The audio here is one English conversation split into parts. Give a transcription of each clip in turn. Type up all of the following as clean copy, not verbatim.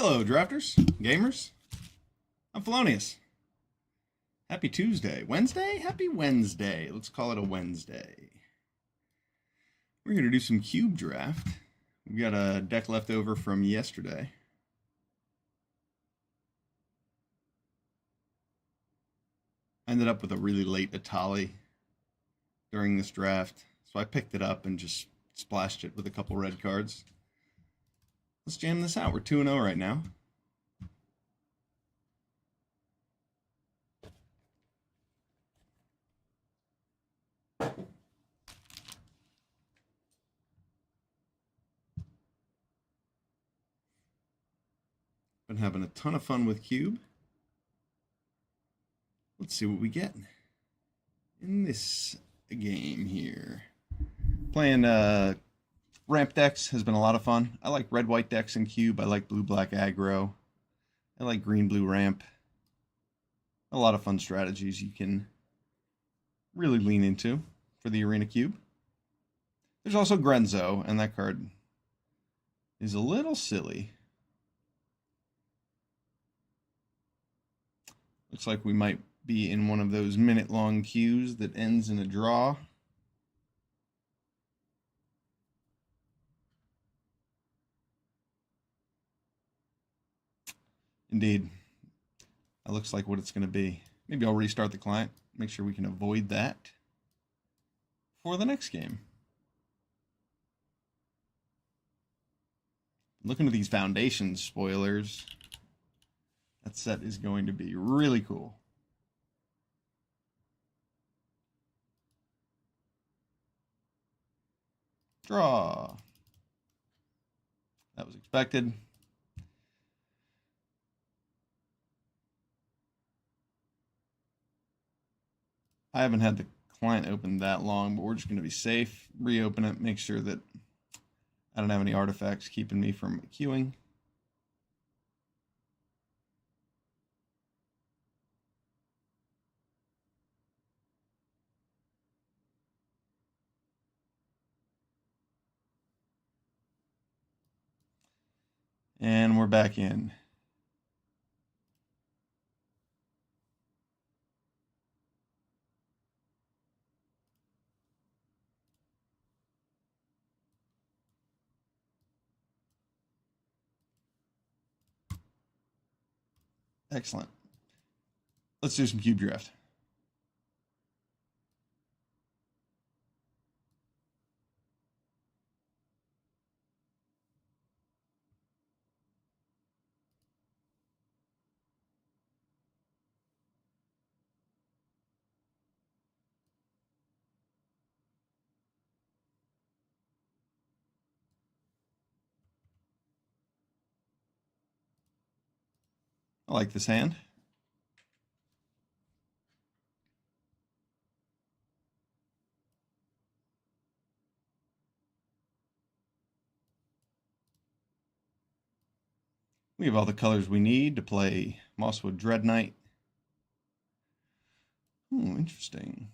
Hello, drafters, gamers. I'm Felonious. Happy Tuesday. Wednesday? Happy Wednesday. Let's call it a Wednesday. We're going to do some cube draft. We've got a deck left over from yesterday. I ended up with a really late Atali during this draft, so I picked it up and just splashed it with a couple red cards. Let's jam this out. We're 2-0 right now. Been having a ton of fun with Cube. Let's see what we get in this game here. Playing ramp decks has been a lot of fun. I like red-white decks in Cube. I like blue-black aggro. I like green-blue ramp. A lot of fun strategies you can really lean into for the Arena Cube. There's also Grenzo, and that card is a little silly. Looks like we might be in one of those minute-long queues that ends in a draw. Indeed. That looks like what it's going to be. Maybe I'll restart the client, make sure we can avoid that for the next game. Looking at these foundation spoilers, that set is going to be really cool. Draw. That was expected. I haven't had the client open that long, but we're just going to be safe. Reopen it, make sure that I don't have any artifacts keeping me from queuing. And we're back in. Excellent. Let's do some cube draft. I like this hand. We have all the colors we need to play Mosswood Dread Knight. Interesting.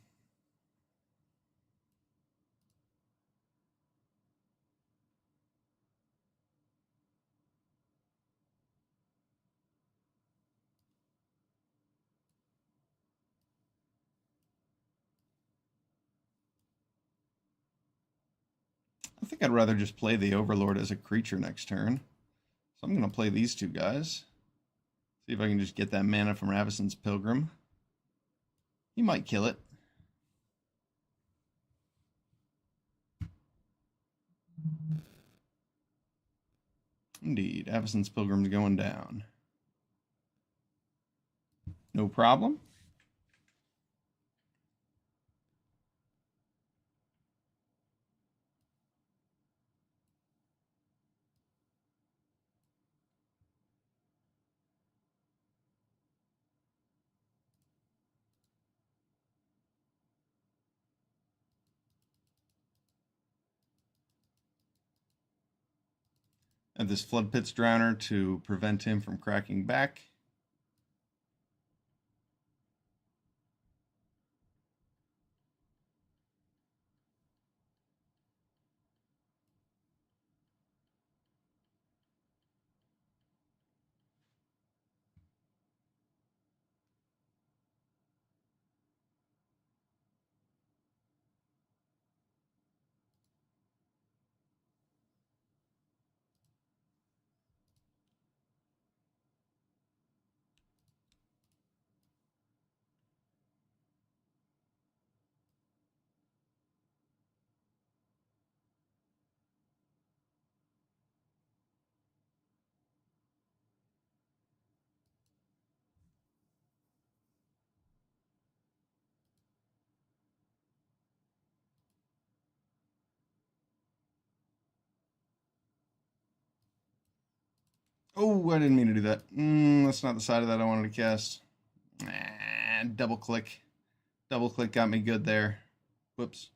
I think I'd rather just play the Overlord as a creature next turn. So I'm going to play these two guys. See if I can just get that mana from Ravisson's Pilgrim. He might kill it. Indeed, Ravisson's Pilgrim's going down. No problem. I have this Flood Pit's Drowner to prevent him from cracking back. Oh, I didn't mean to do that. That's not the side of that I wanted to cast. Double click. Double click got me good there. Whoops.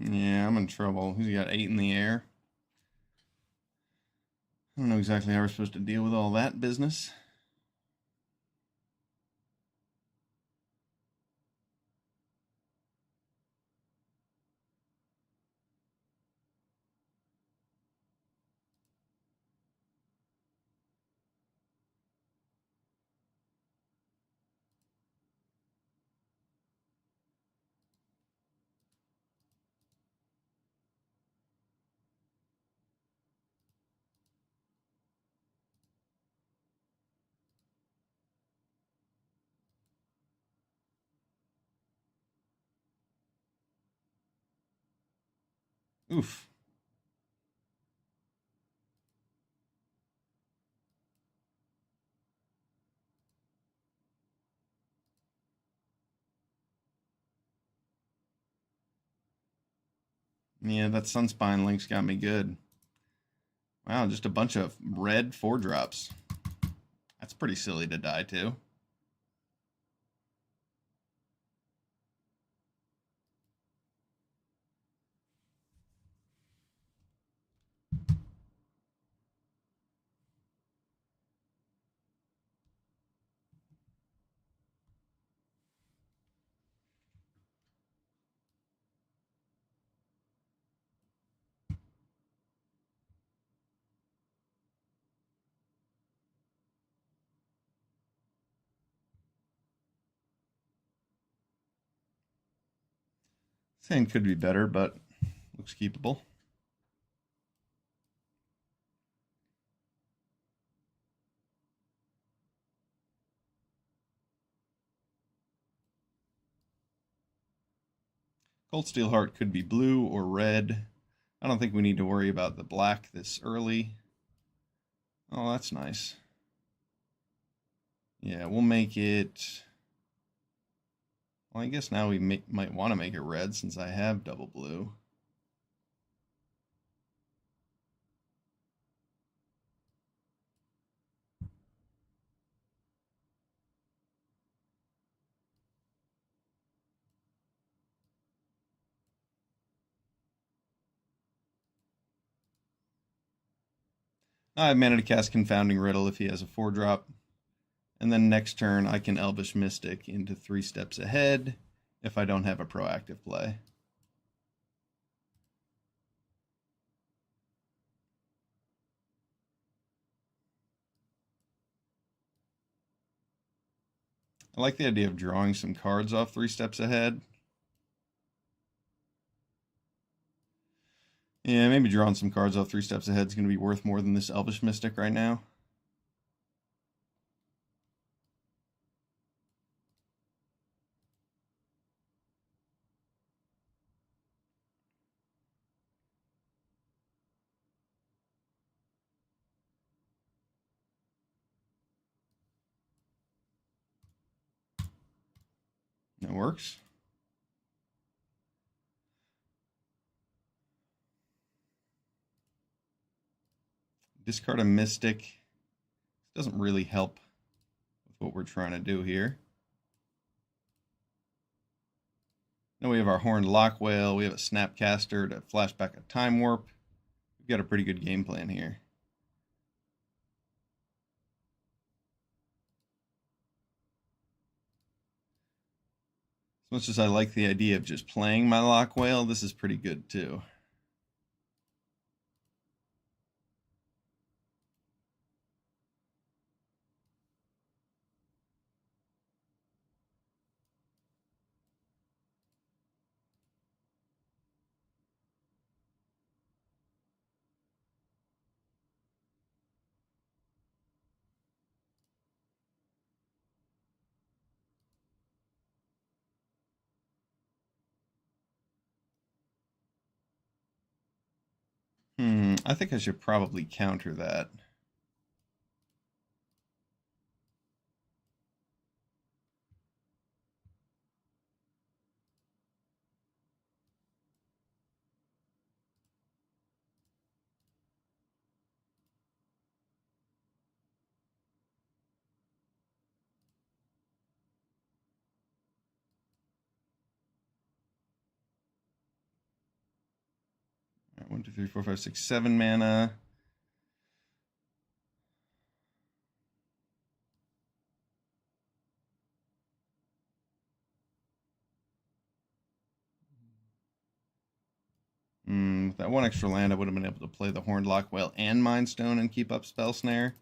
Yeah, I'm in trouble. He's got 8 in the air. I don't know exactly how we're supposed to deal with all that business. Oof. Yeah, that Sunspine link's got me good. Wow, just a bunch of red 4-drops. That's pretty silly to die to. This hand could be better, but looks keepable. Cold Steel Heart could be blue or red. I don't think we need to worry about the black this early. Oh, that's nice. Yeah, we'll make it... Well, I guess now we might want to make it red since I have double blue. I have mana to cast Confounding Riddle if he has a 4-drop. And then next turn, I can Elvish Mystic into 3 steps ahead if I don't have a proactive play. I like the idea of drawing some cards off 3 steps ahead. Yeah, maybe drawing some cards off 3 steps ahead is going to be worth more than this Elvish Mystic right now. That works. discard a Mystic. Doesn't really help with what we're trying to do here. Then we have our Horned Lock Whale. We have a Snapcaster to flash back a Time Warp. We've got a pretty good game plan here. As much as I like the idea of just playing my Lock Whale, this is pretty good too. I think I should probably counter that. All right, 1, 2, 3, 4, 5, 6, 7 mana. With that one extra land, I would have been able to play the Horned Lock Whale and Mind Stone and keep up Spell Snare.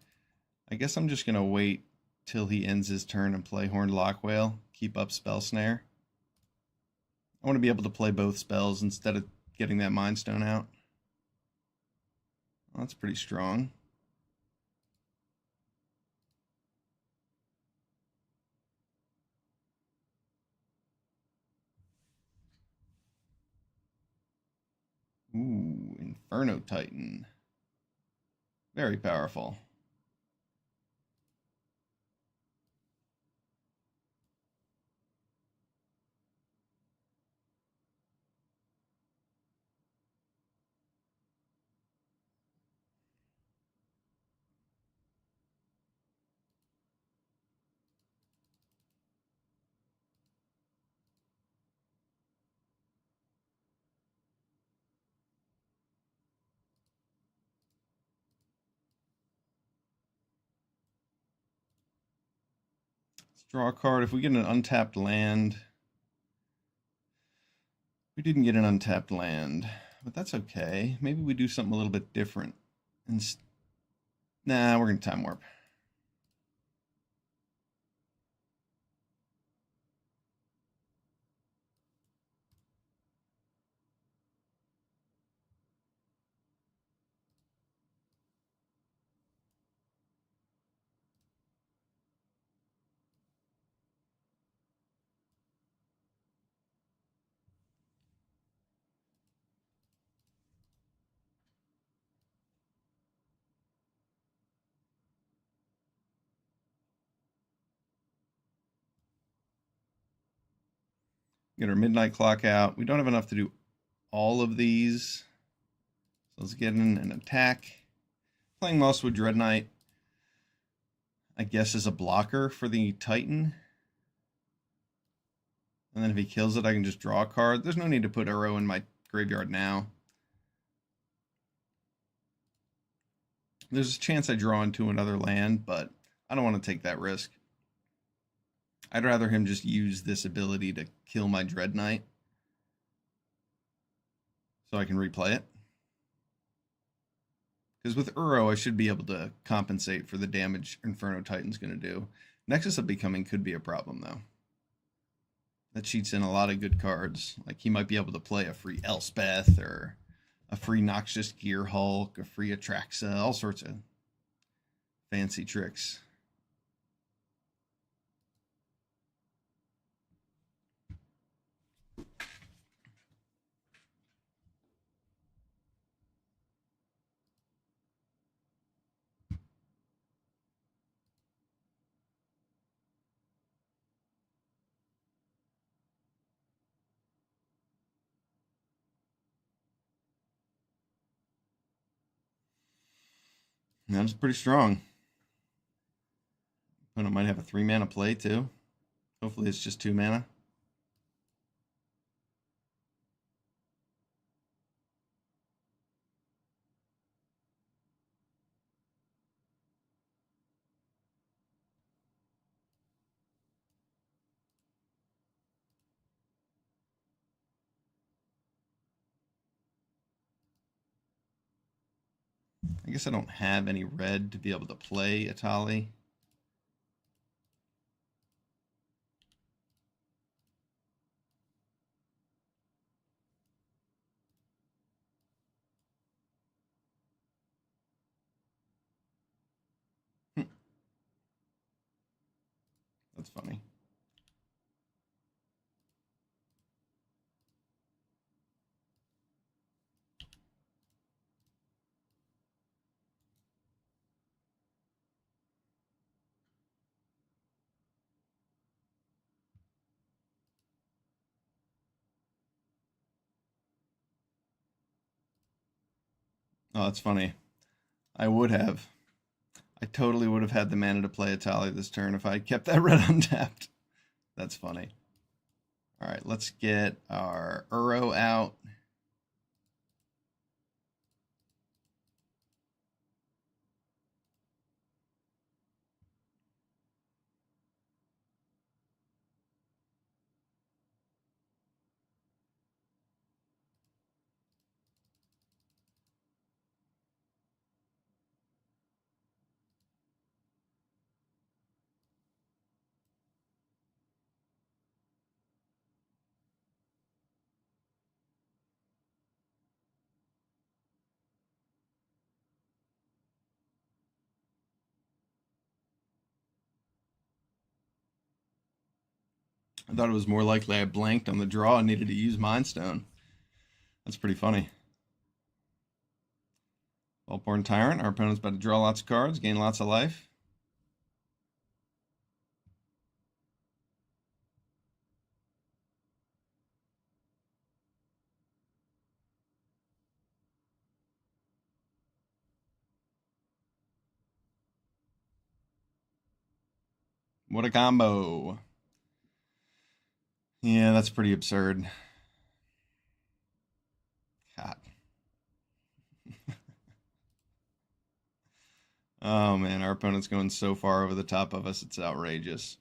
I guess I'm just going to wait till he ends his turn and play Horned Lock Whale, keep up Spell Snare. I want to be able to play both spells instead of getting that Mind Stone out. Well, that's pretty strong. Ooh, Inferno Titan. Very powerful. Let's draw a card. If we get an untapped land, we didn't get an untapped land, but that's okay. Maybe we do something a little bit different. Nah, we're going to Time Warp. Get our Midnight Clock out. We don't have enough to do all of these. So let's get in an attack. Playing Mosswood Dread Knight, I guess, is a blocker for the Titan. And then if he kills it, I can just draw a card. There's no need to put Uro in my graveyard now. There's a chance I draw into another land, but I don't want to take that risk. I'd rather him just use this ability to kill my Dread Knight so I can replay it. Because with Uro, I should be able to compensate for the damage Inferno Titan's going to do. Nexus of Becoming could be a problem, though. That cheats in a lot of good cards. Like, he might be able to play a free Elspeth, or a free Noxious Gear Hulk, a free Atraxa, all sorts of fancy tricks. That's pretty strong. Opponent might have a 3-mana play too. Hopefully it's just 2 mana. I guess I don't have any red to be able to play Atali. That's funny. Oh, that's funny. I would have. I totally would have had the mana to play Atali this turn if I had kept that red untapped. That's funny. All right, let's get our Uro out. I thought it was more likely I blanked on the draw and needed to use Mind Stone. That's pretty funny. Vaultborn Tyrant. Our opponent's about to draw lots of cards, gain lots of life. What a combo. Yeah, that's pretty absurd. God. Oh man, our opponent's going so far over the top of us, it's outrageous.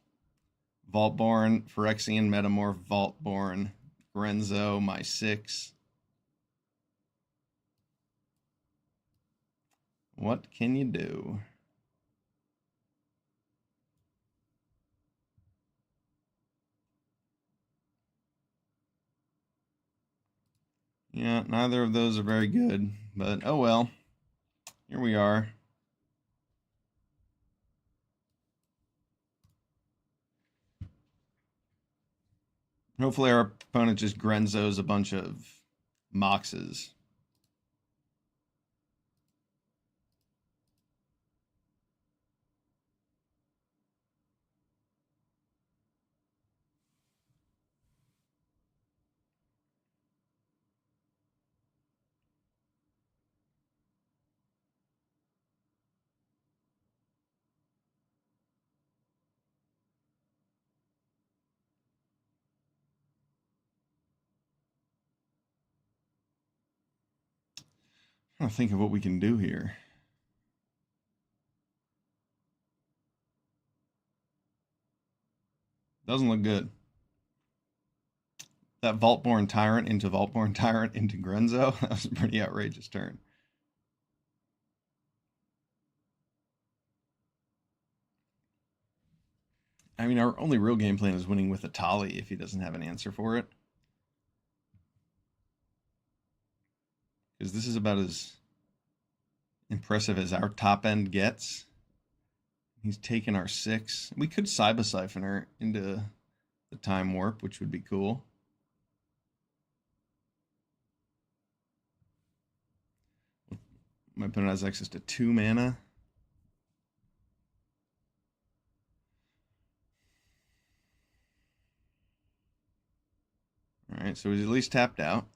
Vaultborn, Phyrexian Metamorph, Vaultborn, Grenzo, my 6. What can you do? Yeah, neither of those are very good, but oh well. Here we are. Hopefully our opponent just Grenzos a bunch of Moxes. I'm trying to think of what we can do here. Doesn't look good. That Vaultborn Tyrant into Grenzo, that was a pretty outrageous turn. I mean, our only real game plan is winning with Atali if he doesn't have an answer for it. Because this is about as impressive as our top end gets. He's taken our 6. We could Cyber Siphoner into the Time Warp, which would be cool. My opponent has access to 2 mana. Alright, so he's at least tapped out.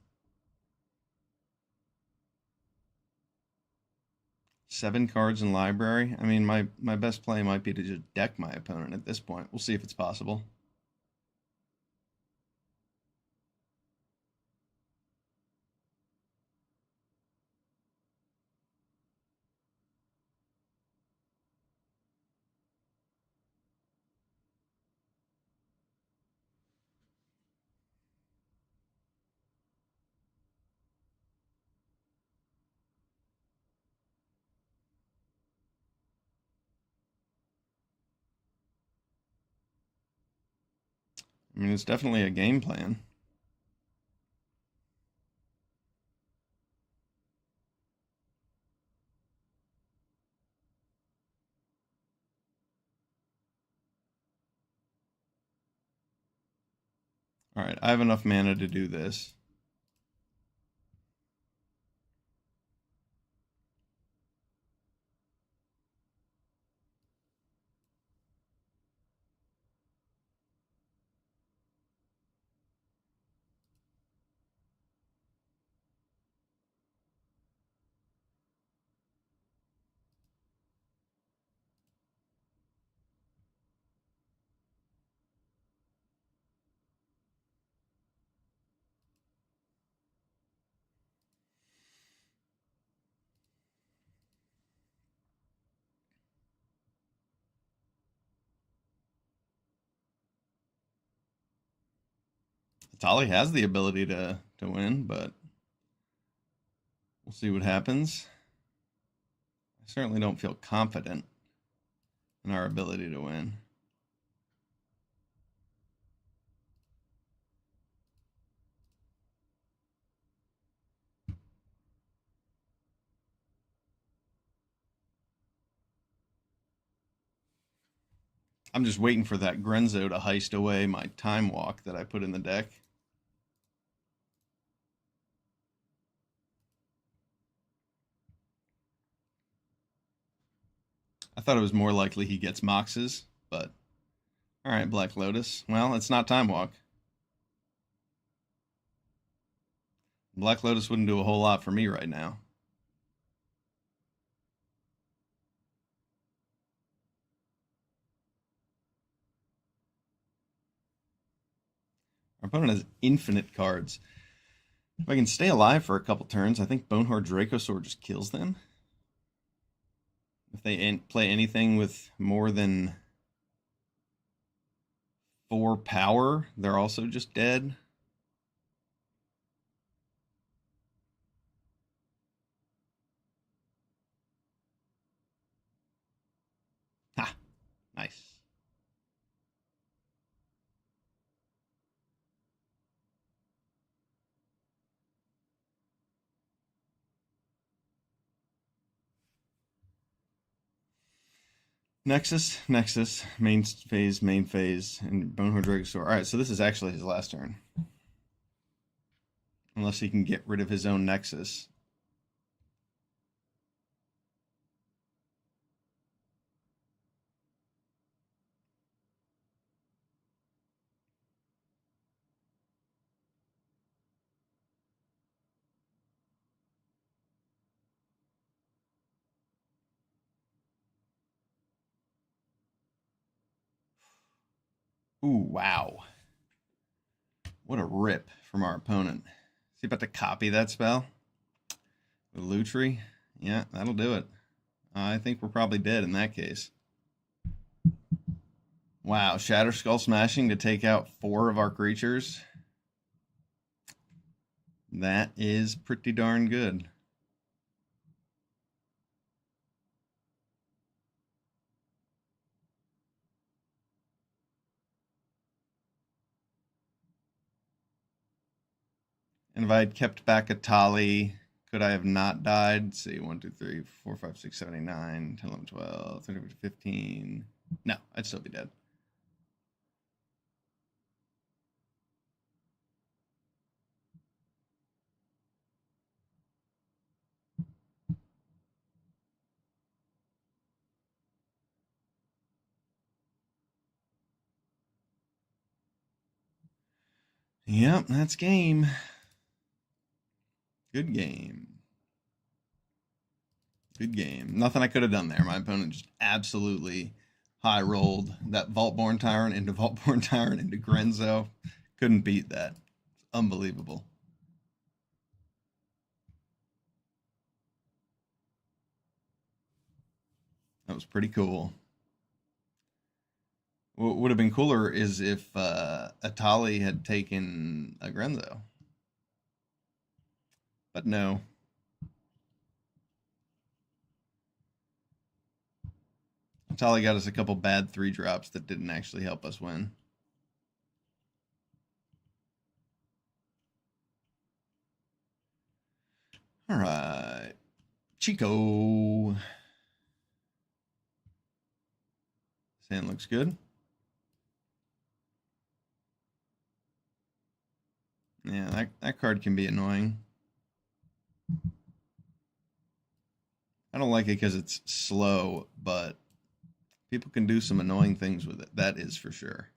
7 cards in library. I mean, my best play might be to just deck my opponent at this point. We'll see if it's possible. I mean, it's definitely a game plan. All right, I have enough mana to do this. Tali has the ability to win, but we'll see what happens. I certainly don't feel confident in our ability to win. I'm just waiting for that Grenzo to heist away my time walk that I put in the deck. I thought it was more likely he gets Moxes, but all right, Black Lotus. Well, it's not Time Walk. Black Lotus wouldn't do a whole lot for me right now. Our opponent has infinite cards. If I can stay alive for a couple turns, I think Bonehorde Dracosaur just kills them. If they play anything with more than 4 power, they're also just dead. Ha! Nice. Nexus, main phase, and Bonehorde Dracosaur. Alright, so this is actually his last turn. Unless he can get rid of his own Nexus. Ooh, wow. What a rip from our opponent. Is he about to copy that spell? With Lutri? Yeah, that'll do it. I think we're probably dead in that case. Wow, Shatter Skull Smashing to take out 4 of our creatures. That is pretty darn good. And if I had kept back a Tali, could I have not died? Let's see, 1, 2, 3, 4, 5, 6, 7, 8, 9, 10, 11, 12, 13, 14, 15. No, I'd still be dead. Yep, that's game. Good game. Good game. Nothing I could have done there. My opponent just absolutely high rolled that Vaultborn Tyrant into Vaultborn Tyrant into Grenzo. Couldn't beat that. Unbelievable. That was pretty cool. What would have been cooler is if Atali had taken a Grenzo. But no. Atali got us a couple bad 3-drops that didn't actually help us win. All right. Chico. Sand looks good. Yeah, that card can be annoying. I don't like it because it's slow, but people can do some annoying things with it. That is for sure.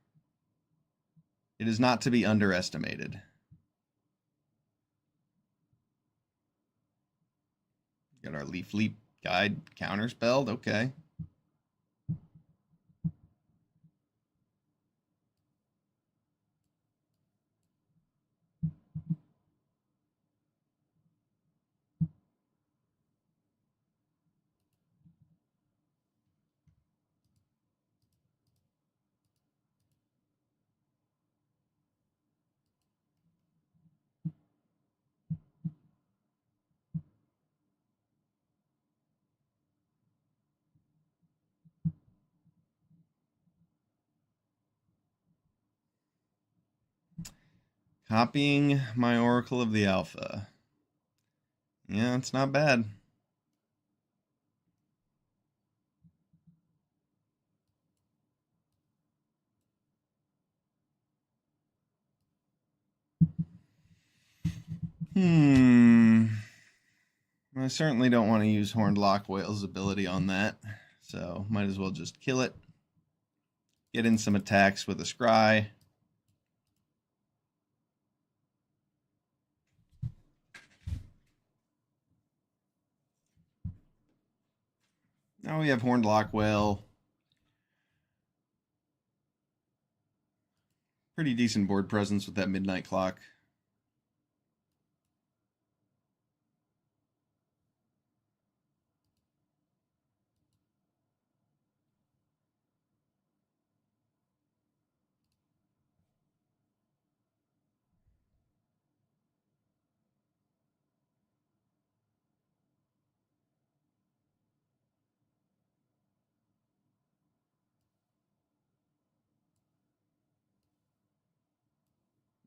It is not to be underestimated. Got our Leaf Leap Guide counterspelled. Okay. Copying my Oracle of the Alpha. Yeah, it's not bad. I certainly don't want to use Horned Lock Whale's ability on that, so might as well just kill it. Get in some attacks with a Scry. Now we have Horned Lock Whale. Pretty decent board presence with that Midnight Clock.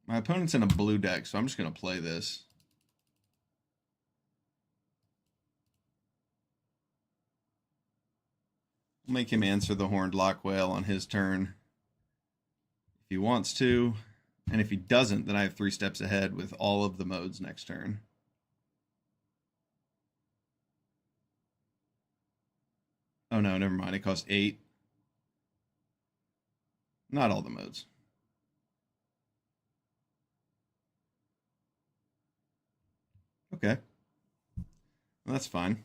My opponent's in a blue deck, so I'm just going to play this. I'll make him answer the Horned Lock Whale on his turn if he wants to. And if he doesn't, then I have 3 steps ahead with all of the modes next turn. Oh no, never mind. It costs 8. Not all the modes. Okay. Well, that's fine.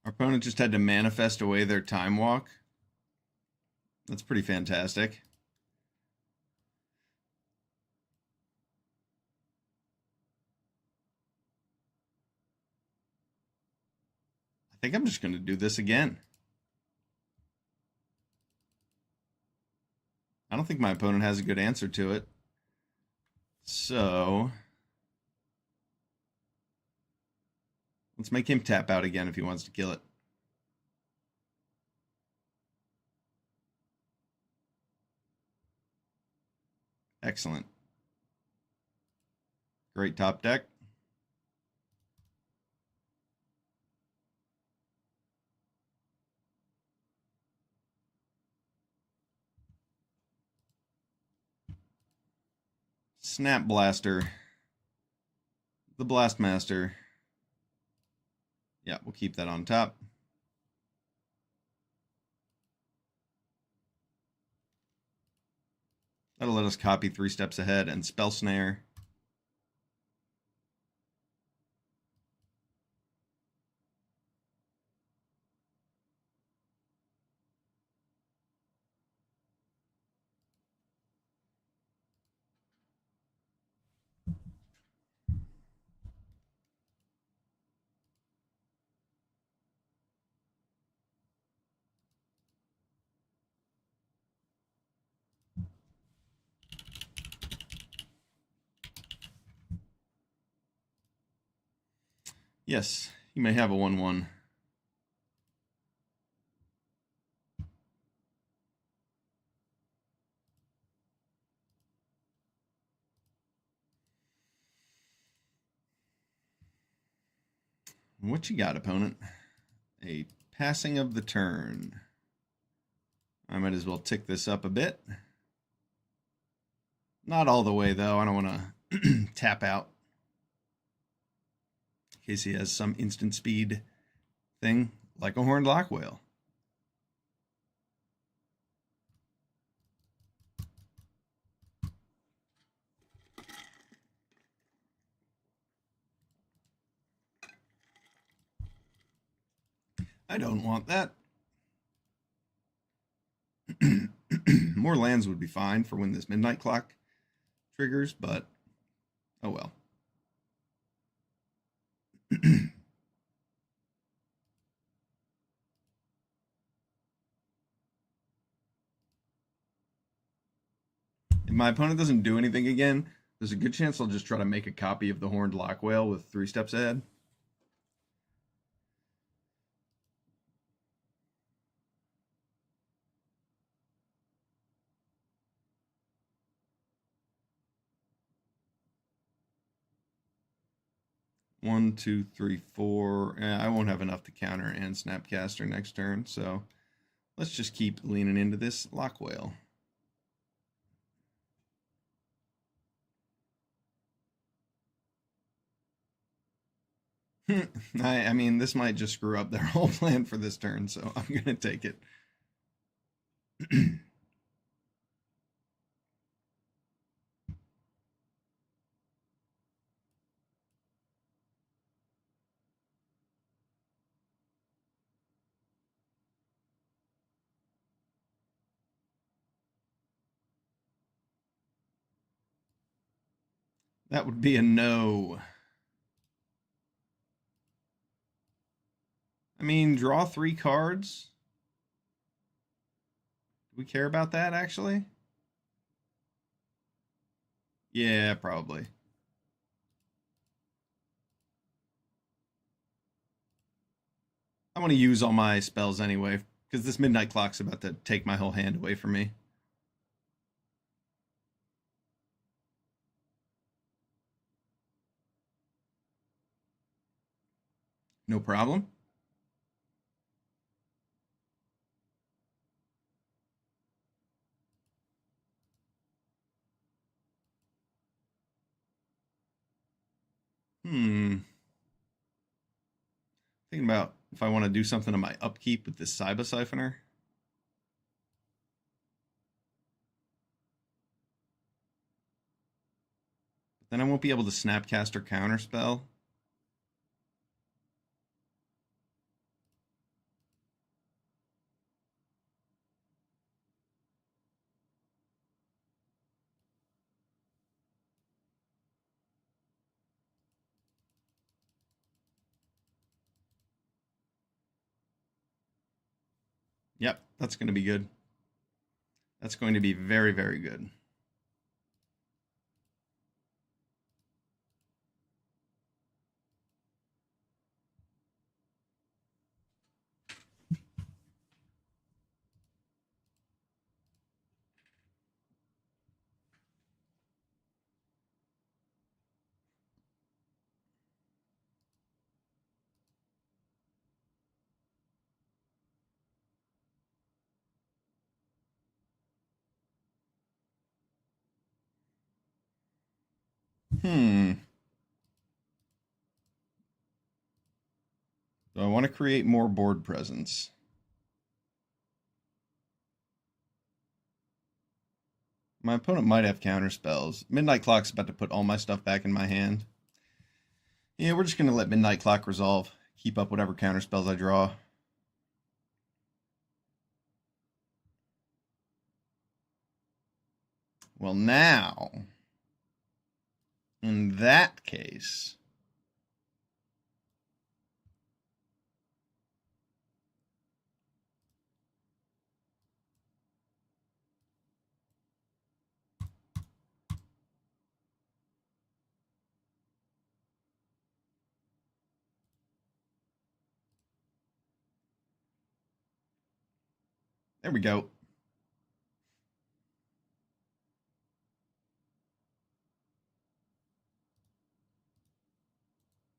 Our opponent just had to manifest away their Time Walk. That's pretty fantastic. I think I'm just going to do this again. I don't think my opponent has a good answer to it. So let's make him tap out again if he wants to kill it. Excellent. Great top deck. Snap Blaster. The Blast Master. Yeah, we'll keep that on top. That'll let us copy 3 steps ahead and spell snare. Yes, you may have a 1/1. What you got, opponent? A passing of the turn. I might as well tick this up a bit. Not all the way, though. I don't want to tap out in case he has some instant speed thing like a horned lock whale. I don't want that. More lands would be fine for when this midnight clock triggers, but oh well. If my opponent doesn't do anything again, there's a good chance I'll just try to make a copy of the horned lock whale with 3 steps ahead. One, two, three, four. I won't have enough to counter and Snapcaster next turn, so let's just keep leaning into this lock whale. I mean, this might just screw up their whole plan for this turn, so I'm going to take it. That would be a no. I mean, draw 3 cards. Do we care about that, actually? Yeah, probably. I want to use all my spells anyway, because this midnight clock's about to take my whole hand away from me. No problem. Thinking about if I want to do something on my upkeep with this Cyber Siphoner. But then I won't be able to Snapcast or Counterspell. Yep, that's going to be good. That's going to be very, very good. So I want to create more board presence. My opponent might have counter spells. Midnight Clock's about to put all my stuff back in my hand. Yeah, we're just going to let Midnight Clock resolve. Keep up whatever counter spells I draw. Well, now, in that case, there we go.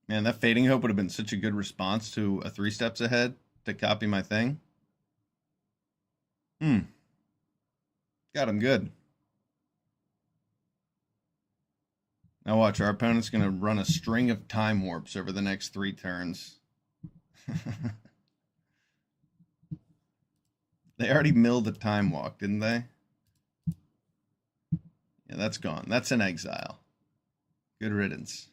Man, that Fading Hope would have been such a good response to a 3 steps ahead to copy my thing. Got him good. Now watch, our opponent's going to run a string of Time Warps over the next 3 turns. They already milled the Time Walk, didn't they? Yeah, that's gone. That's an exile. Good riddance.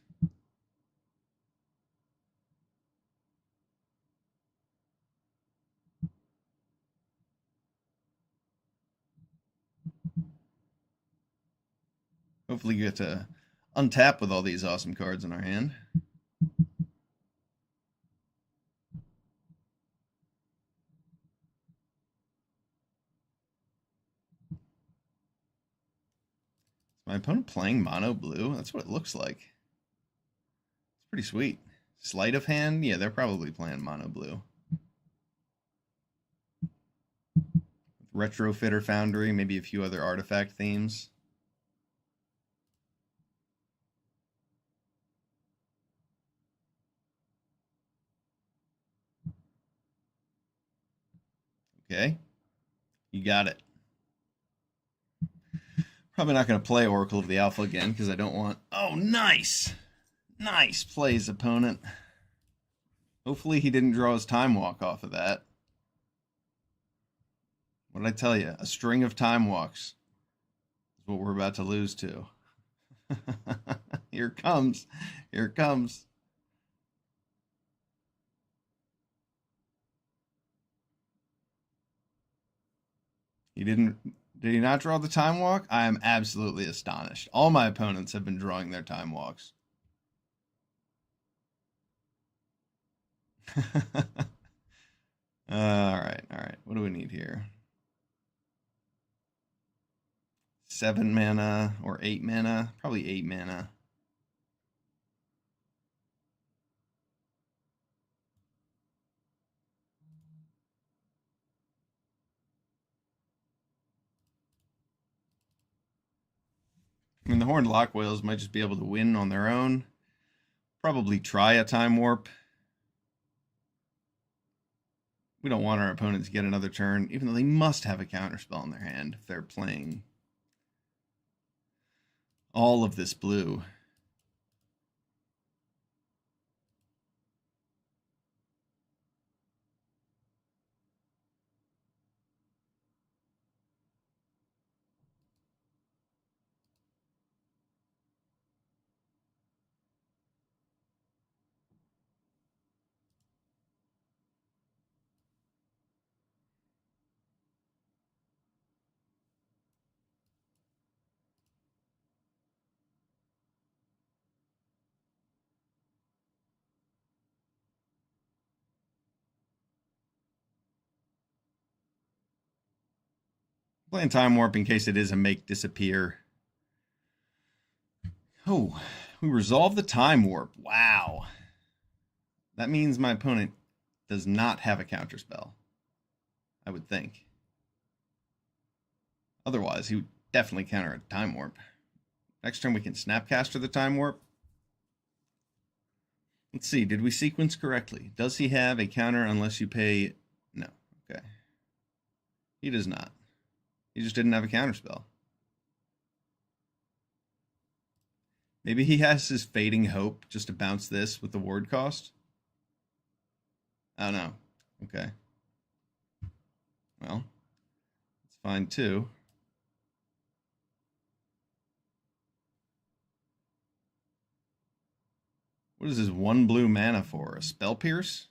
Hopefully you get to untap with all these awesome cards in our hand. Is my opponent playing mono blue? That's what it looks like. It's pretty sweet. Sleight of hand? Yeah, they're probably playing mono blue. Retrofitter Foundry, maybe a few other artifact themes. Okay, you got it. Probably not going to play Oracle of the Alpha again because I don't want... Oh, nice! Nice plays, opponent. Hopefully he didn't draw his Time Walk off of that. What did I tell you? A string of Time Walks is what we're about to lose to. Here it comes. Here it comes. He didn't... Did he not draw the Time Walk? I am absolutely astonished. All my opponents have been drawing their Time Walks. All right. What do we need here? 7 mana or 8 mana? Probably 8 mana. I mean, the Horned Lock Whales might just be able to win on their own. Probably try a Time Warp. We don't want our opponents to get another turn, even though they must have a counterspell in their hand if they're playing all of this blue. Playing Time Warp in case it is a make disappear. Oh, we resolve the Time Warp. Wow. That means my opponent does not have a counterspell, I would think. Otherwise, he would definitely counter a Time Warp. Next turn we can Snapcaster the Time Warp. Let's see, did we sequence correctly? Does he have a counter unless you pay... No, okay. He does not. He just didn't have a counterspell. Maybe he has his Fading Hope just to bounce this with the ward cost? I don't know. Okay. Well, it's fine too. What is this 1 blue mana for? A Spell Pierce?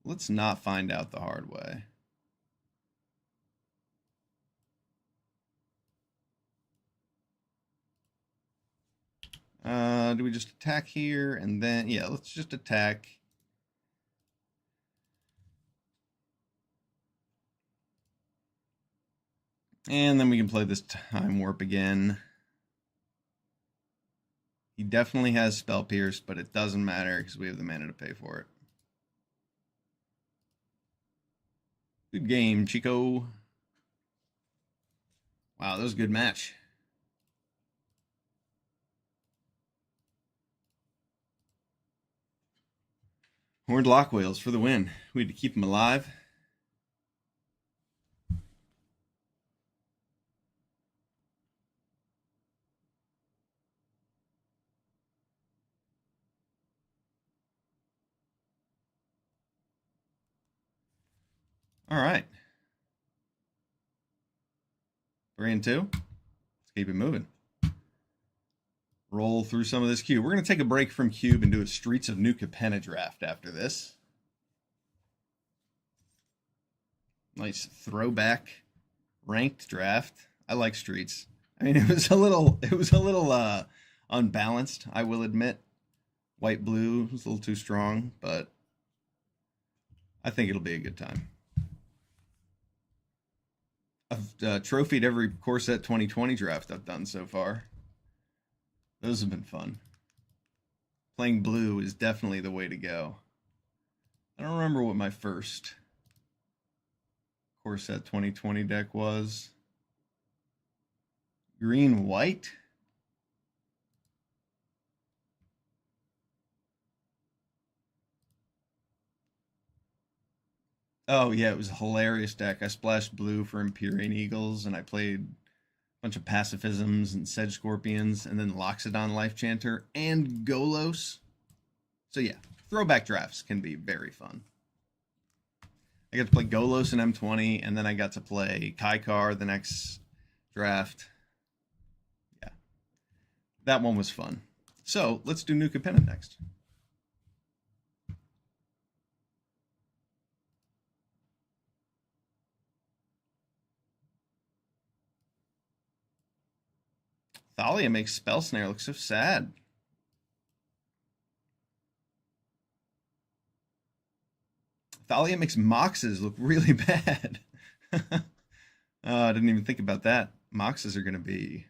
Let's not find out the hard way. Do we just attack here and then, yeah, let's just attack. And then we can play this Time Warp again. He definitely has Spell Pierce, but it doesn't matter because we have the mana to pay for it. Good game, Chico. Wow, that was a good match. Horned Lock Whales for the win. We had to keep them alive. All right. 3 and 2. Let's keep it moving. Roll through some of this cube. We're going to take a break from cube and do a Streets of New Capenna draft after this. Nice throwback ranked draft. I like Streets. I mean, it was a little unbalanced, I will admit. White blue was a little too strong, but I think it'll be a good time. I've trophied every Core Set 2020 draft I've done so far. Those have been fun. Playing blue is definitely the way to go. I don't remember what my first Core Set 2020 deck was. Green, white? Oh, yeah, it was a hilarious deck. I splashed blue for Empyrean Eagles, and I played bunch of pacifisms and Sedge Scorpions, and then Loxodon Life Chanter and Golos. So yeah, throwback drafts can be very fun. I got to play Golos in M20, and then I got to play Kaikar the next draft. Yeah, that one was fun. So let's do New Capenna next. Thalia makes Spell Snare look so sad. Thalia makes Moxes look really bad. I didn't even think about that. Moxes are going to be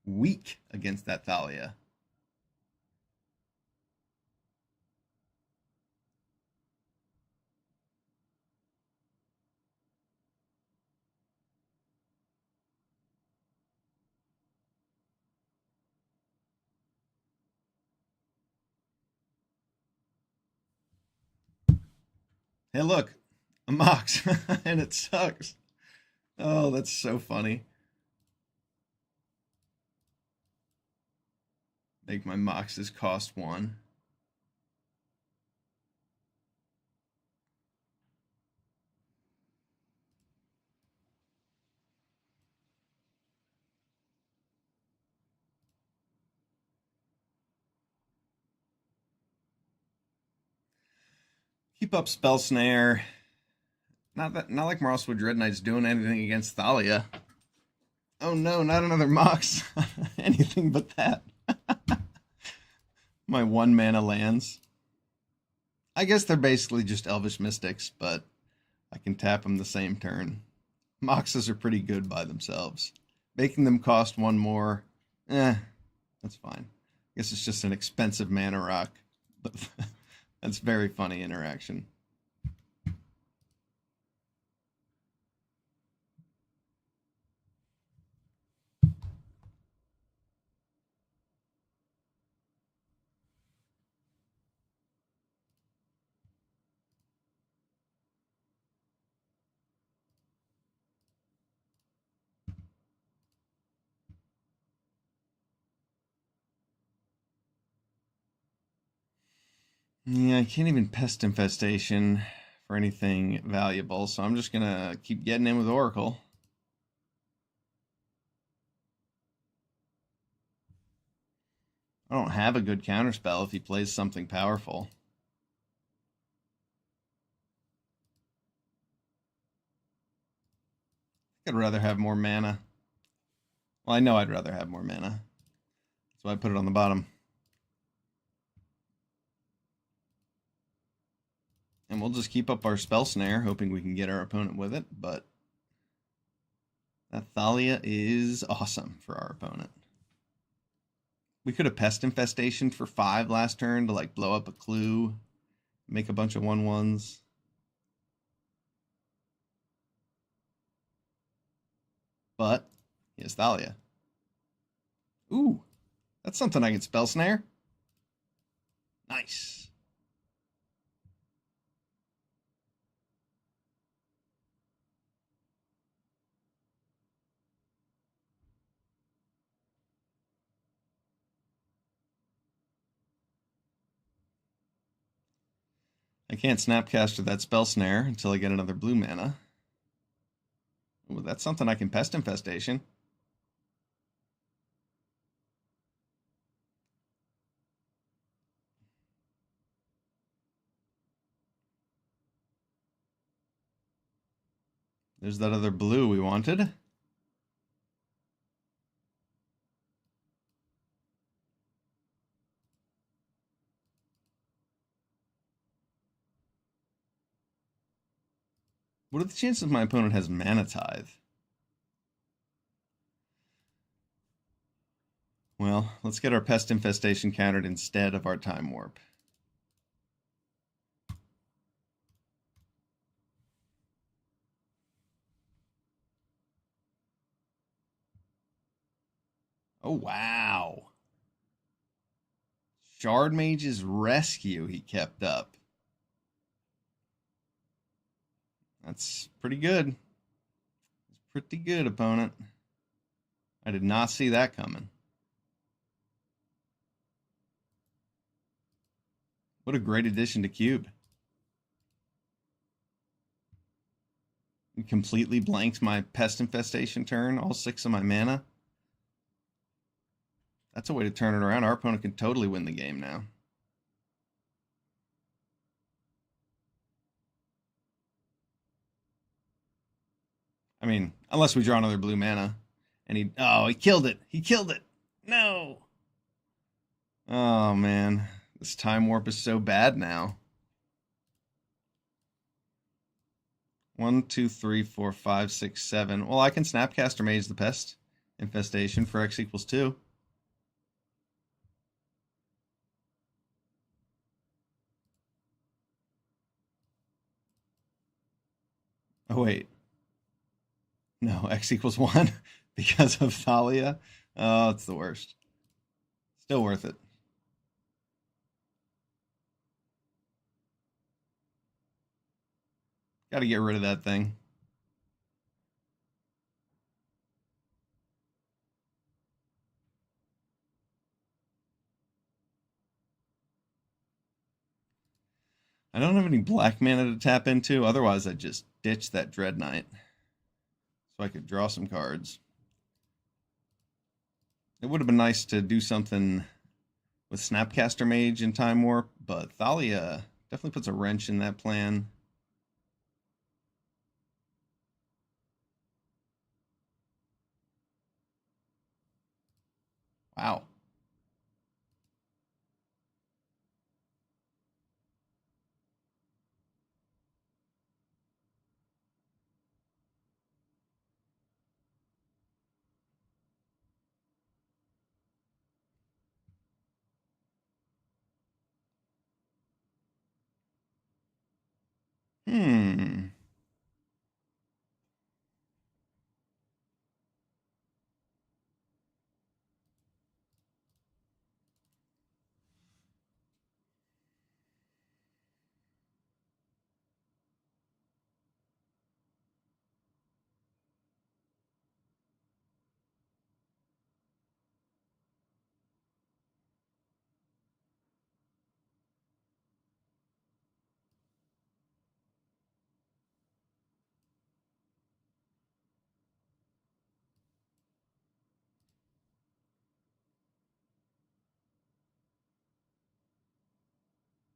weak against that Thalia. Hey, look, a Mox, and it sucks. Oh, that's so funny. Make my Moxes cost 1. Keep up Spell Snare. Not like Marlswood Dread Knight's doing anything against Thalia. Oh no, not another Mox. Anything but that. My 1 mana lands. I guess they're basically just Elvish Mystics, but I can tap them the same turn. Moxes are pretty good by themselves. Making them cost 1 more, that's fine. I guess it's just an expensive mana rock, but that's very funny interaction. Yeah, I can't even Pest Infestation for anything valuable, so I'm just going to keep getting in with Oracle. I don't have a good counterspell if he plays something powerful. I'd rather have more mana. Well, I know I'd rather have more mana. So I put it on the bottom. And we'll just keep up our spell snare, hoping we can get our opponent with it, but that Thalia is awesome for our opponent. We could have Pest Infestation for 5 last turn to like blow up a clue, make a bunch of 1/1s. But he has Thalia. Ooh, that's something I can spell snare. Nice. I can't Snapcaster that spell snare until I get another blue mana. Ooh, that's something I can Pest Infestation. There's that other blue we wanted. What are the chances my opponent has Mana Tithe? Well, let's get our Pest Infestation countered instead of our Time Warp. Oh, wow. Shard Mage's Rescue he kept up. That's pretty good. It's pretty good, opponent. I did not see that coming. What a great addition to Cube. He completely blanked my Pest Infestation turn, all 6 of my mana. That's a way to turn it around. Our opponent can totally win the game now. I mean, unless we draw another blue mana. And he killed it. He killed it. No. Oh, man. This Time Warp is so bad now. 1, 2, 3, 4, 5, 6, 7. Well, I can Snapcaster Mage the Pest Infestation for X equals 2. Oh, wait. No, X equals 1 because of Thalia. Oh, it's the worst. Still worth it. Got to get rid of that thing. I don't have any black mana to tap into. Otherwise, I'd just ditch that Dread Knight so I could draw some cards. It would have been nice to do something with Snapcaster Mage and Time Warp, but Thalia definitely puts a wrench in that plan. Wow. Hmm.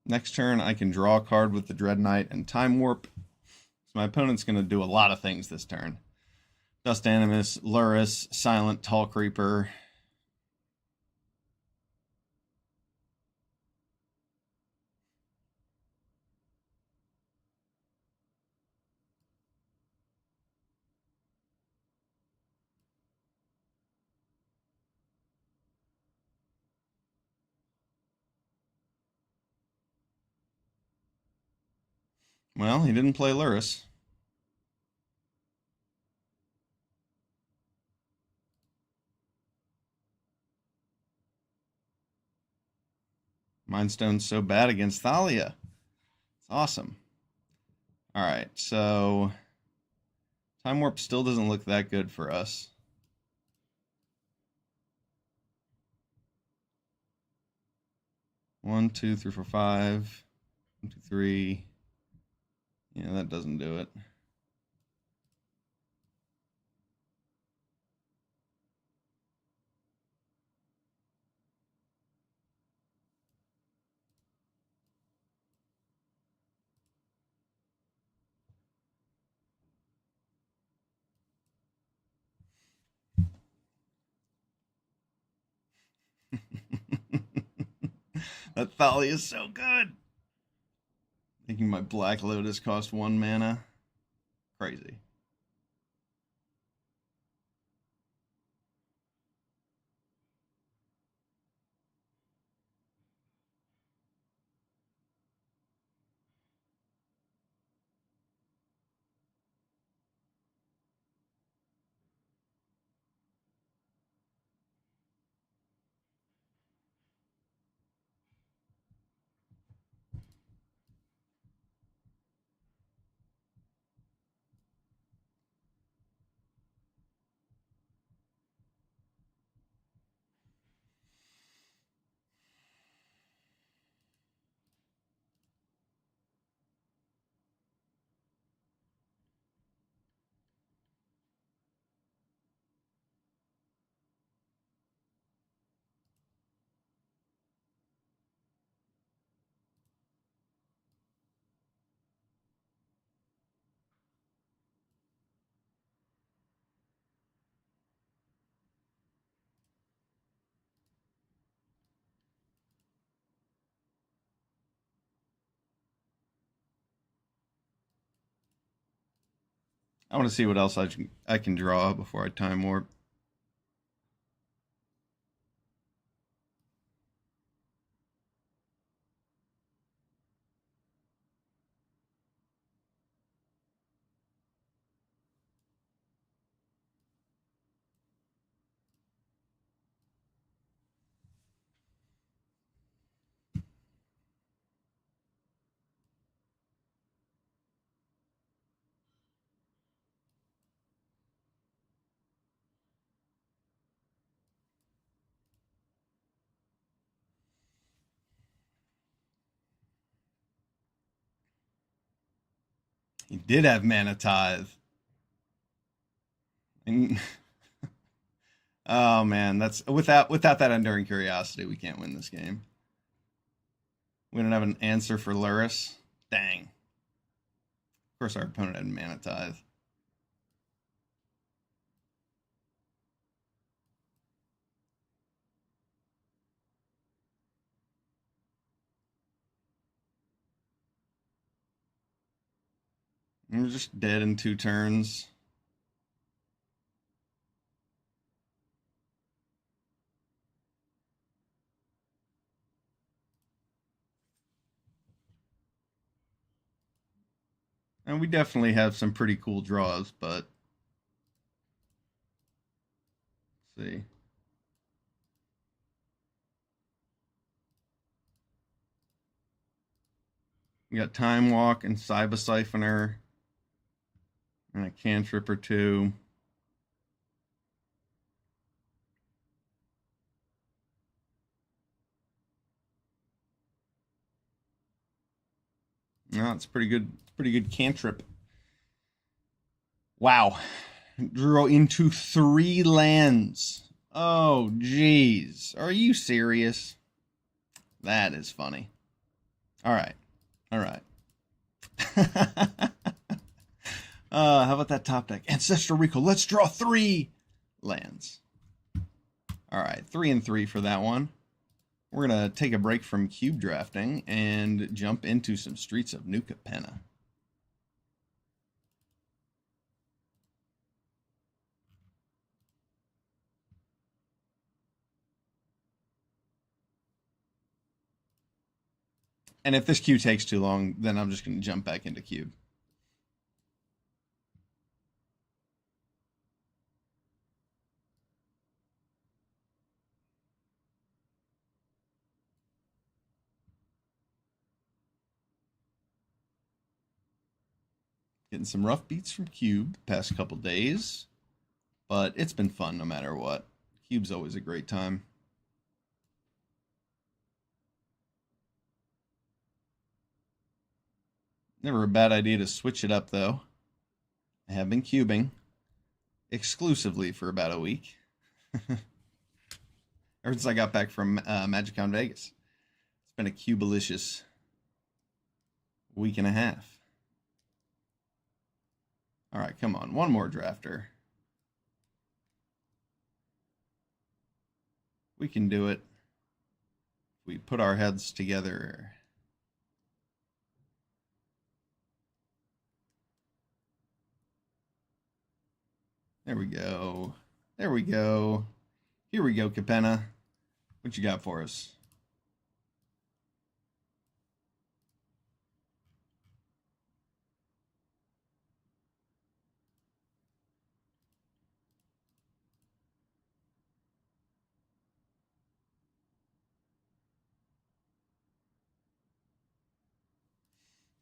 Next turn, I can draw a card with the Dread Knight and Time Warp. So my opponent's going to do a lot of things this turn. Dust Animus, Lurrus, Silent, Tall Creeper. Well, he didn't play Lurrus. Mindstone's so bad against Thalia. It's awesome. Alright, so Time Warp still doesn't look that good for us. One, two, three, four, five. 1, 2, 3. Yeah, that doesn't do it. That Thalia is so good. Thinking my Black Lotus cost 1 mana. Crazy. I want to see what else I can draw before I Time Warp. He did have Mana Tithe. And oh man, that's without that Enduring Curiosity, we can't win this game. We don't have an answer for Lurrus. Dang. Of course, our opponent had Mana Tithe. And we're just dead in 2 turns. And we definitely have some pretty cool draws, but let's see. We got Time Walk and Cyber Siphoner. And a cantrip or 2. No, it's pretty good. Pretty good cantrip. Wow. Drew into 3 lands. Oh, jeez. Are you serious? That is funny. All right. All right. How about that top deck? Ancestral Recall. Let's draw 3 lands. All right, 3 and 3 for that one. We're going to take a break from cube drafting and jump into some Streets of New Capenna. And if this queue takes too long, then I'm just going to jump back into cube. Getting some rough beats from cube the past couple days, but it's been fun no matter what. Cube's always a great time. Never a bad idea to switch it up, though. I have been cubing exclusively for about a week. Ever since I got back from MagicCon Vegas. It's been a cubelicious week and a half. All right, come on. One more drafter. We can do it. We put our heads together. There we go. There we go. Here we go, Capenna. What you got for us?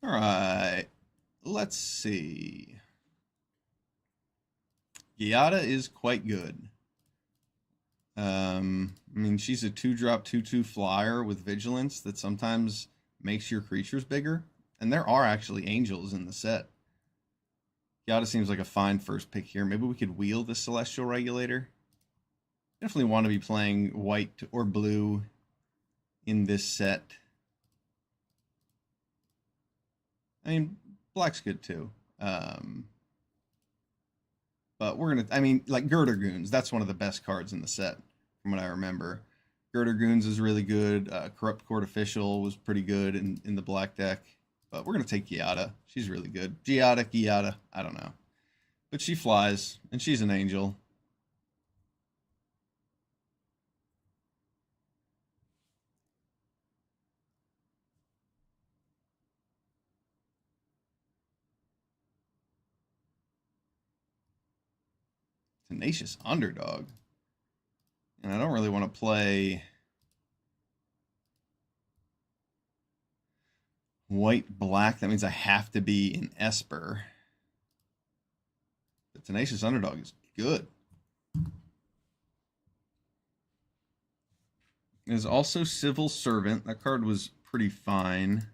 All right. Let's see. Giada is quite good. I mean, she's a 2-drop, 2/2 flyer with vigilance that sometimes makes your creatures bigger. And there are actually angels in the set. Giada seems like a fine first pick here. Maybe we could wheel the Celestial Regulator. Definitely want to be playing white or blue in this set. I mean, black's good too. But we're going to, I mean, like Girder Goons, that's one of the best cards in the set, from what I remember. Girder Goons is really good. Corrupt Court Official was pretty good in the black deck. But we're going to take Giada. She's really good. Giada, I don't know. But she flies, and she's an angel. Tenacious Underdog. And I don't really want to play white-black. That means I have to be in Esper. The Tenacious Underdog is good. There's also Civil Servant. That card was pretty fine.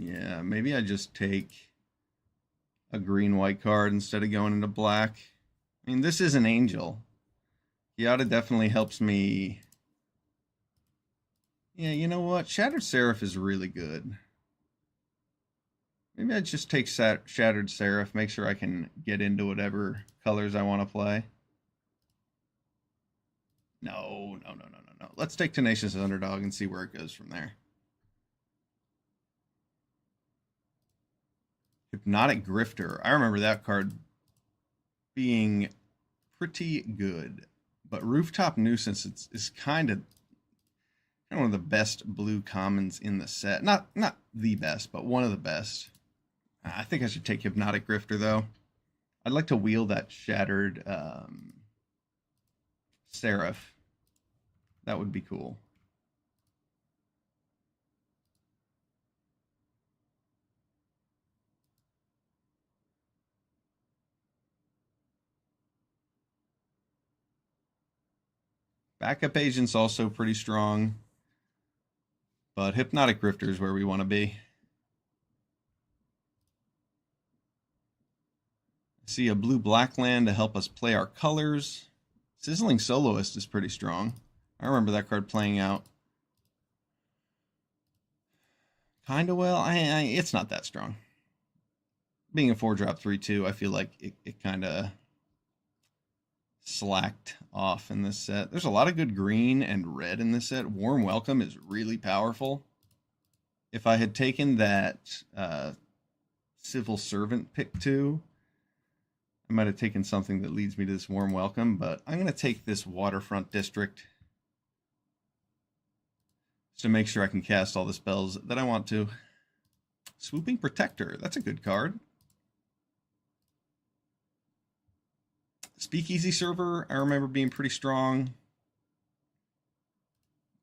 Yeah, maybe I just take a green-white card instead of going into black. I mean, this is an angel. Giada definitely helps me. Yeah, you know what? Shattered Seraph is really good. Maybe I just take Shattered Seraph, make sure I can get into whatever colors I want to play. No. Let's take Tenacious Underdog and see where it goes from there. Hypnotic Grifter. I remember that card being pretty good. But Rooftop Nuisance is kind of one of the best blue commons in the set. Not the best, but one of the best. I think I should take Hypnotic Grifter, though. I'd like to wheel that Shattered Seraph. That would be cool. Backup Agent's also pretty strong. But Hypnotic Grifter is where we want to be. See a blue-black land to help us play our colors. Sizzling Soloist is pretty strong. I remember that card playing out kind of well. It's not that strong. Being a 4-drop 3/2, I feel like it kind of slacked off in this set. There's a lot of good green and red in this set. Warm Welcome is really powerful. If I had taken that Civil Servant pick 2, I might have taken something that leads me to this Warm Welcome, but I'm going to take this Waterfront District just to make sure I can cast all the spells that I want to. Swooping Protector, that's a good card. Speakeasy Server, I remember being pretty strong.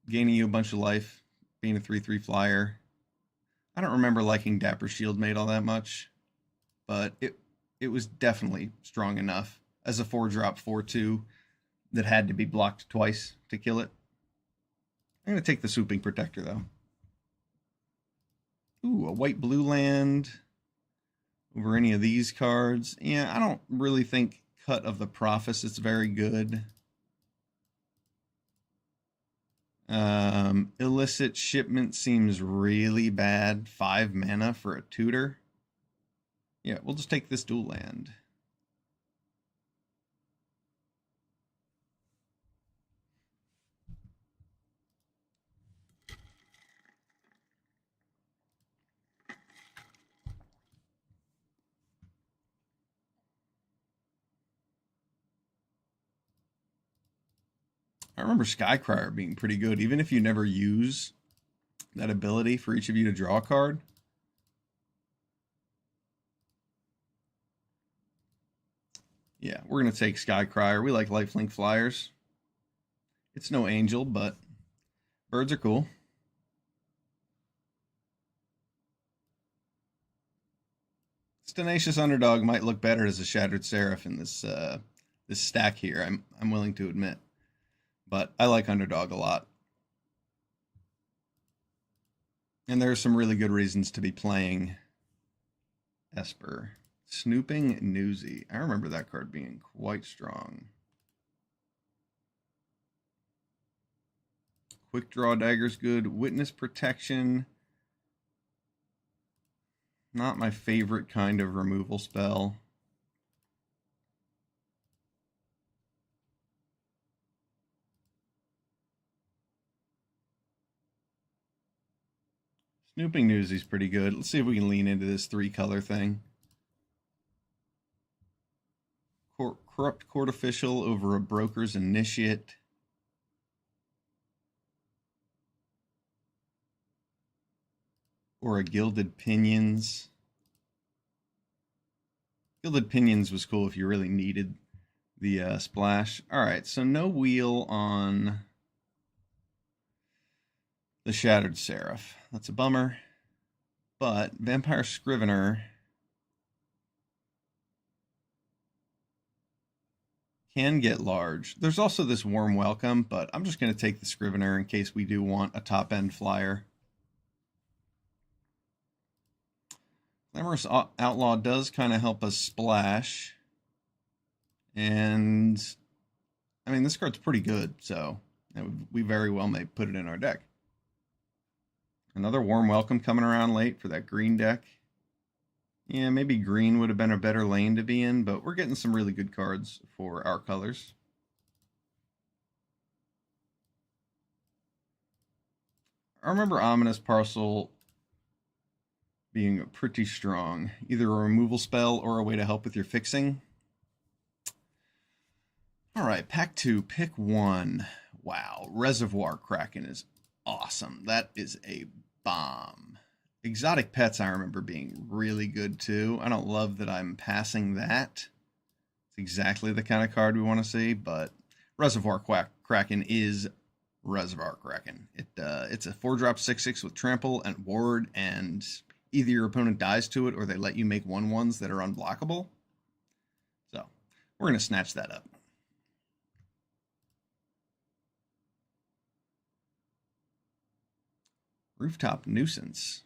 Gaining you a bunch of life, being a 3/3 flyer. I don't remember liking Dapper Shieldmate all that much, but it was definitely strong enough as a 4-drop 4/2 that had to be blocked twice to kill it. I'm going to take the Swooping Protector, though. Ooh, a white-blue land over any of these cards. Yeah, I don't really think Cut of the Prophet is very good. Illicit Shipment seems really bad. 5 mana for a tutor. Yeah, we'll just take this dual land. I remember Skycrier being pretty good, even if you never use that ability for each of you to draw a card. Yeah, we're going to take Skycrier. We like lifelink flyers. It's no angel, but birds are cool. This Tenacious Underdog might look better as a Shattered Seraph in this this stack here, I'm willing to admit. But I like Underdog a lot. And there are some really good reasons to be playing Esper. Snooping Newsy. I remember that card being quite strong. Quick Draw Dagger's good. Witness Protection. Not my favorite kind of removal spell. Snooping Newsy's pretty good. Let's see if we can lean into this 3-color thing. Corrupt Court Official over a Broker's Initiate. Or a Gilded Pinions. Gilded Pinions was cool if you really needed the splash. Alright, so no wheel on the Shattered Seraph. That's a bummer. But Vampire Scrivener can get large. There's also this Warm Welcome, but I'm just going to take the Scrivener in case we do want a top-end flyer. Glamorous Outlaw does kind of help us splash. And, I mean, this card's pretty good, so we very well may put it in our deck. Another Warm Welcome coming around late for that green deck. Yeah, maybe green would have been a better lane to be in, but we're getting some really good cards for our colors. I remember Ominous Parcel being pretty strong. Either a removal spell or a way to help with your fixing. Alright, pack 2, pick 1. Wow, Reservoir Kraken is awesome. That is a bomb. Exotic Pets I remember being really good too. I don't love that I'm passing that. It's exactly the kind of card we want to see, but Reservoir Kraken is Reservoir Kraken. It's a 4-drop 6/6 with trample and ward, and either your opponent dies to it or they let you make 1/1s that are unblockable. So we're going to snatch that up. Rooftop Nuisance.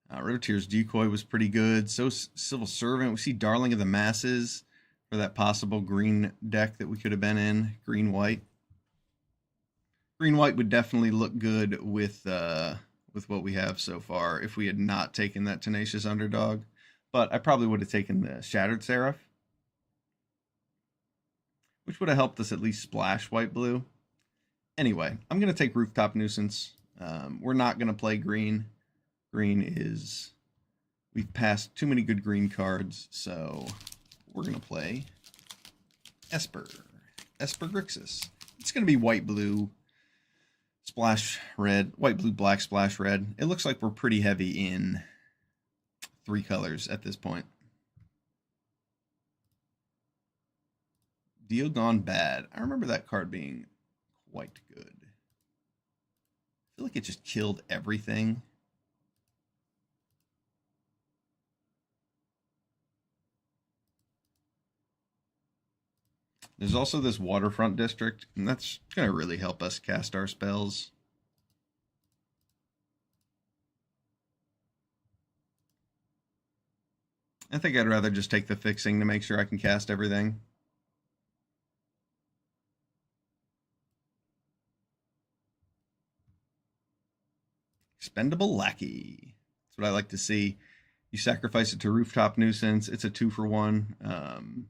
Riveteer's Decoy was pretty good. So Civil Servant. We see Darling of the Masses. for that possible green deck that we could have been in, green-white. Green-white would definitely look good with what we have so far if we had not taken that Tenacious Underdog. But I probably would have taken the Shattered Seraph, which would have helped us at least splash white-blue. Anyway, I'm going to take Rooftop Nuisance. We're not going to play green. Green is... We've passed too many good green cards, so we're going to play Esper. Esper Grixis. It's going to be white-blue, splash red, white-blue, black, splash red. It looks like we're pretty heavy in 3 colors at this point. Deal Gone Bad. I remember that card being quite good. I feel like it just killed everything. There's also this Waterfront District, and that's going to really help us cast our spells. I think I'd rather just take the fixing to make sure I can cast everything. Expendable Lackey. That's what I like to see. You sacrifice it to Rooftop Nuisance. It's a 2-for-1.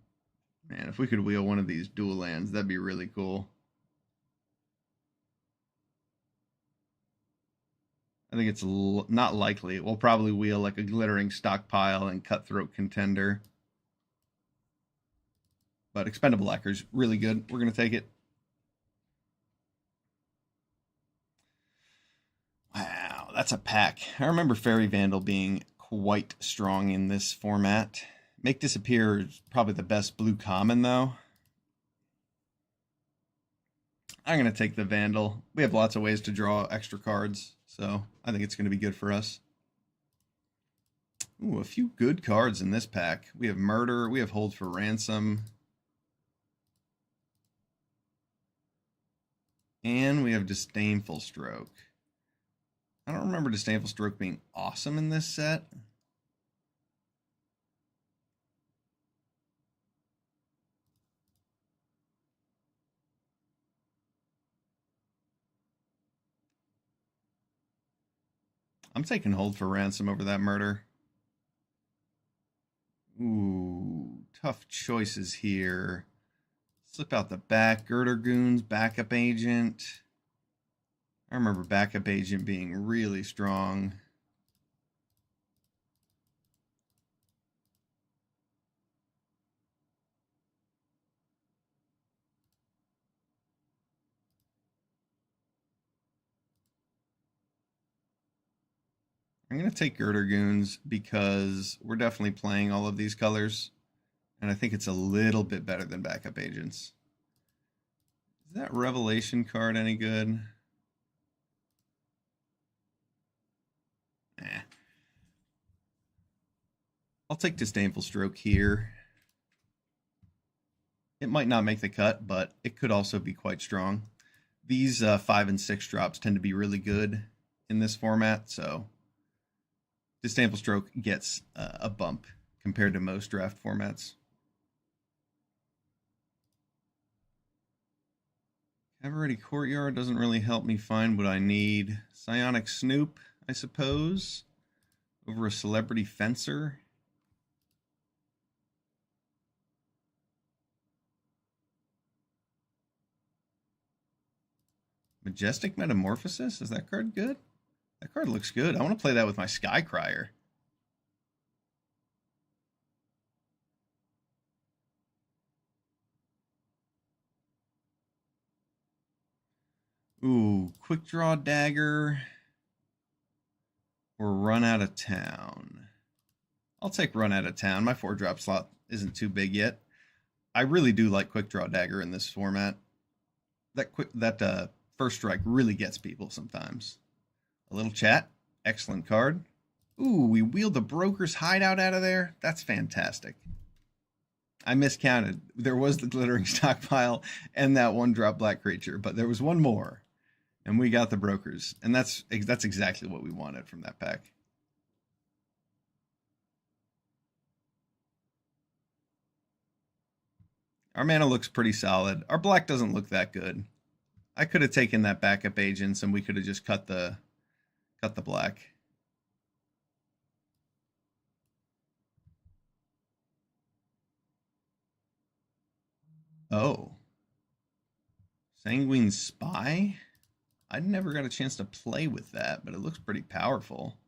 Man, if we could wheel one of these dual lands, that'd be really cool. I think it's not likely. We'll probably wheel like a Glittering Stockpile and Cutthroat Contender. But Expendable Lacquer's really good. We're going to take it. Wow, that's a pack. I remember Fairy Vandal being quite strong in this format. Make Disappear is probably the best blue common, though. I'm going to take the Vandal. We have lots of ways to draw extra cards, so I think it's going to be good for us. Ooh, a few good cards in this pack. We have Murder. We have Hold for Ransom. And we have Disdainful Stroke. I don't remember Disdainful Stroke being awesome in this set. I'm taking Hold for Ransom over that Murder. Ooh, tough choices here. Slip out the back. Girder Goons, Backup Agent. I remember Backup Agent being really strong. I'm going to take Girder Goons because we're definitely playing all of these colors. And I think it's a little bit better than Backup Agents. Is that Revelation card any good? Eh. I'll take Disdainful Stroke here. It might not make the cut, but it could also be quite strong. These 5 and 6 drops tend to be really good in this format, so Disdainful Stroke gets a bump compared to most draft formats. Cavalry Courtyard doesn't really help me find what I need. Psionic Snoop, I suppose, over a Celebrity Fencer. Majestic Metamorphosis? Is that card good? That card looks good. I want to play that with my Skycrier. Ooh, Quick Draw Dagger or Run Out of Town. I'll take Run Out of Town. My 4-drop slot isn't too big yet. I really do like Quick Draw Dagger in this format. That first strike really gets people sometimes. A little chat. Excellent card. Ooh, we wheeled the Broker's Hideout out of there. That's fantastic. I miscounted. There was the Glittering Stockpile and that 1-drop Black Creature, but there was one more. And we got the Brokers. And that's exactly what we wanted from that pack. Our mana looks pretty solid. Our black doesn't look that good. I could have taken that backup agents and we could have just cut the black. Oh. Sanguine Spy? I never got a chance to play with that, but it looks pretty powerful.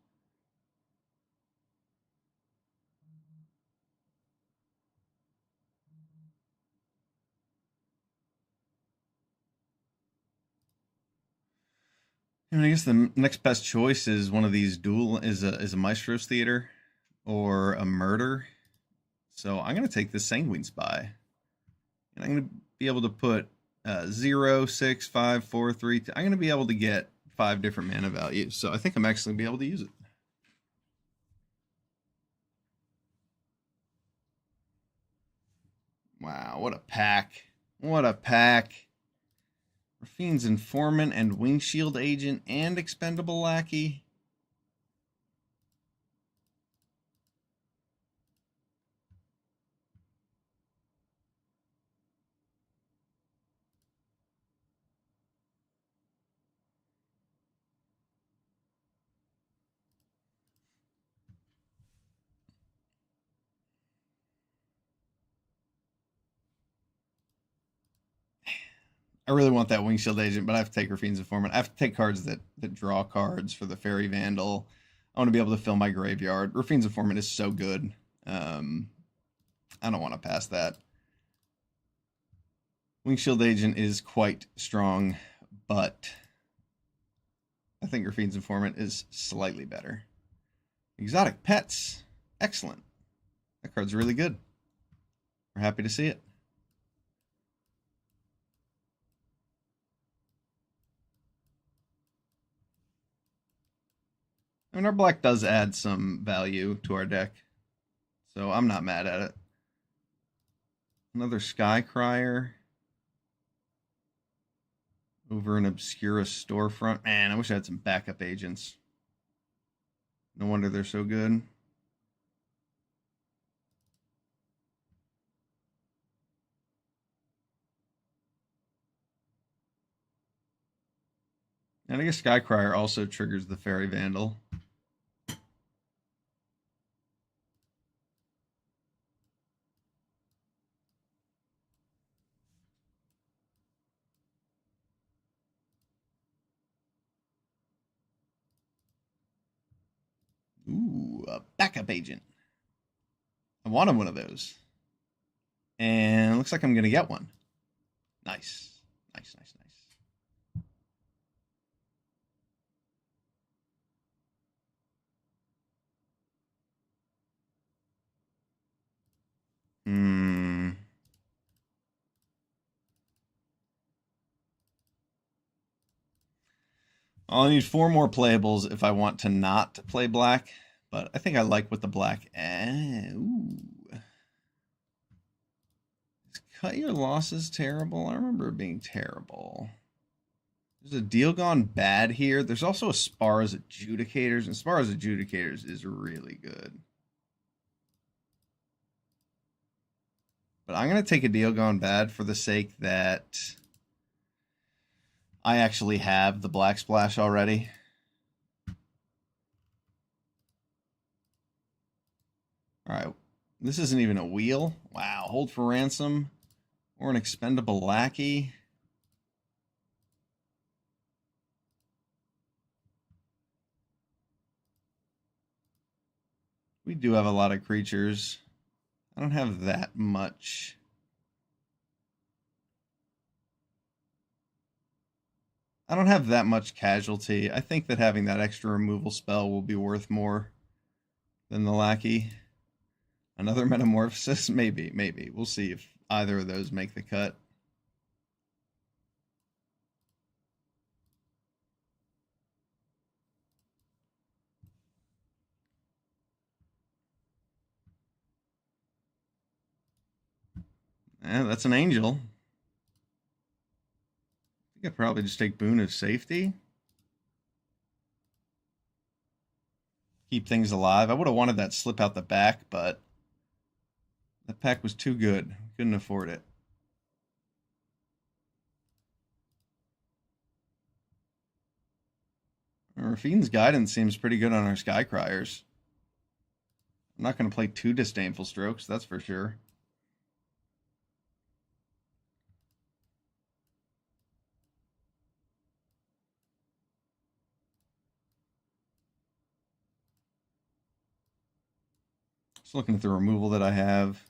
I guess the next best choice is one of these is a Maestro's Theater or a Murder. So I'm gonna take the Sanguine Spy, and I'm gonna be able to put 0, 6, 5, 4, 3. I'm gonna be able to get 5 different mana values. So I think I'm actually gonna be able to use it. Wow, what a pack! What a pack! Raffine's Informant and Windshield Agent and Expendable Lackey. I really want that Windshield Agent, but I have to take Raffine's Informant. I have to take cards that draw cards for the Fairy Vandal. I want to be able to fill my graveyard. Raffine's Informant is so good. I don't want to pass that. Windshield Agent is quite strong, but I think Raffine's Informant is slightly better. Exotic Pets. Excellent. That card's really good. We're happy to see it. I mean, our black does add some value to our deck, so I'm not mad at it. Another Sky Crier over an Obscura Storefront. Man, I wish I had some backup agents. No wonder they're so good. And I guess Sky Crier also triggers the Fairy Vandal. Ooh, a backup agent. I wanted one of those. And it looks like I'm going to get one. Nice. Nice, nice, nice. I'll need 4 more playables if I want to not play black, but I think I like what the black. Ooh. Is Cut Your Losses terrible? I remember it being terrible. There's a Deal Gone Bad here. There's also a Spar's Adjudicators, and Spar's Adjudicators is really good. But I'm going to take a Deal Gone Bad for the sake that I actually have the Black Splash already. All right. This isn't even a wheel. Wow. Hold for Ransom or an Expendable Lackey. We do have a lot of creatures. I don't have that much. I don't have that much casualty. I think that having that extra removal spell will be worth more than the Lackey. Another Metamorphosis? Maybe, maybe. We'll see if either of those make the cut. Yeah, that's an Angel. I think I'd probably just take Boon of Safety. Keep things alive. I would have wanted that Slip Out the Back, but the pack was too good. Couldn't afford it. Rafine's Guidance seems pretty good on our Skycryers. I'm not going to play 2 Disdainful Strokes, that's for sure. Just looking at the removal that I have.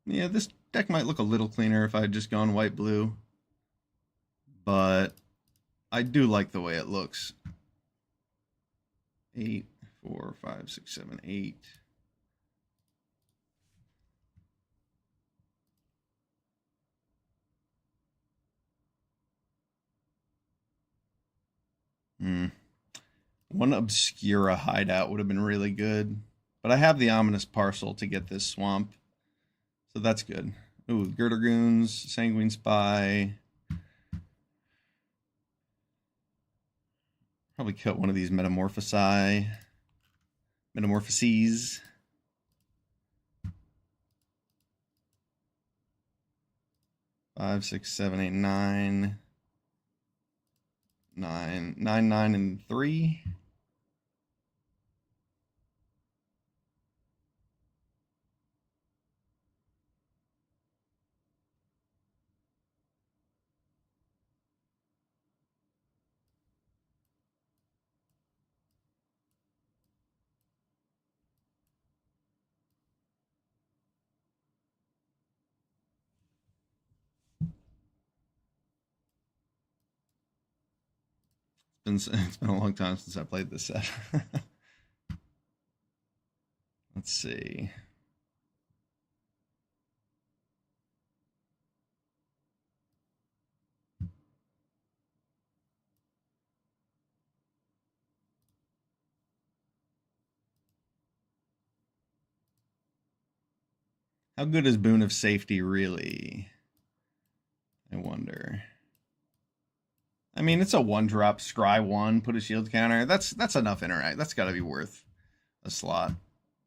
Yeah, this deck might look a little cleaner if I had just gone white-blue. But I do like the way it looks. 8, 4, 5, 6, 7, 8. One Obscura hideout would have been really good. But I have the Ominous Parcel to get this swamp. So that's good. Ooh, Girdergoons, Sanguine Spy. Probably cut one of these Metamorphoses. 5, 6, 7, 8, 9. 9, 9, 9, and 3. It's been a long time since I played this set. Let's see. How good is Boon of Safety really? I wonder. I mean, it's a 1-drop, scry 1, put a shield counter. That's enough interact. That's got to be worth a slot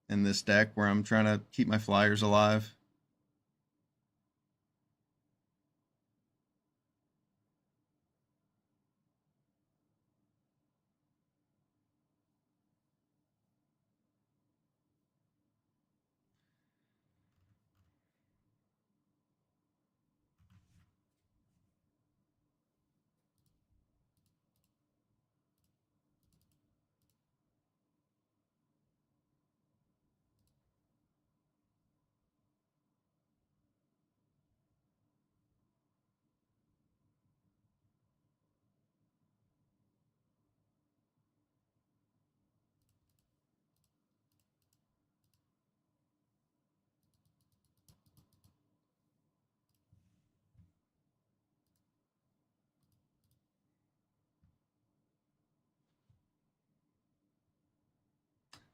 in this deck where I'm trying to keep my flyers alive.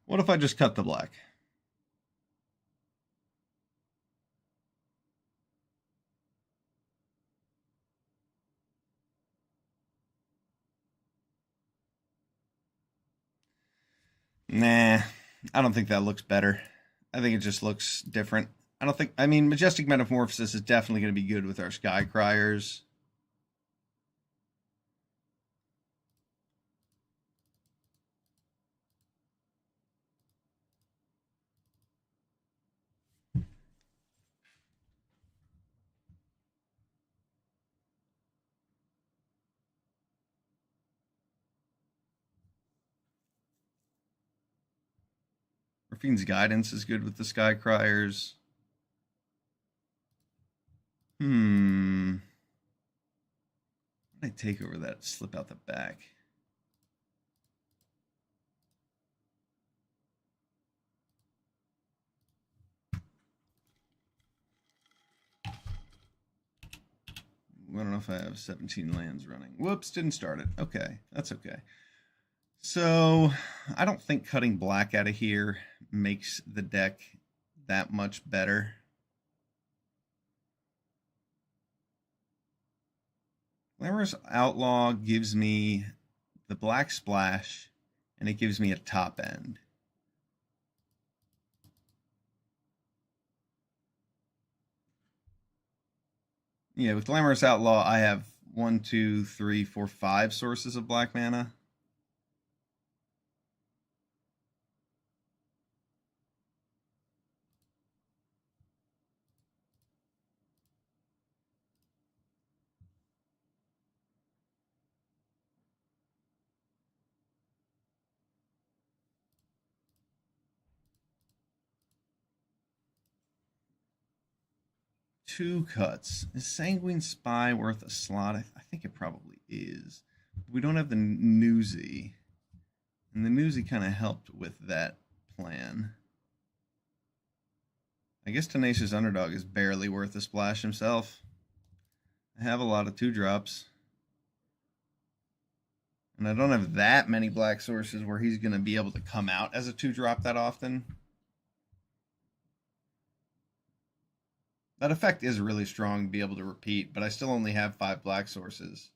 What if I just cut the black? Nah, I don't think that looks better. I think it just looks different. I mean, Majestic Metamorphosis is definitely going to be good with our Skycryers. Rafine's Guidance is good with the Skycryers. What did I take over that? Slip out the back. I don't know if I have 17 lands running. Whoops, didn't start it. Okay, that's okay. So, I don't think cutting black out of here makes the deck that much better. Glamorous Outlaw gives me the black splash, and it gives me a top end. Yeah, with Glamorous Outlaw, I have 1, 2, 3, 4, 5 sources of black mana. Two cuts. Is Sanguine Spy worth a slot? I think it probably is. We don't have the Newsy. And the Newsy kind of helped with that plan. I guess Tenacious Underdog is barely worth a splash himself. I have a lot of 2-drops. And I don't have that many black sources where he's going to be able to come out as a 2-drop that often. That effect is really strong to be able to repeat, but I still only have 5 black sources.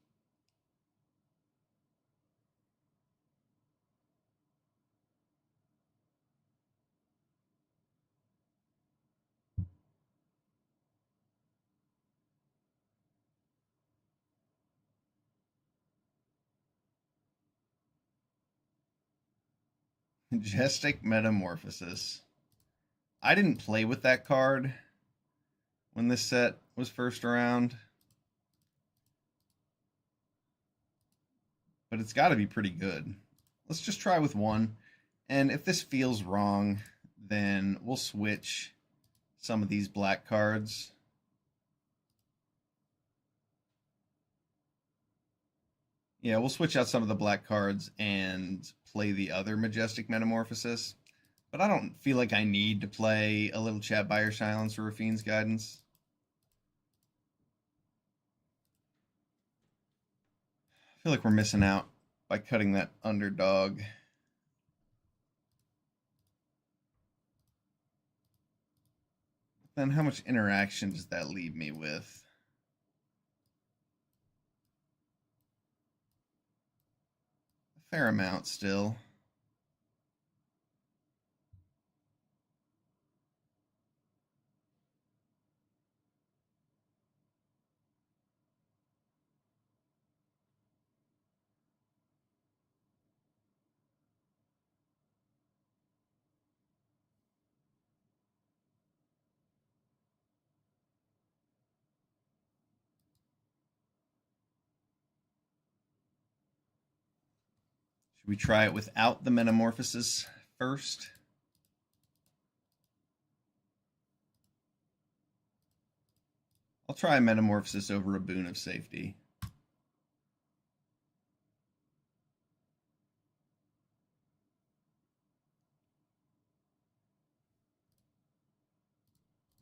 Majestic Metamorphosis. I didn't play with that card when this set was first around, but it's got to be pretty good. Let's just try with one, and if this feels wrong, then we'll switch some of these black cards. Yeah, we'll switch out some of the black cards and play the other Majestic Metamorphosis. But I don't feel like I need to play a little chat by your silence or Rafine's Guidance. I feel like we're missing out by cutting that Underdog. Then how much interaction does that leave me with? A fair amount still. Should we try it without the Metamorphosis first? I'll try Metamorphosis over a Boon of Safety.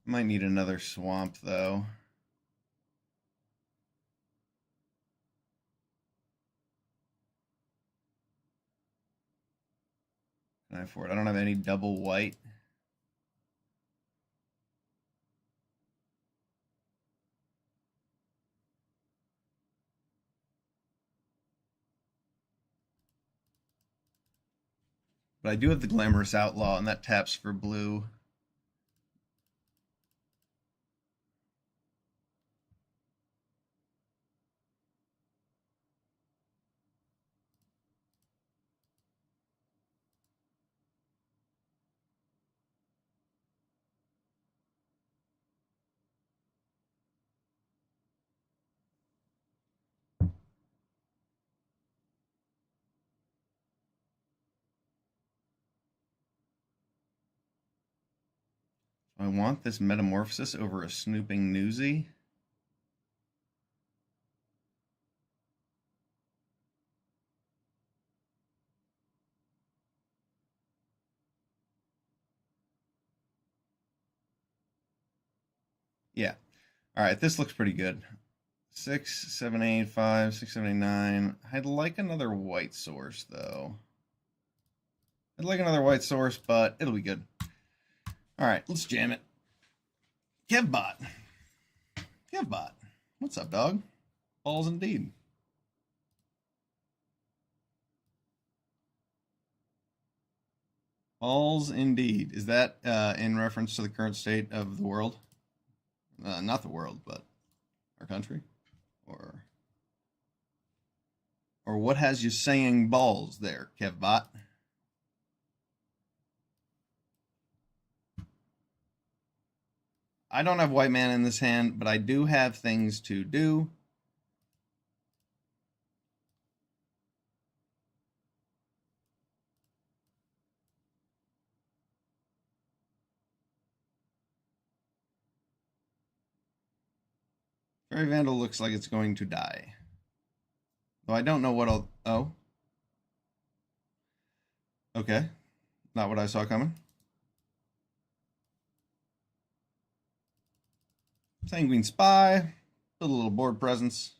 Might need another Swamp, though. Can I afford it? I don't have any double white. But I do have the Glamorous Outlaw, and that taps for blue. I want this Metamorphosis over a Snooping Newsy. Yeah. All right, this looks pretty good. 6, 7, 8, 5, 6, 7, 8, 9. I'd like another white source, though. I'd like another white source, but it'll be good. All right, let's jam it. Kevbot. Kevbot. What's up, dog? Balls indeed. Balls indeed. Is that in reference to the current state of the world? Not the world, but our country? Or what has you saying balls there, Kevbot? I don't have white mana in this hand, but I do have things to do. Fairy Vandal looks like it's going to die. Though I don't know what I'll... Oh. Okay. Not what I saw coming. Sanguine Spy. Build a little board presence.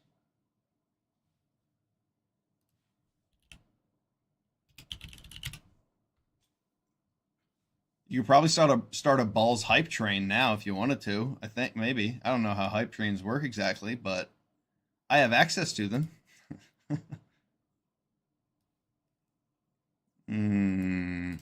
You could probably start a balls hype train now if you wanted to. I think maybe. I don't know how hype trains work exactly, but I have access to them. Hmm.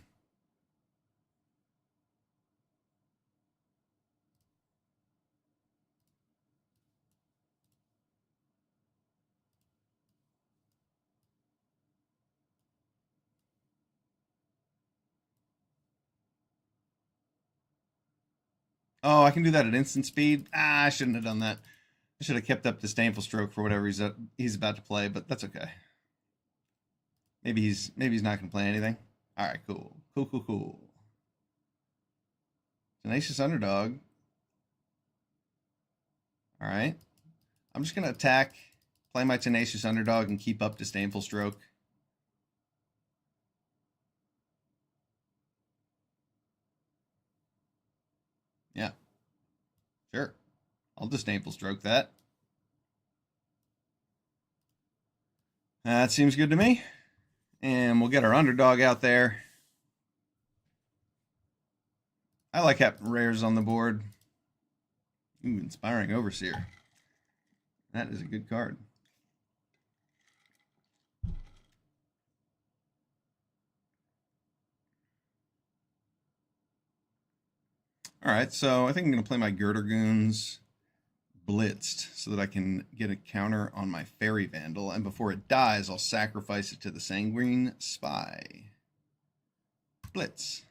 Oh, I can do that at instant speed. Ah, I shouldn't have done that. I should have kept up Disdainful Stroke for whatever he's about to play, but that's okay. Maybe he's not going to play anything. All right, cool. Cool. Tenacious Underdog. All right. I'm just going to attack, play my Tenacious Underdog, and keep up Disdainful Stroke. Yeah. Sure. I'll Disdainful Stroke that. That seems good to me. And we'll get our Underdog out there. I like having rares on the board. Ooh, Inspiring Overseer. That is a good card. All right, so I think I'm going to play my Girder Goons blitzed so that I can get a counter on my Fairy Vandal, and before it dies, I'll sacrifice it to the Sanguine Spy. Blitz.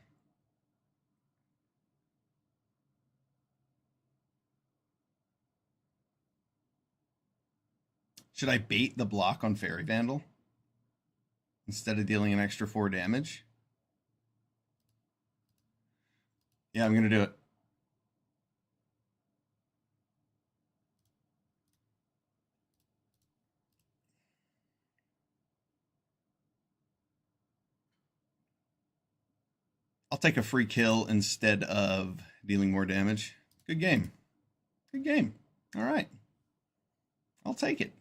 Should I bait the block on Fairy Vandal instead of dealing an extra 4 damage? Yeah, I'm going to do it. I'll take a free kill instead of dealing more damage. Good game. Good game. All right. I'll take it.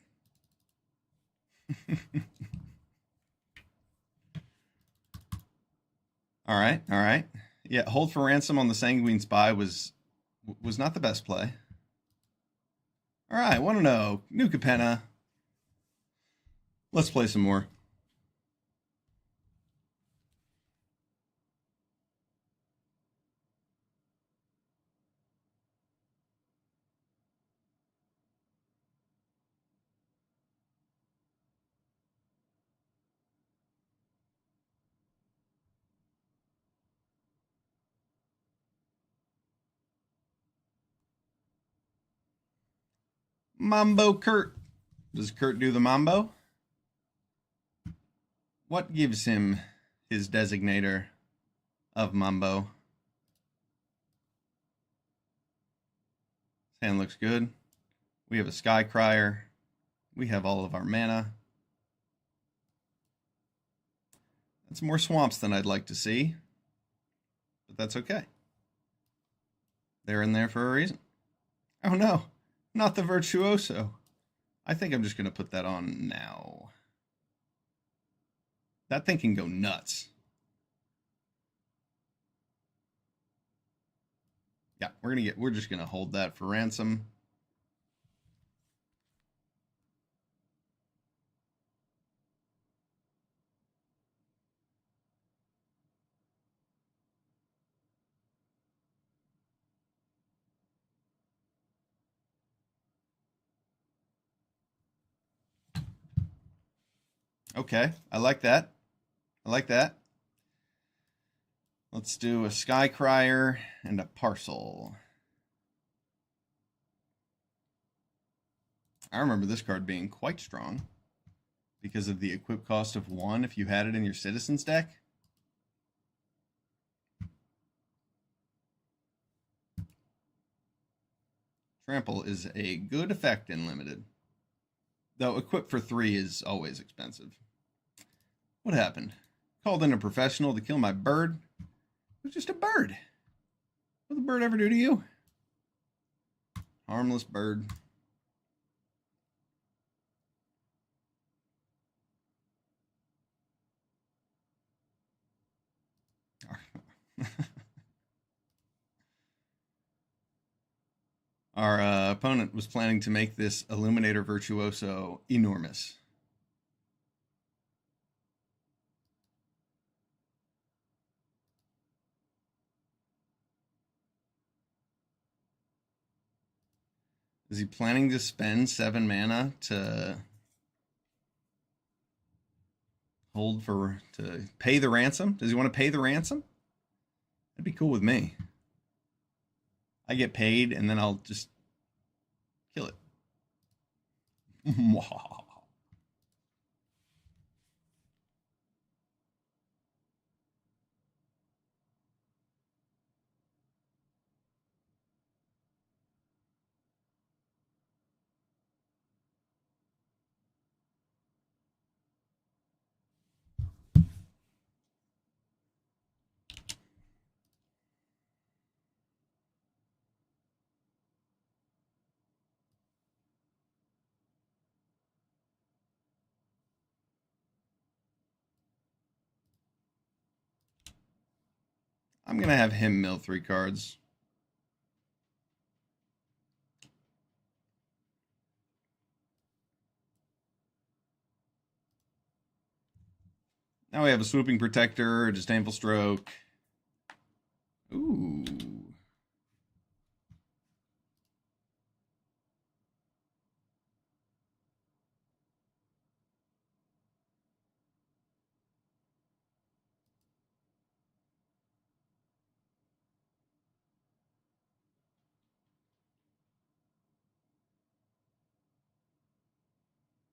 All right. All right. Yeah, hold for ransom on the Sanguine Spy was not the best play. All right, 1-0. New Capenna. Let's play some more. Mambo Kurt. Does Kurt do the Mambo? What gives him his designator of Mambo? His hand looks good. We have a Sky Crier. We have all of our mana. That's more swamps than I'd like to see, but that's okay. They're in there for a reason. Oh no, not the Virtuoso. I think I'm just going to put that on now. That thing can go nuts. Yeah, we're just going to hold that for ransom. Okay, I like that. I like that. Let's do a Sky Crier and a Parcel. I remember this card being quite strong because of the equip cost of 1 if you had it in your Citizens deck. Trample is a good effect in Limited, though equip for 3 is always expensive. What happened? Called in a professional to kill my bird? It was just a bird. What did the bird ever do to you? Harmless bird. Our opponent was planning to make this Illuminator Virtuoso enormous. Is he planning to spend 7 mana to to pay the ransom? Does he want to pay the ransom? That'd be cool with me. I get paid and then I'll just kill it. I'm going to have him mill 3 cards. Now we have a Swooping Protector, a Disdainful Stroke. Ooh.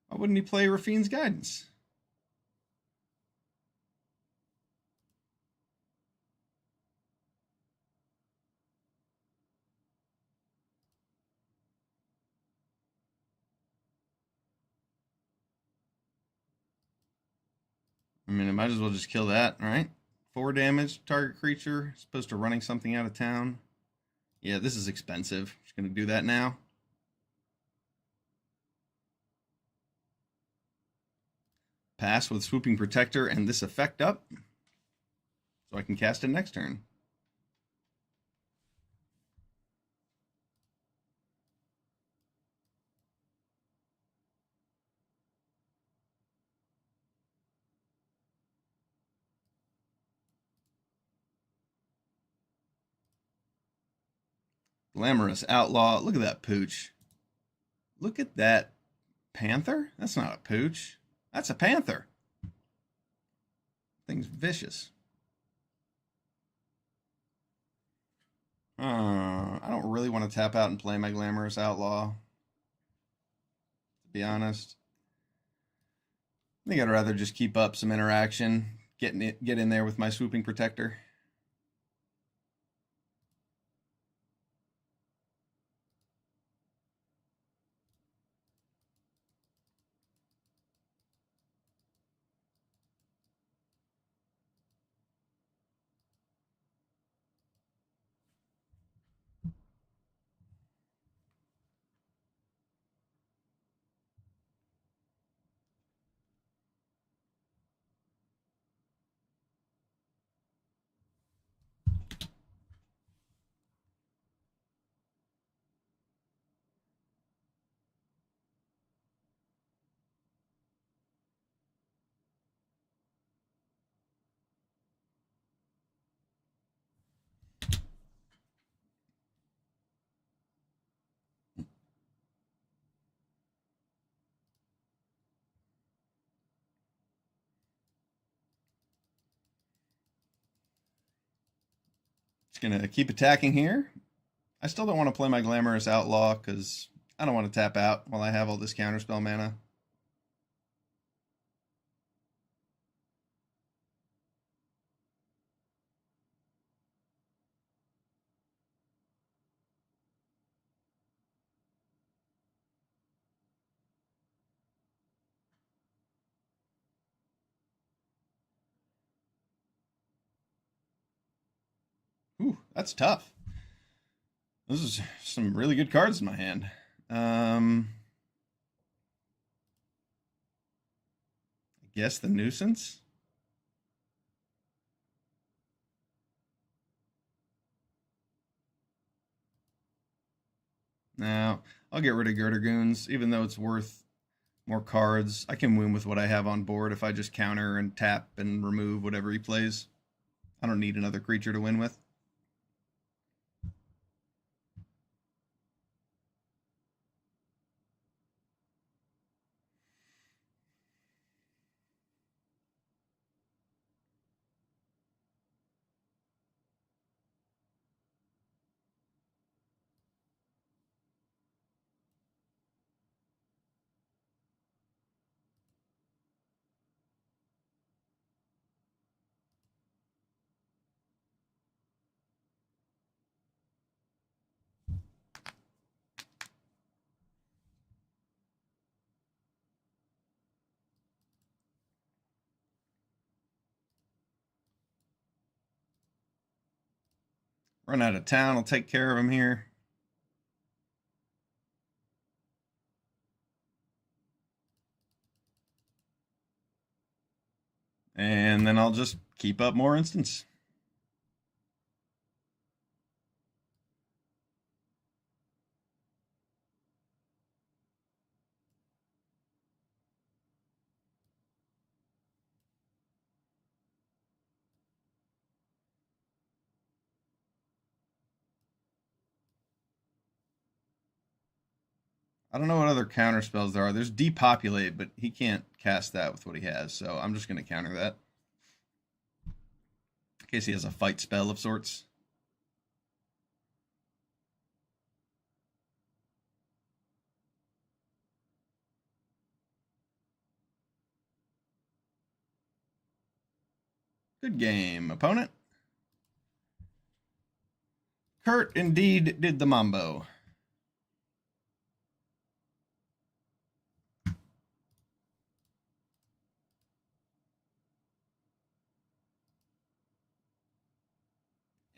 Why wouldn't he play Rafine's Guidance? I mean, I might as well just kill that, right? 4 damage, target creature, as opposed to running something out of town. Yeah, this is expensive. Just going to do that now. Pass with Swooping Protector and this effect up. So I can cast it next turn. Glamorous Outlaw. Look at that pooch. Look at that panther. That's not a pooch. That's a panther. Thing's vicious. I don't really want to tap out and play my Glamorous Outlaw, to be honest. I think I'd rather just keep up some interaction, get in there with my Swooping Protector. Just gonna keep attacking here. I still don't want to play my Glamorous Outlaw because I don't want to tap out while I have all this counterspell mana. Ooh, that's tough. This is some really good cards in my hand. I guess the Nuisance. Now, I'll get rid of Girder Goons, even though it's worth more cards. I can win with what I have on board if I just counter and tap and remove whatever he plays. I don't need another creature to win with. Run out of town, I'll take care of him here. And then I'll just keep up more instants. I don't know what other counter spells there are. There's Depopulate, but he can't cast that with what he has, so I'm just going to counter that. In case he has a fight spell of sorts. Good game, opponent. Kurt indeed did the mambo.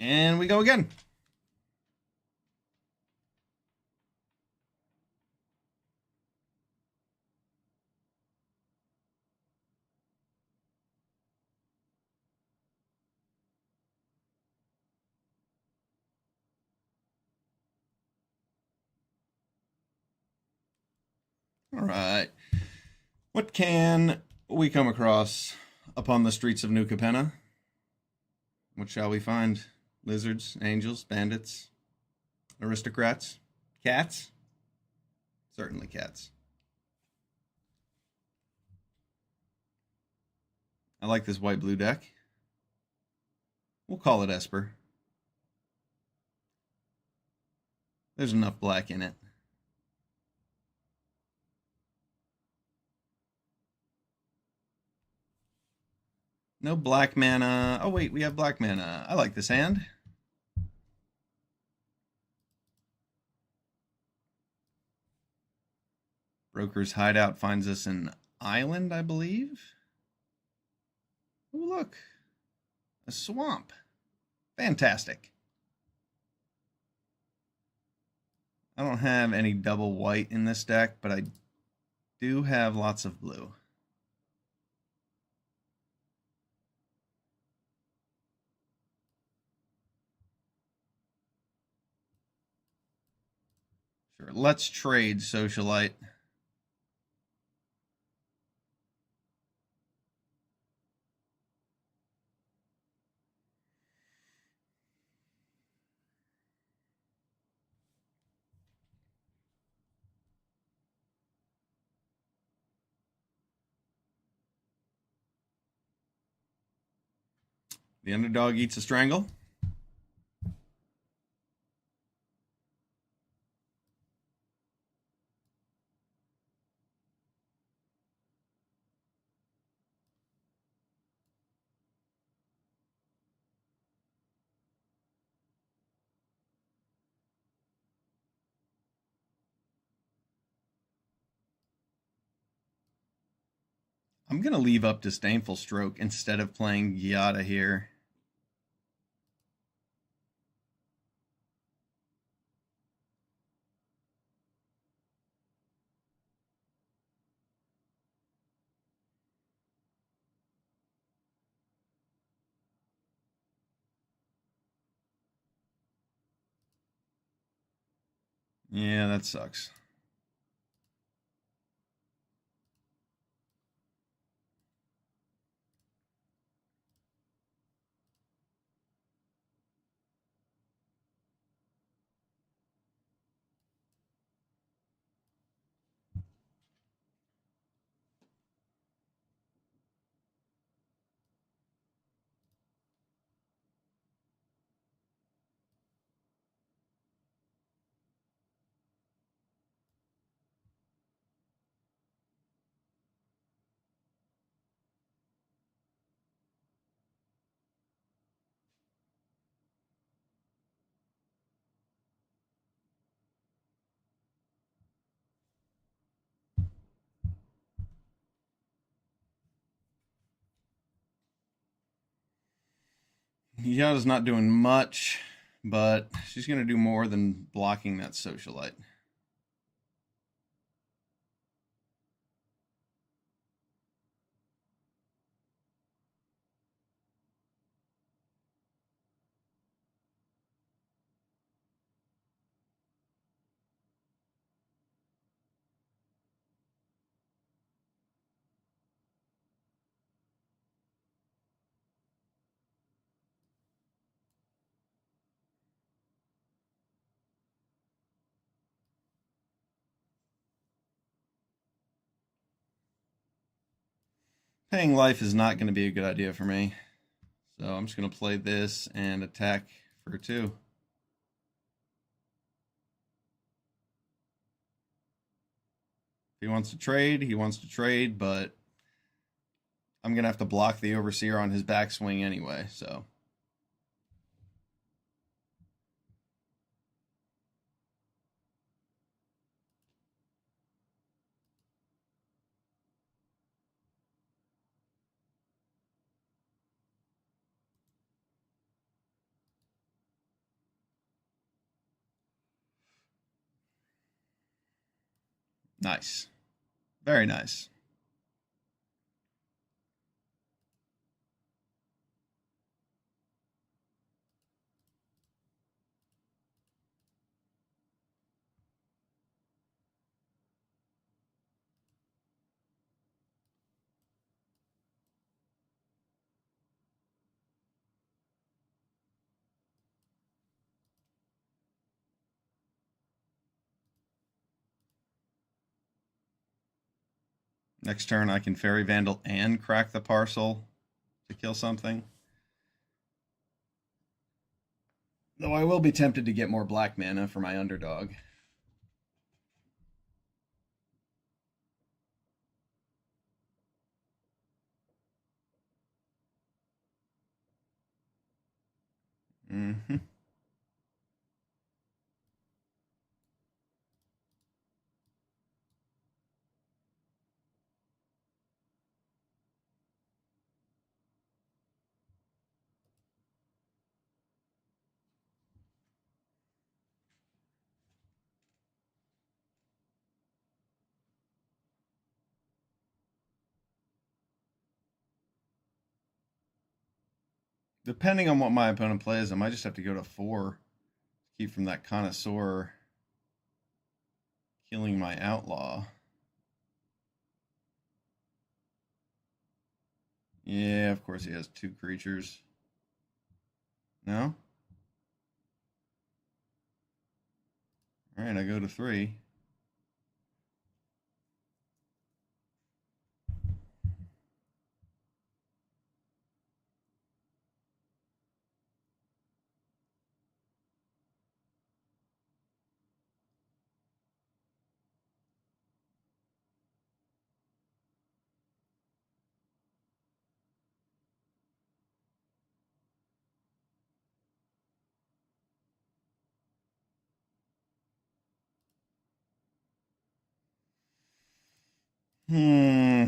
And we go again. All right. What can we come across upon the streets of New Capenna? What shall we find? Lizards, angels, bandits, aristocrats, cats? Certainly cats. I like this white-blue deck. We'll call it Esper. There's enough black in it. No black mana. Oh, wait, we have black mana. I like this hand. Broker's Hideout finds us an island, I believe. Oh, look. A swamp. Fantastic. I don't have any double white in this deck, but I do have lots of blue. Sure, let's trade Socialite. The underdog eats a strangle. I'm going to leave up Disdainful Stroke instead of playing Giada here. Yeah, that sucks. Giada's not doing much, but she's going to do more than blocking that Socialite. Paying life is not going to be a good idea for me. So I'm just going to play this and attack for 2. If he wants to trade, he wants to trade, but I'm going to have to block the Overseer on his backswing anyway, so. Nice. Very nice. Next turn, I can Fairy Vandal and crack the parcel to kill something. Though I will be tempted to get more black mana for my underdog. Mm-hmm. Depending on what my opponent plays, I might just have to go to 4 to keep from that Connoisseur killing my Outlaw. Yeah, of course he has 2 creatures. No? Alright, I go to 3. Hmm.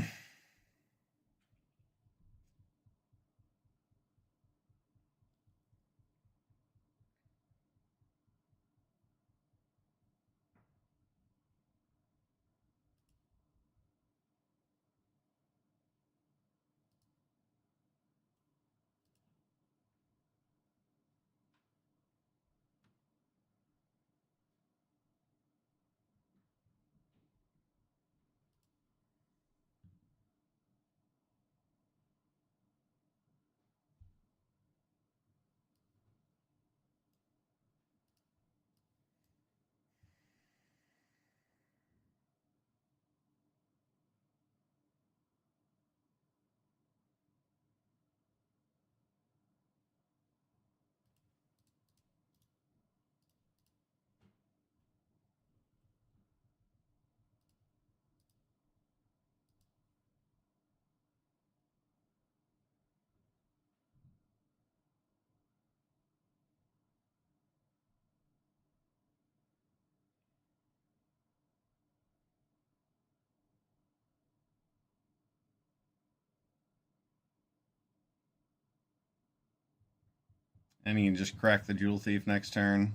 And he can just crack the Jewel Thief next turn.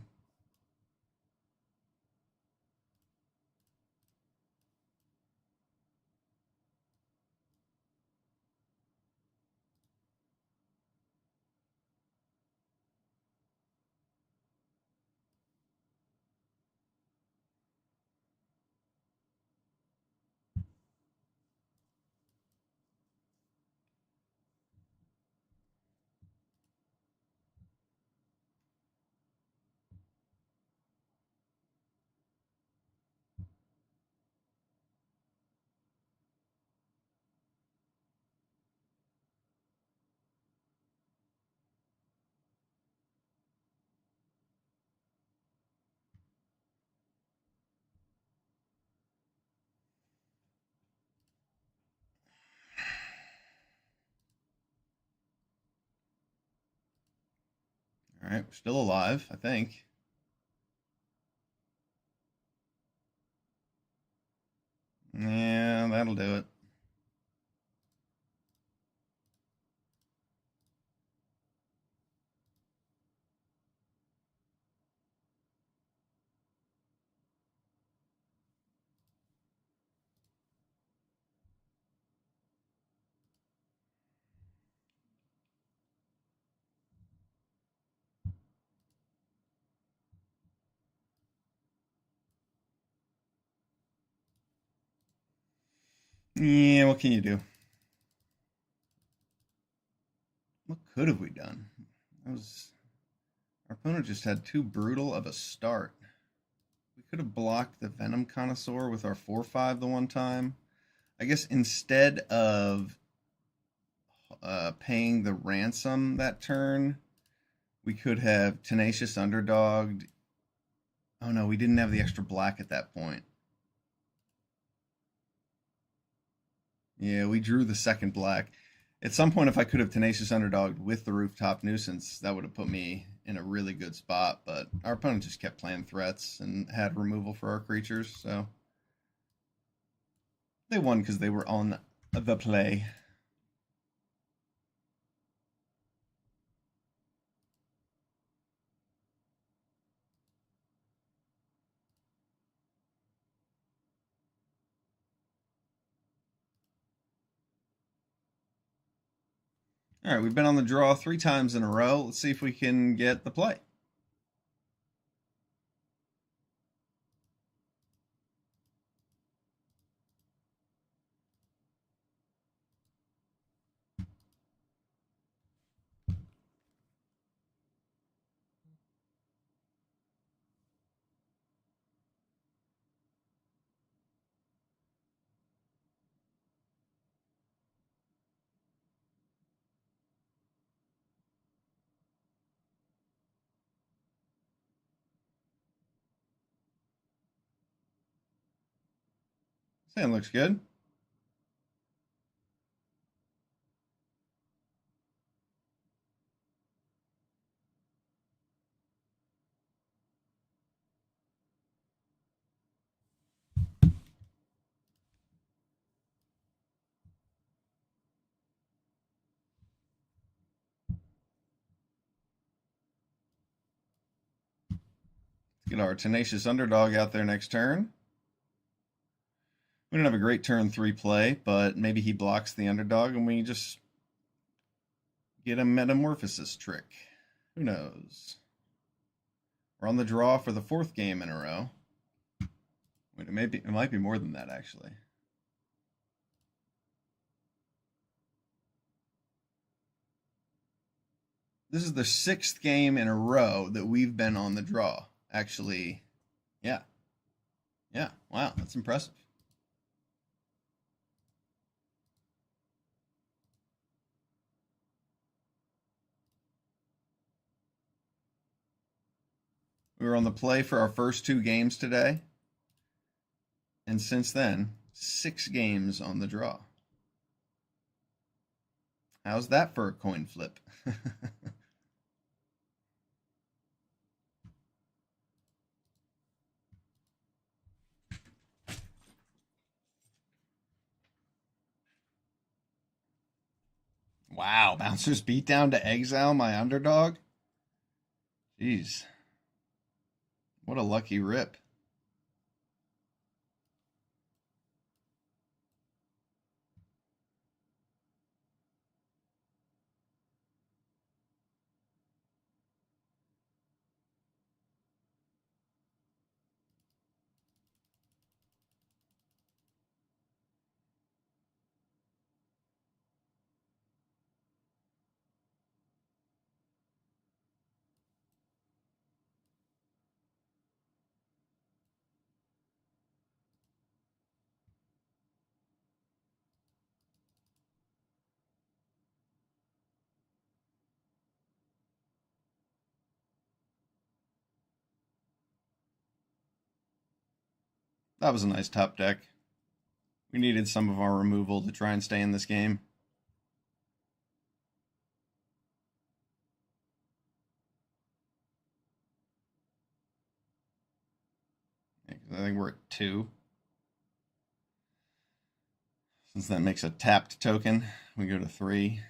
All right, we're still alive, I think. Yeah, that'll do it. Yeah, what can you do? What could have we done? That was our opponent just had too brutal of a start. We could have blocked the Venom Connoisseur with our 4/5 the one time. I guess instead of paying the ransom that turn, we could have Tenacious Underdogged. Oh no, we didn't have the extra black at that point. Yeah, we drew the second black. At some point, if I could have Tenacious Underdogged with the Rooftop Nuisance, that would have put me in a really good spot. But our opponent just kept playing threats and had removal for our creatures, so they won because they were on the play. All right, we've been on the draw 3 times in a row. Let's see if we can get the play. That looks good. Let's get our Tenacious Underdog out there next turn. We don't have a great turn 3 play, but maybe he blocks the underdog and we just get a Metamorphosis trick. Who knows? We're on the draw for the 4th game in a row. Wait, it might be more than that, actually. This is the 6th game in a row that we've been on the draw. Actually, yeah. Yeah, wow, that's impressive. We were on the play for our first 2 games today. And since then, 6 games on the draw. How's that for a coin flip? Wow, Bouncers beat down to exile my underdog? Jeez. What a lucky rip. That was a nice top deck. We needed some of our removal to try and stay in this game. I think we're at 2. Since that makes a tapped token, we go to 3.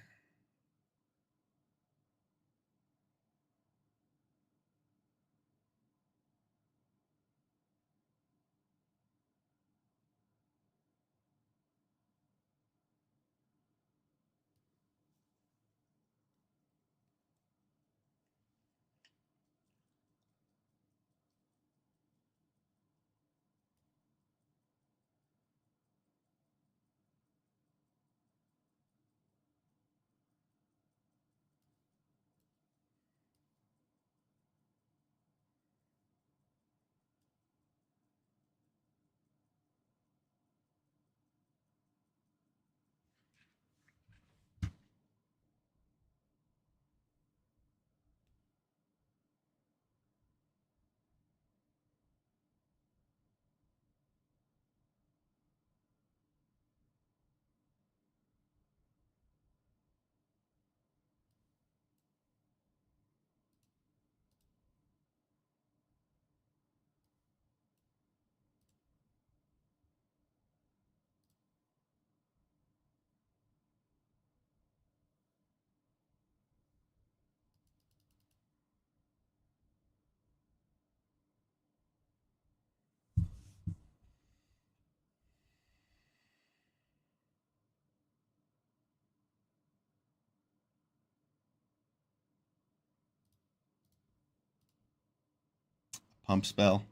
Pump spell.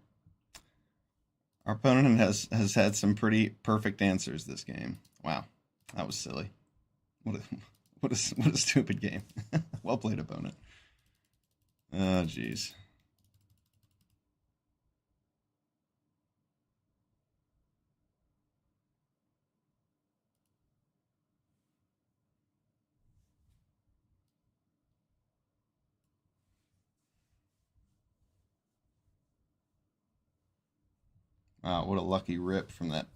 Our opponent has had some pretty perfect answers this game. Wow, that was silly. What a what a stupid game. Well played, opponent. Oh, jeez. Wow, what a lucky rip from that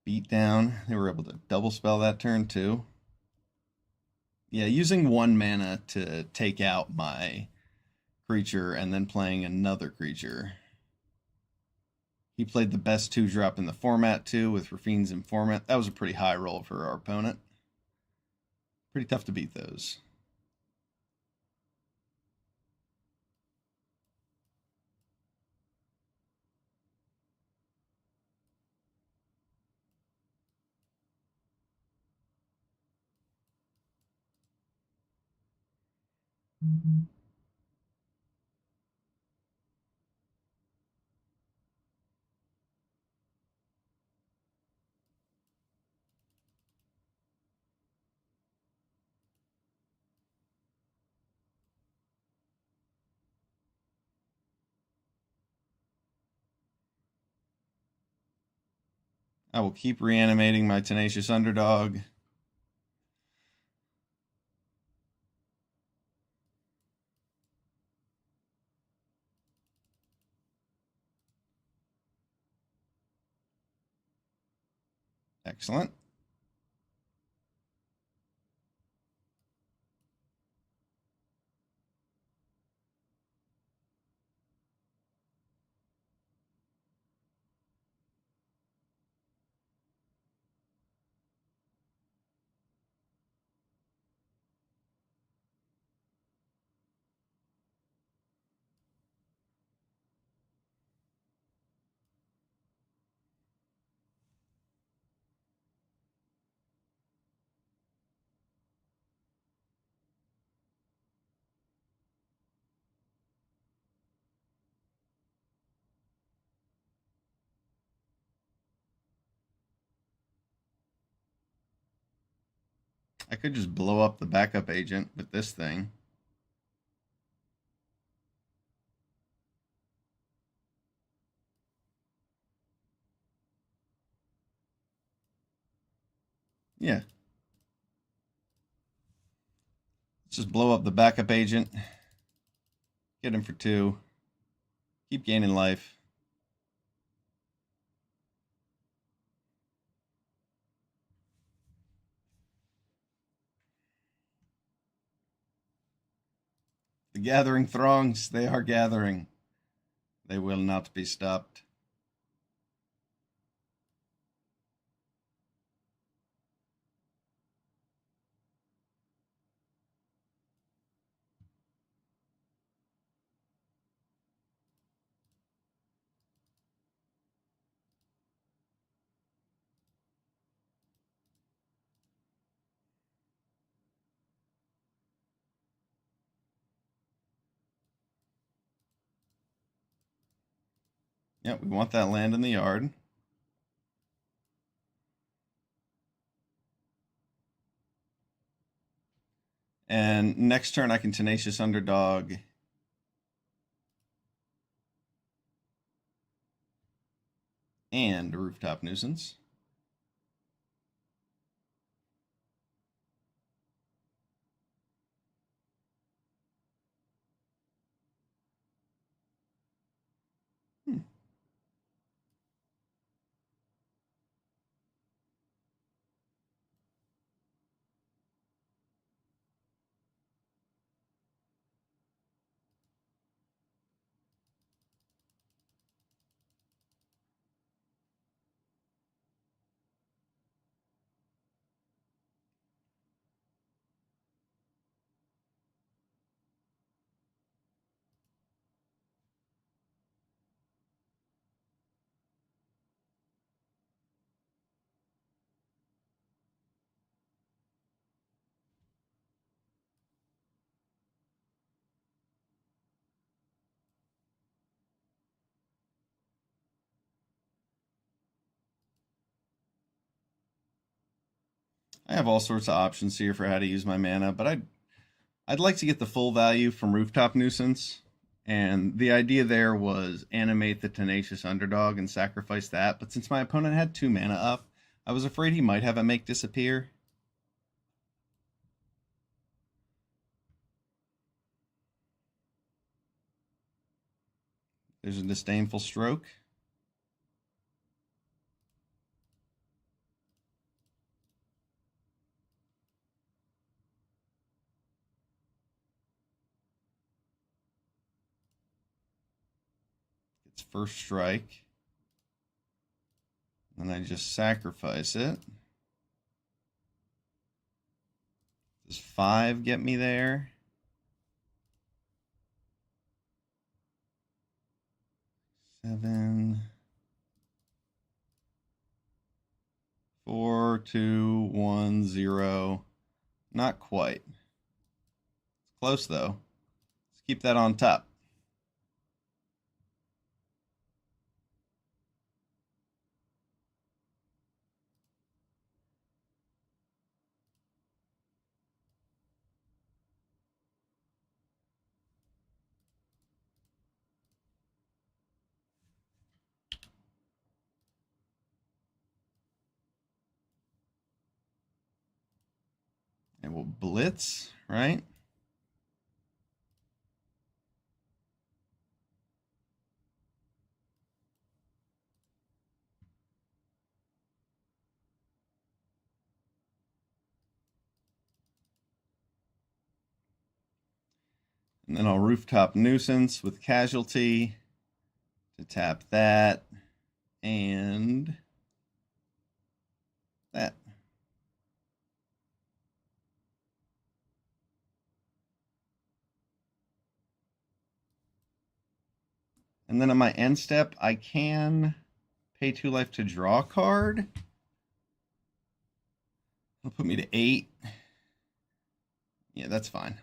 beat down. They were able to double spell that turn too. Yeah, using 1 mana to take out my creature and then playing another creature. He played the best 2-drop in the format too with Rafine's Informant. That was a pretty high roll for our opponent. Pretty tough to beat those. I will keep reanimating my Tenacious Underdog. Excellent. I could just blow up the backup agent with this thing. Yeah. Let's just blow up the backup agent. Get him for 2. Keep gaining life. The gathering throngs, they are gathering. They will not be stopped. Yep, we want that land in the yard. And next turn I can Tenacious Underdog. And a Rooftop Nuisance. I have all sorts of options here for how to use my mana, but I'd like to get the full value from Rooftop Nuisance. And the idea there was animate the Tenacious Underdog and sacrifice that. But since my opponent had 2 mana up, I was afraid he might have a Make Disappear. There's a Disdainful Stroke. It's first strike. And I just sacrifice it. Does 5 get me there? Seven. 4, 2, 1, 0. Not quite. It's close though. Let's keep that on top. And we'll blitz, right? And then I'll Rooftop Nuisance with Casualty to tap that and that. And then on my end step, I can pay 2 life to draw a card. It'll put me to 8. Yeah, that's fine.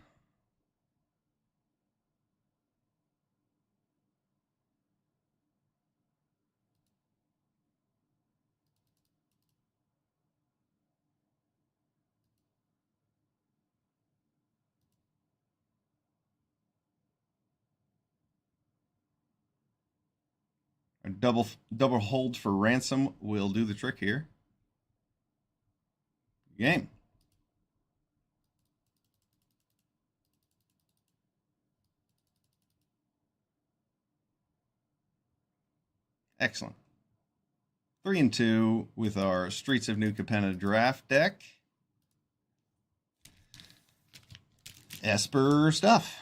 A double hold for ransom will do the trick here. Game. Excellent. 3-2 with our Streets of New Capenna draft deck. Esper stuff.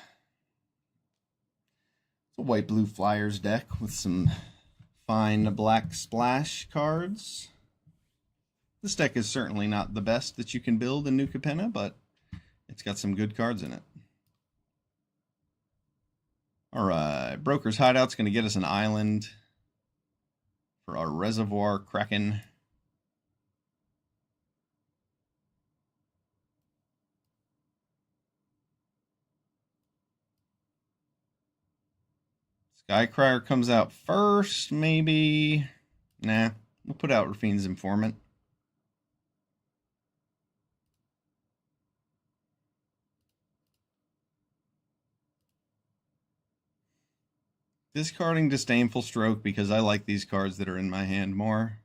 It's a white-blue Flyers deck with some fine black splash cards. This deck is certainly not the best that you can build in New Capenna, but it's got some good cards in it. Alright, Broker's Hideout's going to get us an island for our Reservoir Kraken. Skycrier comes out first, maybe. Nah, we'll put out Rafine's Informant. Discarding Disdainful Stroke because I like these cards that are in my hand more.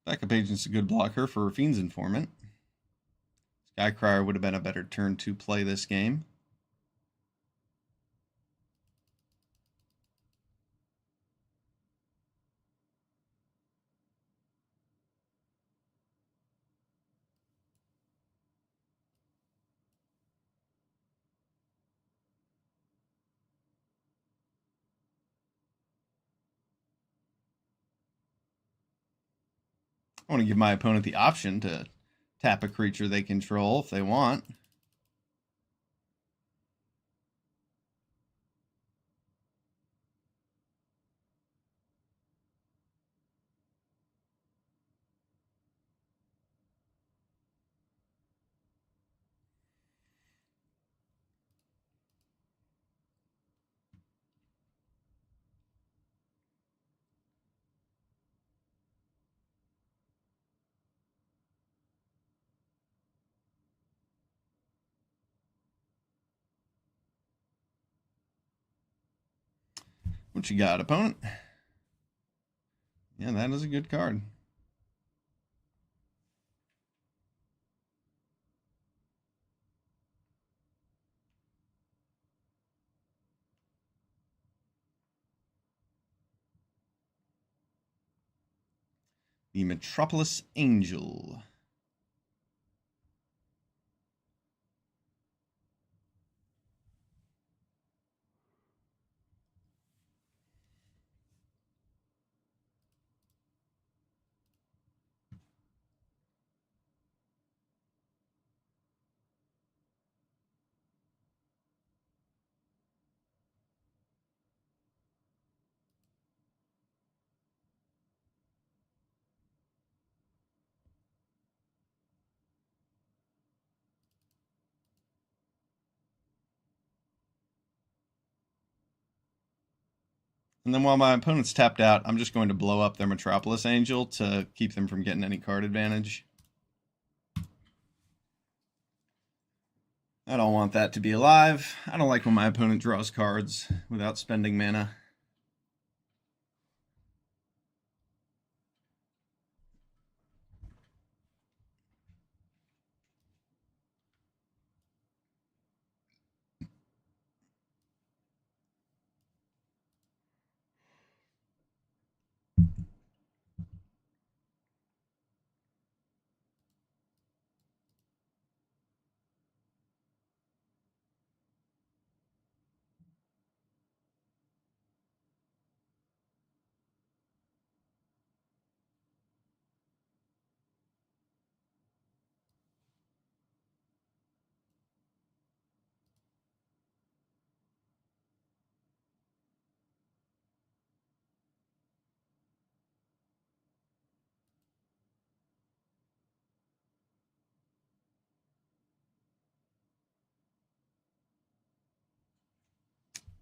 Backup Agent's a good blocker for Rafine's Informant. Skycrier would have been a better turn to play this game. I want to give my opponent the option to tap a creature they control if they want. What you got, opponent? Yeah, that is a good card. The Metropolis Angel. And then while my opponent's tapped out, I'm just going to blow up their Metropolis Angel to keep them from getting any card advantage. I don't want that to be alive. I don't like when my opponent draws cards without spending mana.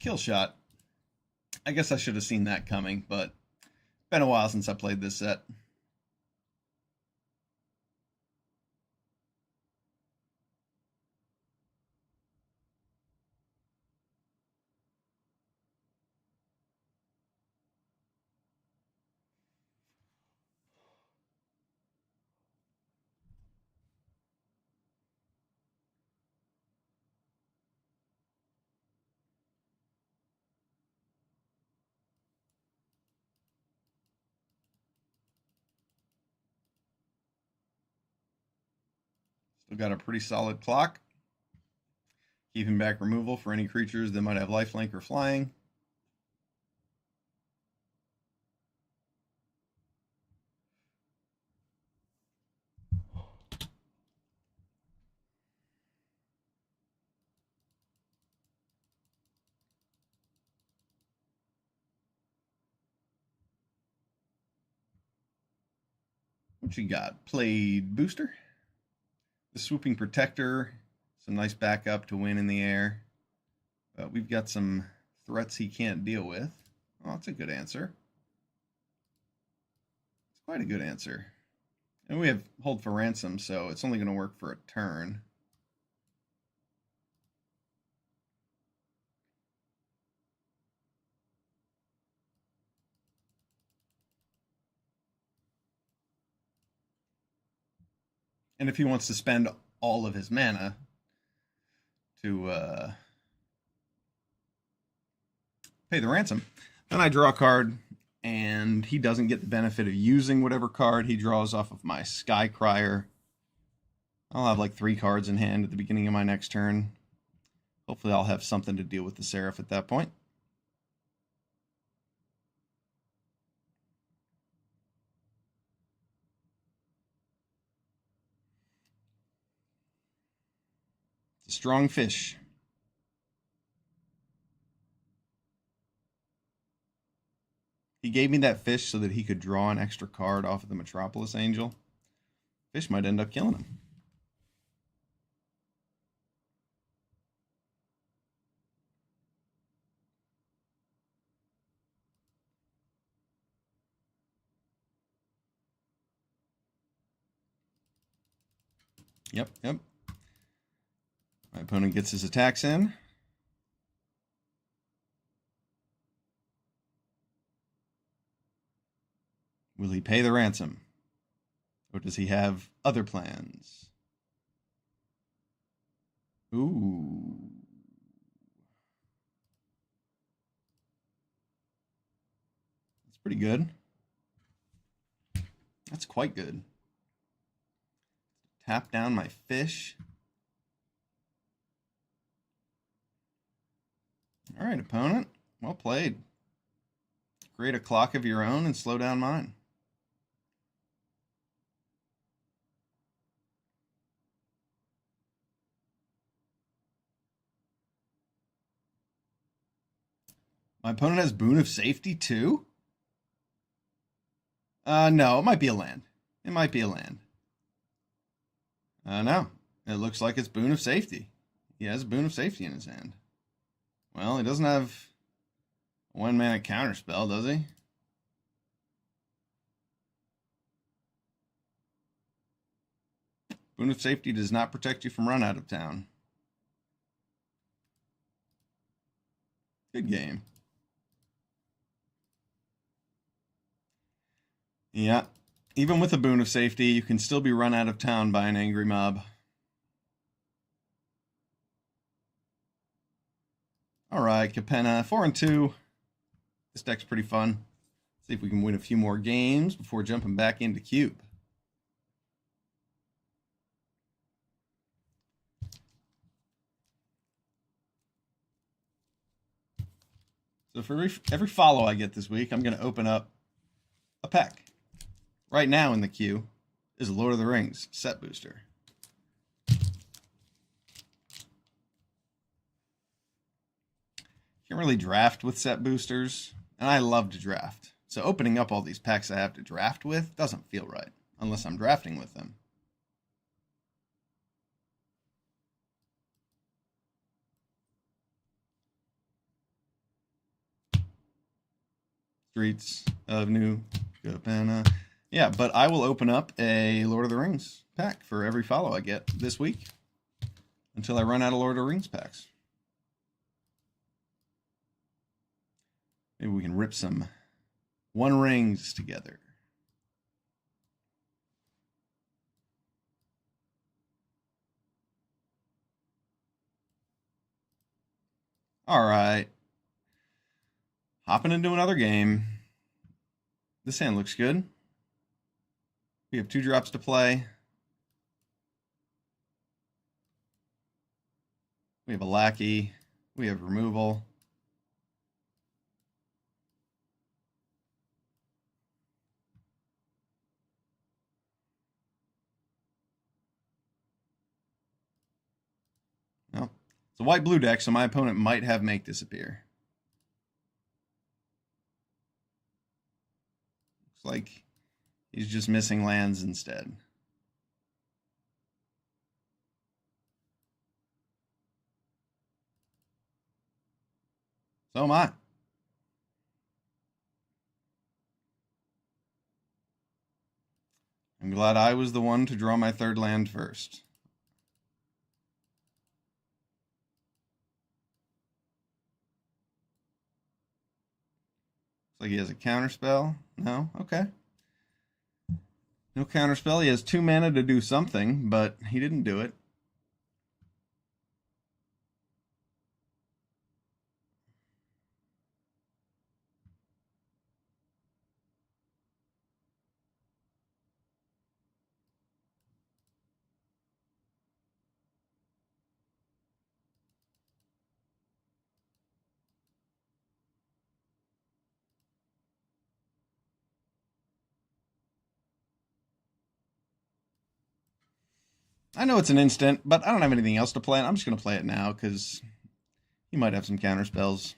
Kill Shot. I guess I should have seen that coming, but been a while since I played this set. Still got a pretty solid clock. Keeping back removal for any creatures that might have lifelink or flying. What you got? Played Booster. The Swooping Protector. Some nice backup to win in the air. But we've got some threats he can't deal with. Oh, that's a good answer. It's quite a good answer. And we have Hold for Ransom, so it's only going to work for a turn. And if he wants to spend all of his mana to pay the ransom, then I draw a card, and he doesn't get the benefit of using whatever card he draws off of my Sky Crier. I'll have like 3 cards in hand at the beginning of my next turn. Hopefully I'll have something to deal with the Seraph at that point. It's a strong fish. He gave me that fish so that he could draw an extra card off of the Metropolis Angel. Fish might end up killing him. Yep. My opponent gets his attacks in. Will he pay the ransom? Or does he have other plans? Ooh. That's pretty good. That's quite good. Tap down my fish. All right, opponent. Well played. Create a clock of your own and slow down mine. My opponent has Boon of Safety too? No, it might be a land. No. It looks like it's Boon of Safety. He has Boon of Safety in his hand. Well, he doesn't have a 1-mana counterspell, does he? Boon of Safety does not protect you from run out of town. Good game. Yeah, even with a Boon of Safety, you can still be run out of town by an angry mob. All right, Capenna, 4-2. This deck's pretty fun. See if we can win a few more games before jumping back into Cube. So for every follow I get this week, I'm going to open up a pack. Right now in the queue is Lord of the Rings set booster. Can't really draft with set boosters, and I love to draft. So opening up all these packs I have to draft with doesn't feel right, unless I'm drafting with them. Streets of New Capenna. Yeah, but I will open up a Lord of the Rings pack for every follow I get this week until I run out of Lord of the Rings packs. Maybe we can rip some One Rings together. All right. Hopping into another game. This hand looks good. We have 2 drops to play. We have a lackey. We have removal. Well, it's a white-blue deck, so my opponent might have Make Disappear. Looks like he's just missing lands instead. So am I. I'm glad I was the one to draw my 3rd land first. Looks like he has a counterspell. No? Okay. No counterspell. He has 2 mana to do something, but he didn't do it. I know it's an instant, but I don't have anything else to play. I'm just going to play it now because he might have some counterspells.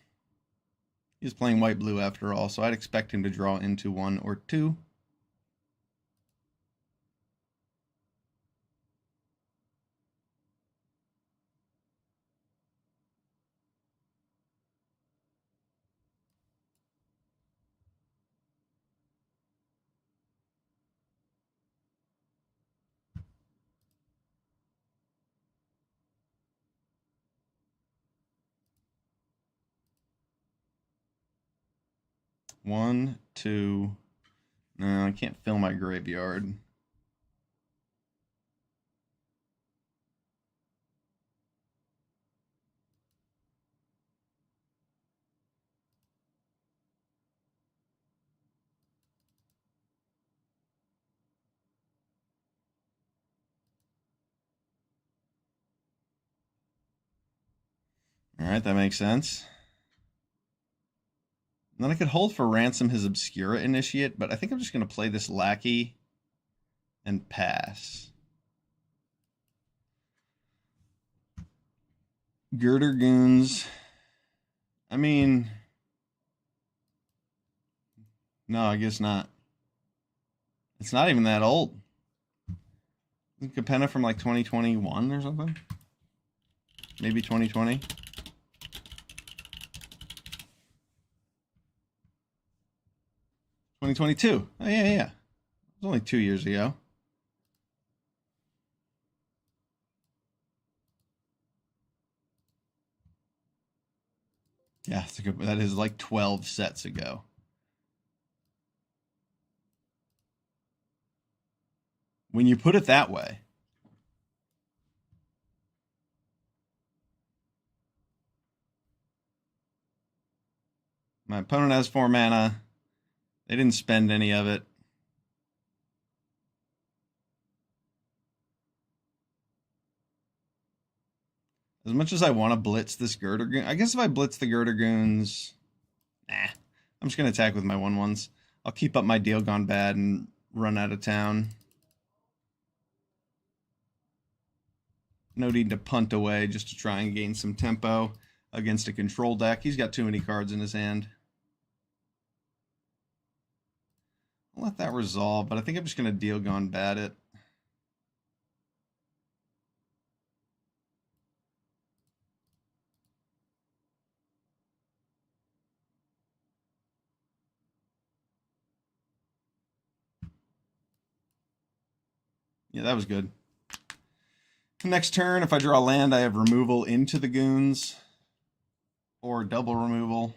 He's playing white-blue after all, so I'd expect him to draw into 1 or 2. One, two. No, I can't fill my graveyard. All right, that makes sense. And then I could hold for ransom his Obscura Initiate, but I think I'm just going to play this Lackey and pass. Girder Goons. I mean, no, I guess not. It's not even that old. Isn't Capenna from like 2021 or something? Maybe 2020? 2022. Oh, yeah, yeah. It was only 2 years ago. Yeah, that is like 12 sets ago. When you put it that way. My opponent has 4 mana. They didn't spend any of it. As much as I want to blitz this Girder Goon, I guess if I blitz the Girder Goons, I'm just going to attack with my 1/1s. I'll keep up my deal gone bad and run out of town. No need to punt away just to try and gain some tempo against a control deck. He's got too many cards in his hand. I'll let that resolve, but I think I'm just going to deal gone bad it. Yeah, that was good. Next turn, if I draw land, I have removal into the goons. Or double removal.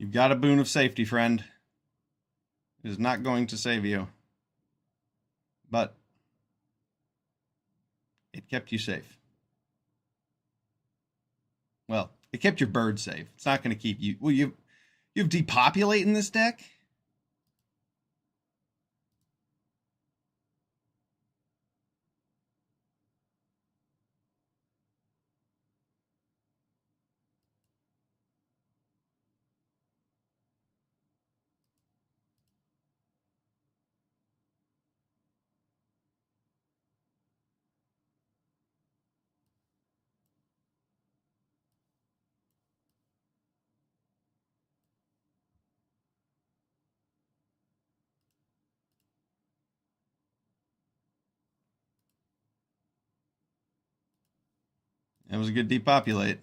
You've got a boon of safety, friend. It is not going to save you. But it kept you safe. Well, it kept your bird safe. It's not going to keep you. Well, you have depopulate in this deck? It was a good depopulate.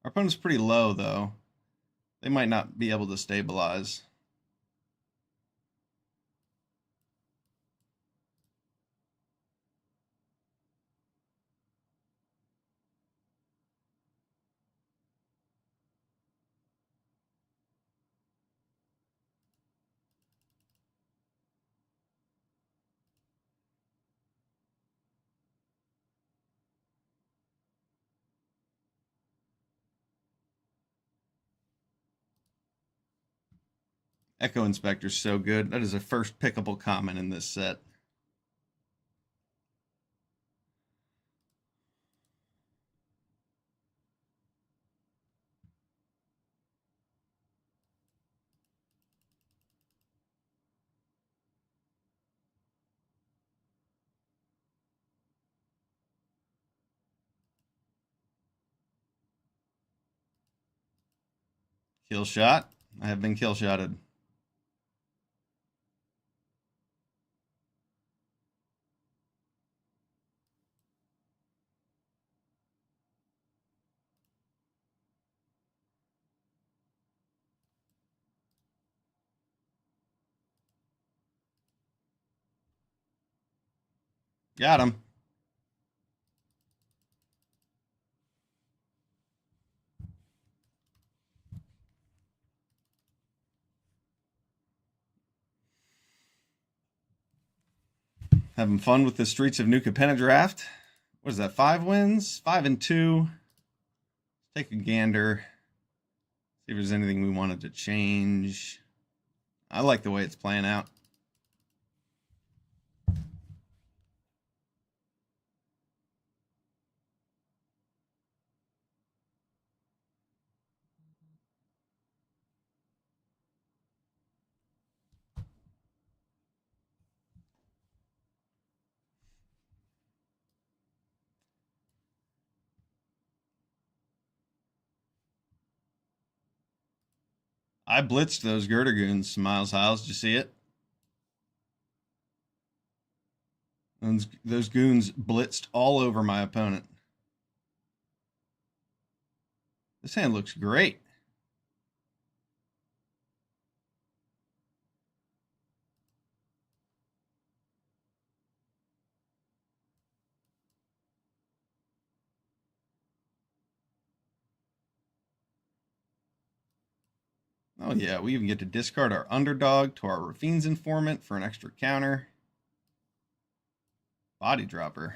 Our opponent's pretty low, though. They might not be able to stabilize. Echo Inspector's so good. That is a first pickable common in this set. Kill shot. I have been kill shotted. Got him. Having fun with the Streets of New Capenna draft. What is that? 5 wins? 5 and 2. Take a gander. See if there's anything we wanted to change. I like the way it's playing out. I blitzed those Girder Goons, Miles Hiles. Did you see it? Those goons blitzed all over my opponent. This hand looks great. Oh yeah, we even get to discard our underdog to our Rafine's Informant for an extra counter. Body Dropper.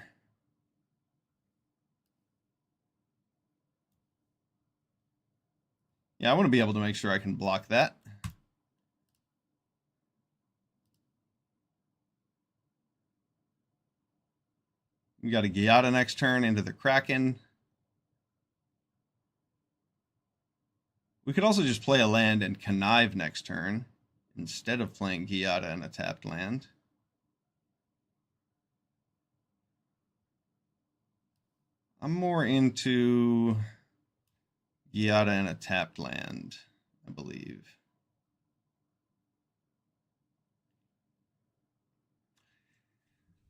Yeah, I want to be able to make sure I can block that. We got a Giada next turn into the Kraken. We could also just play a land and connive next turn instead of playing Giada and a tapped land. I'm more into Giada and a tapped land, I believe.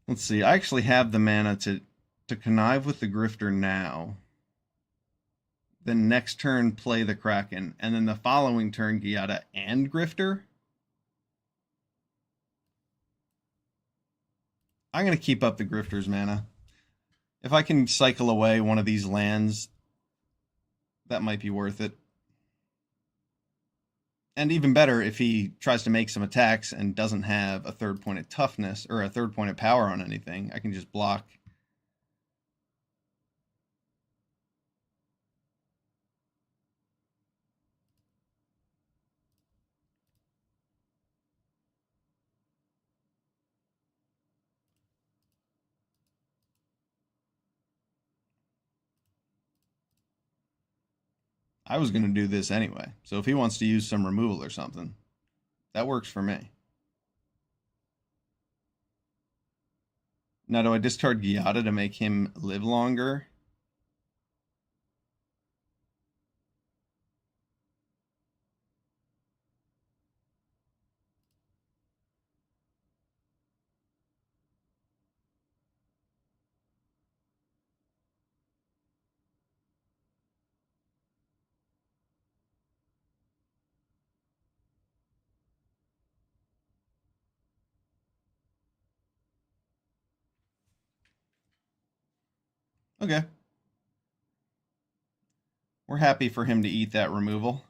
Let's see. I actually have the mana to connive with the Grifter now. Then next turn play the Kraken, and then the following turn Giada and Grifter. I'm going to keep up the Grifter's mana. If I can cycle away one of these lands, that might be worth it. And even better, if he tries to make some attacks and doesn't have a third point of toughness or a third point of power on anything, I can just block. I was going to do this anyway, so if he wants to use some removal or something, that works for me. Now, do I discard Giada to make him live longer? Okay. We're happy for him to eat that removal.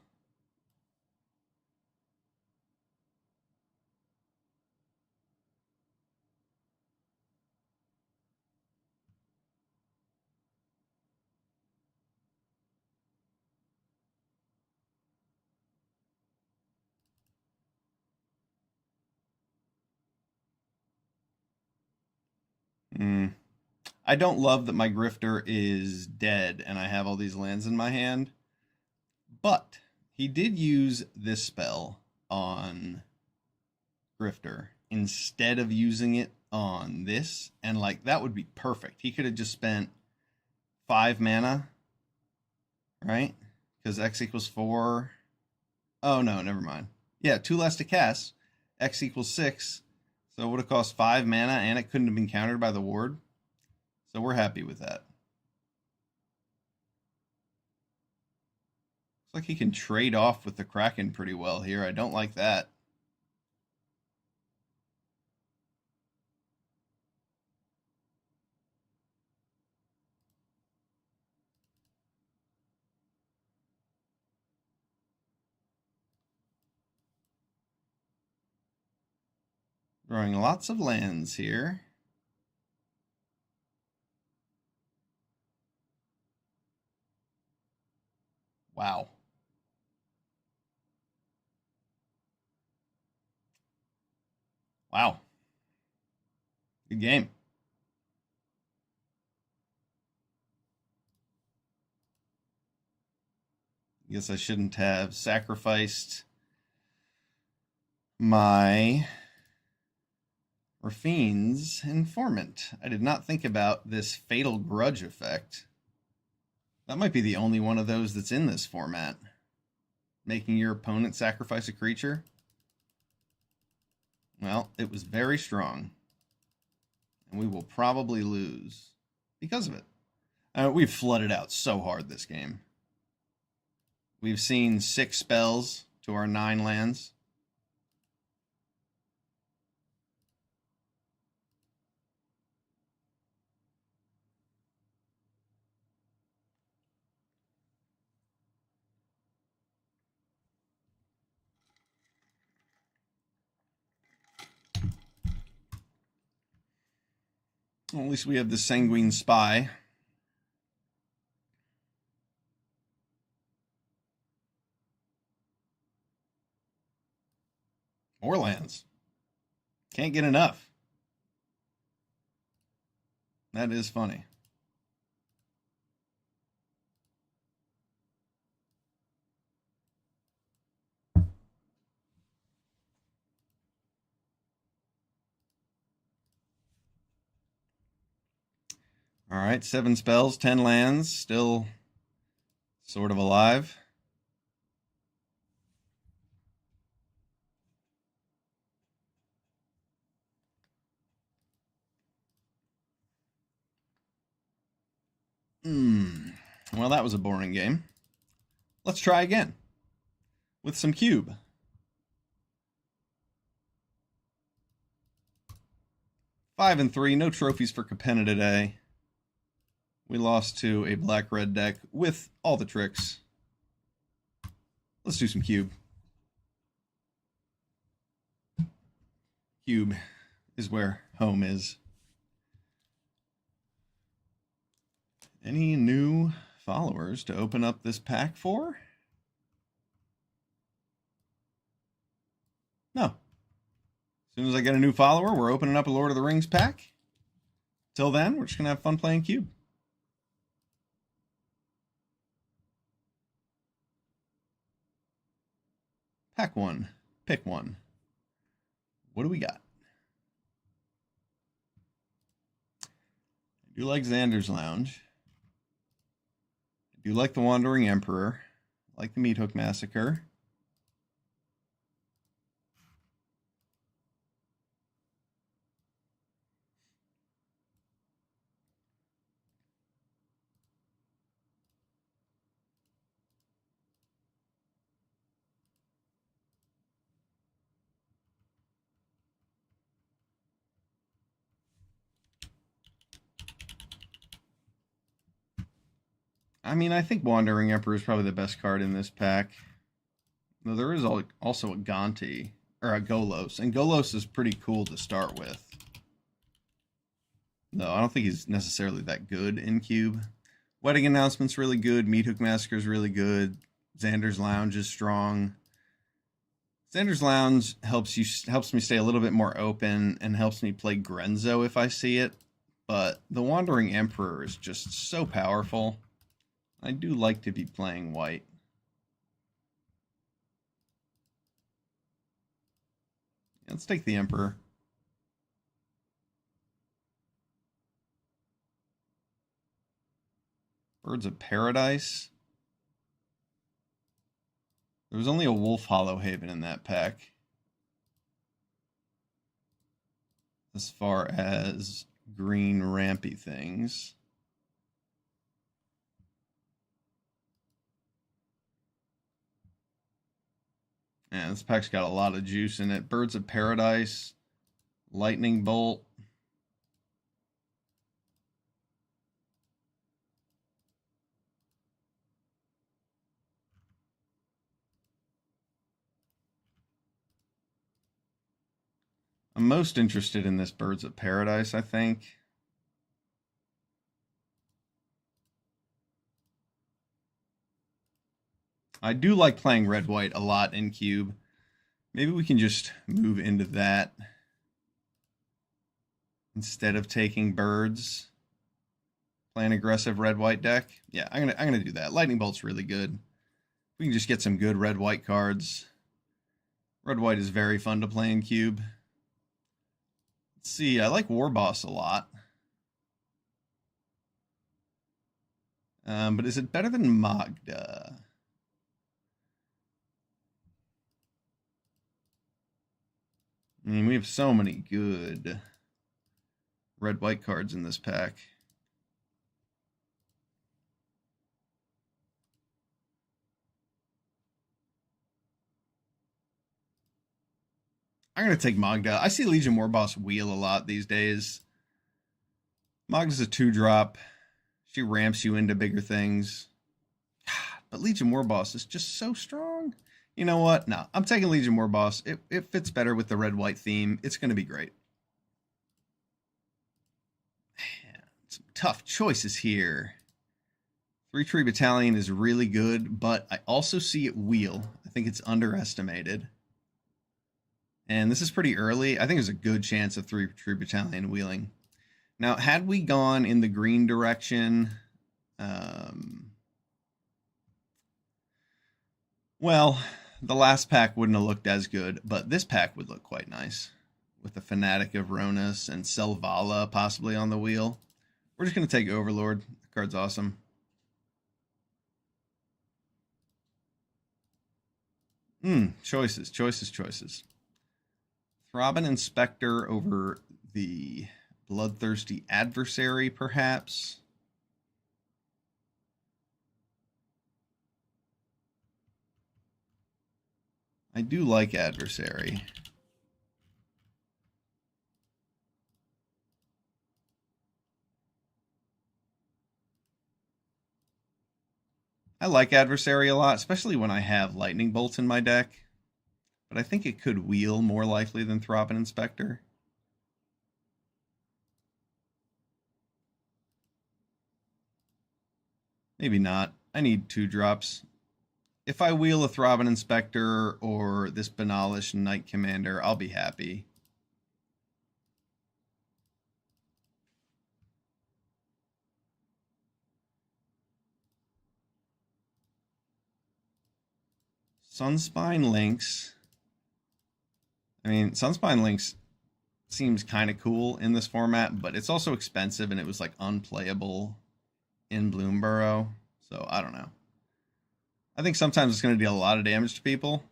I don't love that my Grifter is dead and I have all these lands in my hand, but he did use this spell on Grifter instead of using it on this, and like that would be perfect. He could have just spent 5 mana, right? Because X equals 4. Oh no, never mind. Yeah, 2 less to cast. X equals 6. So it would have cost 5 mana and it couldn't have been countered by the ward. So we're happy with that. Looks like he can trade off with the Kraken pretty well here. I don't like that. Drawing lots of lands here. Wow. Wow. Good game. I guess I shouldn't have sacrificed my Rafine's Informant. I did not think about this Fatal Grudge effect. That might be the only one of those that's in this format. Making your opponent sacrifice a creature. Well, it was very strong. And we will probably lose because of it. We've flooded out so hard this game. We've seen 6 spells to our 9 lands. Well, at least we have the Sanguine Spy. More lands. Can't get enough. That is funny. All right, 7 spells, 10 lands, still sort of alive. Well, that was a boring game. Let's try again with some cube. Five and 3, no trophies for Capenna today. We lost to a black-red deck with all the tricks. Let's do some cube. Cube is where home is. Any new followers to open up this pack for? No. As soon as I get a new follower, we're opening up a Lord of the Rings pack. Till then, we're just going to have fun playing cube. Pack 1. Pick 1. What do we got? I do like Xander's Lounge. I do like the Wandering Emperor. I like the Meat Hook Massacre. I mean, I think Wandering Emperor is probably the best card in this pack. Though there is also a Gonti, or a Golos, and Golos is pretty cool to start with. No, I don't think he's necessarily that good in cube. Wedding Announcement's really good. Meat Hook Massacre is really good. Xander's Lounge is strong. Xander's Lounge helps me stay a little bit more open and helps me play Grenzo if I see it. But the Wandering Emperor is just so powerful. I do like to be playing white. Let's take the Emperor. Birds of Paradise. There was only a Wolf Hollow Haven in that pack. As far as green rampy things. Yeah, this pack's got a lot of juice in it. Birds of Paradise, Lightning Bolt. I'm most interested in this Birds of Paradise, I think. I do like playing red-white a lot in cube. Maybe we can just move into that instead of taking birds. Play an aggressive red-white deck. Yeah, I'm gonna do that. Lightning Bolt's really good. We can just get some good red-white cards. Red-white is very fun to play in cube. Let's see, I like Warboss a lot. But is it better than Magda? I mean, we have so many good red-white cards in this pack. I'm going to take Magda. I see Legion Warboss wheel a lot these days. Magda's a 2-drop. She ramps you into bigger things. But Legion Warboss is just so strong. You know what? No, I'm taking Legion Warboss. It fits better with the red-white theme. It's going to be great. Man, some tough choices here. 3-Tree Battalion is really good, but I also see it wheel. I think it's underestimated. And this is pretty early. I think there's a good chance of 3-Tree Battalion wheeling. Now, had we gone in the green direction, well, the last pack wouldn't have looked as good, but this pack would look quite nice with the Fanatic of Ronus and Selvala possibly on the wheel. We're just going to take Overlord. The card's awesome. Choices. Throbbing Inspector over the Bloodthirsty Adversary, perhaps. I do like Adversary. I like Adversary a lot, especially when I have Lightning Bolt in my deck. But I think it could wheel more likely than Throbbing Inspector. Maybe not. I need 2 drops. If I wheel a Throbbing Inspector or this Banalish Knight Commander, I'll be happy. Sunspine Lynx. I mean, Sunspine Lynx seems kind of cool in this format, but it's also expensive and it was like unplayable in Bloomburrow. So I don't know. I think sometimes it's going to deal a lot of damage to people.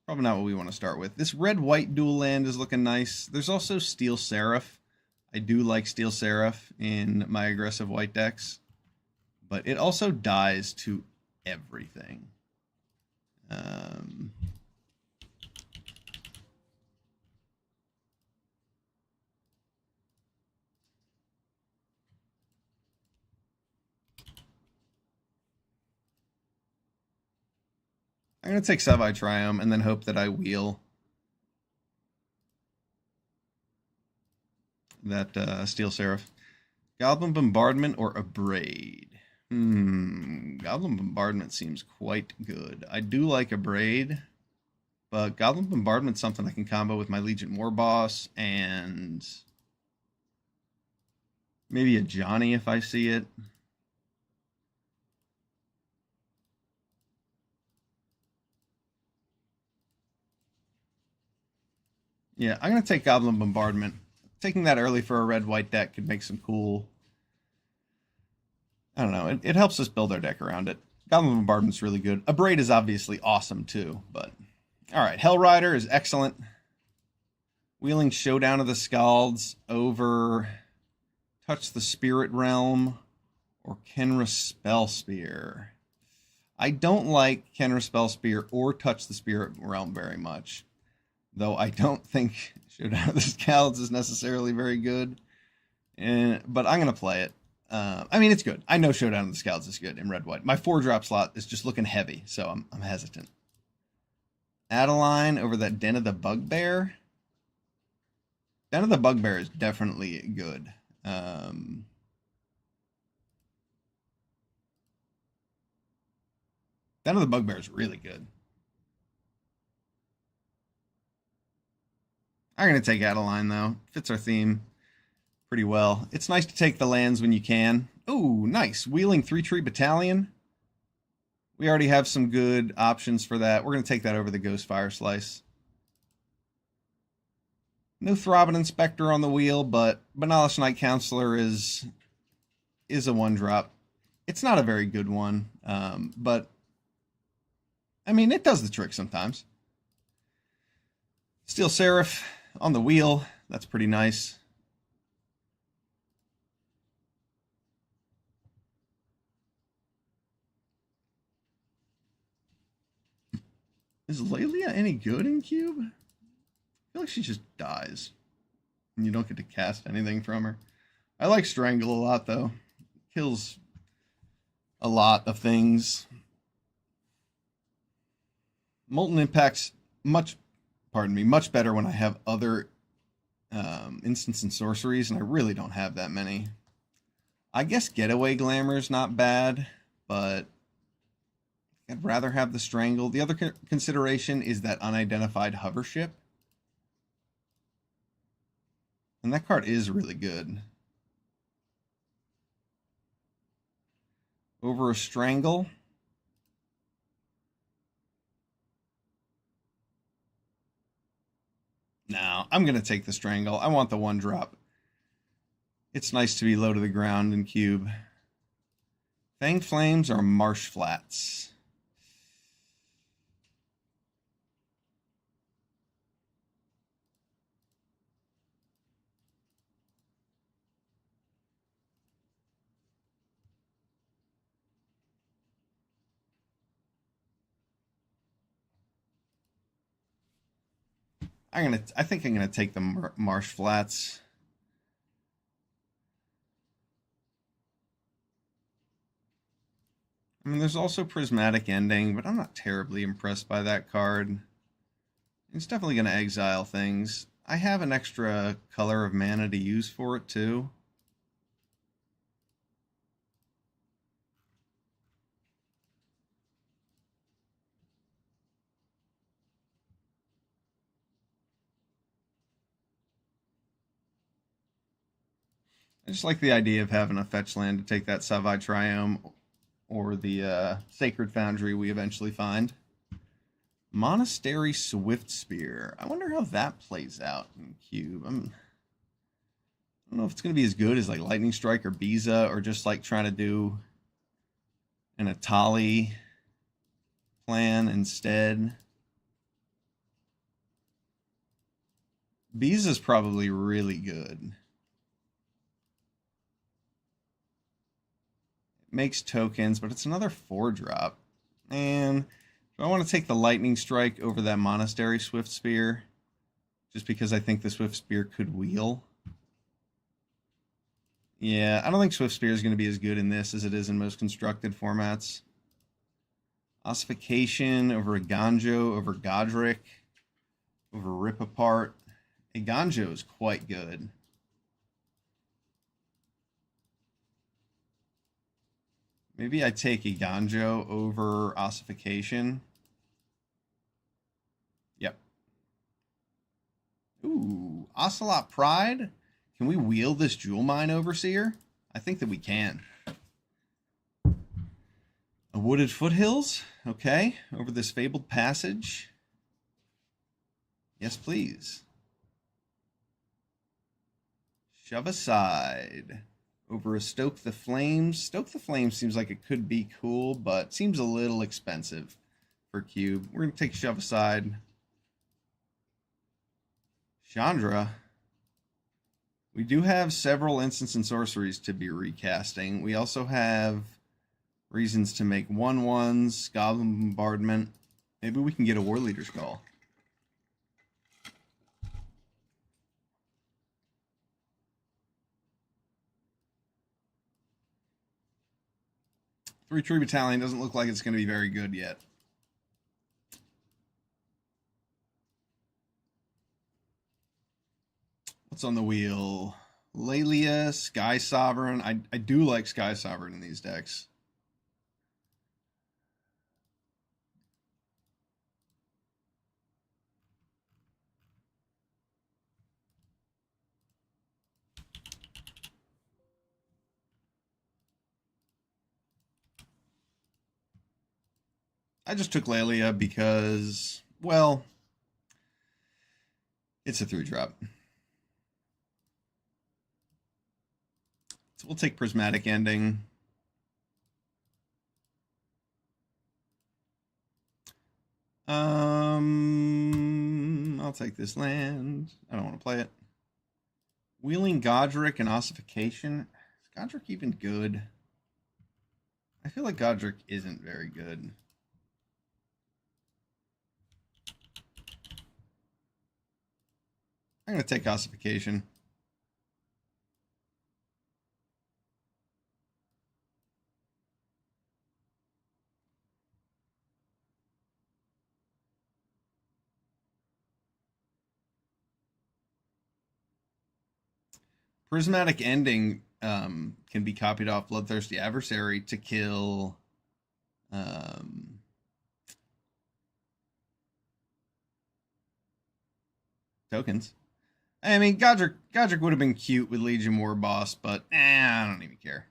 Probably not what we want to start with. This red-white dual land is looking nice. There's also Steel Seraph. I do like Steel Seraph in my aggressive white decks, but it also dies to everything. I'm going to take Semi-Triome and then hope that I wheel that Steel Seraph. Goblin Bombardment or Abrade? Goblin Bombardment seems quite good. I do like Abrade, but Goblin Bombardment's something I can combo with my Legion Warboss and maybe a Johnny if I see it. Yeah, I'm going to take Goblin Bombardment. Taking that early for a red-white deck could make some cool... I don't know. It helps us build our deck around it. Goblin Bombardment's really good. Abrade is obviously awesome too, but... Alright, Hellrider is excellent. Wheeling Showdown of the Scalds over Touch the Spirit Realm or Kenra Spellspear. I don't like Kenra Spellspear or Touch the Spirit Realm very much, though I don't think Showdown of the Scalds is necessarily very good. But I'm going to play it. I mean, it's good. I know Showdown of the Scalds is good in red-white. My 4-drop slot is just looking heavy, so I'm hesitant. Adeline over that Den of the Bugbear. Den of the Bugbear is definitely good. Den of the Bugbear is really good. I'm going to take Adeline, though. Fits our theme pretty well. It's nice to take the lands when you can. Oh, nice. Wheeling 3-Tree Battalion. We already have some good options for that. We're going to take that over the Ghostfire Slice. No Throbbing Inspector on the wheel, but Banalish Knight Counselor is a 1-drop. It's not a very good one, but I mean, it does the trick sometimes. Steel Seraph on the wheel. That's pretty nice. Is Lelia any good in Cube? feel like she just dies. And you don't get to cast anything from her. I like Strangle a lot, though. Kills a lot of things. Molten Impact's much better when I have other instants and sorceries, and I really don't have that many. I guess Getaway Glamour's not bad, but I'd rather have the Strangle. The other consideration is that Unidentified Hover Ship. And that card is really good. Over a Strangle. No, I'm going to take the Strangle. I want the 1-drop. It's nice to be low to the ground in cube. Fang Flames or Marsh Flats? I think I'm gonna take the Marsh Flats. I mean, there's also Prismatic Ending, but I'm not terribly impressed by that card. It's definitely gonna exile things. I have an extra color of mana to use for it too. I just like the idea of having a fetch land to take that Savai Triome or the Sacred Foundry we eventually find. Monastery Swift Spear. I wonder how that plays out in cube. I don't know if it's going to be as good as like Lightning Strike or Biza, or just like trying to do an Atali plan instead. Biza's probably really good. Makes tokens, but it's another 4-drop. And do I want to take the Lightning Strike over that Monastery Swift Spear? Just because I think the Swift Spear could wheel? Yeah, I don't think Swift Spear is going to be as good in this as it is in most constructed formats. Ossification over Aganjo, over Godric, over Rip Apart. Aganjo is quite good. Maybe I take Aganjo over Ossification. Yep. Ooh, Ocelot Pride? Can we wield this Jewel Mine Overseer? I think that we can. A Wooded Foothills? Okay. Over this Fabled Passage? Yes, please. Shove Aside. Over a Stoke the Flames. Stoke the Flames seems like it could be cool, but seems a little expensive for cube. We're going to take Shove Aside. Chandra. We do have several instants and sorceries to be recasting. We also have reasons to make 1/1s, Goblin Bombardment. Maybe we can get a War Leader's Call. Three Tree Battalion doesn't look like it's going to be very good yet. What's on the wheel? Lelia, Sky Sovereign. I do like Sky Sovereign in these decks. I just took Lelia because, well, it's a 3-drop. So we'll take Prismatic Ending. I'll take this land. I don't want to play it. Wheeling Godric and Ossification. Is Godric even good? I feel like Godric isn't very good. I'm going to take ossification. Prismatic Ending can be copied off Bloodthirsty Adversary to kill tokens. I mean, Godric would have been cute with Legion War Boss, but I don't even care.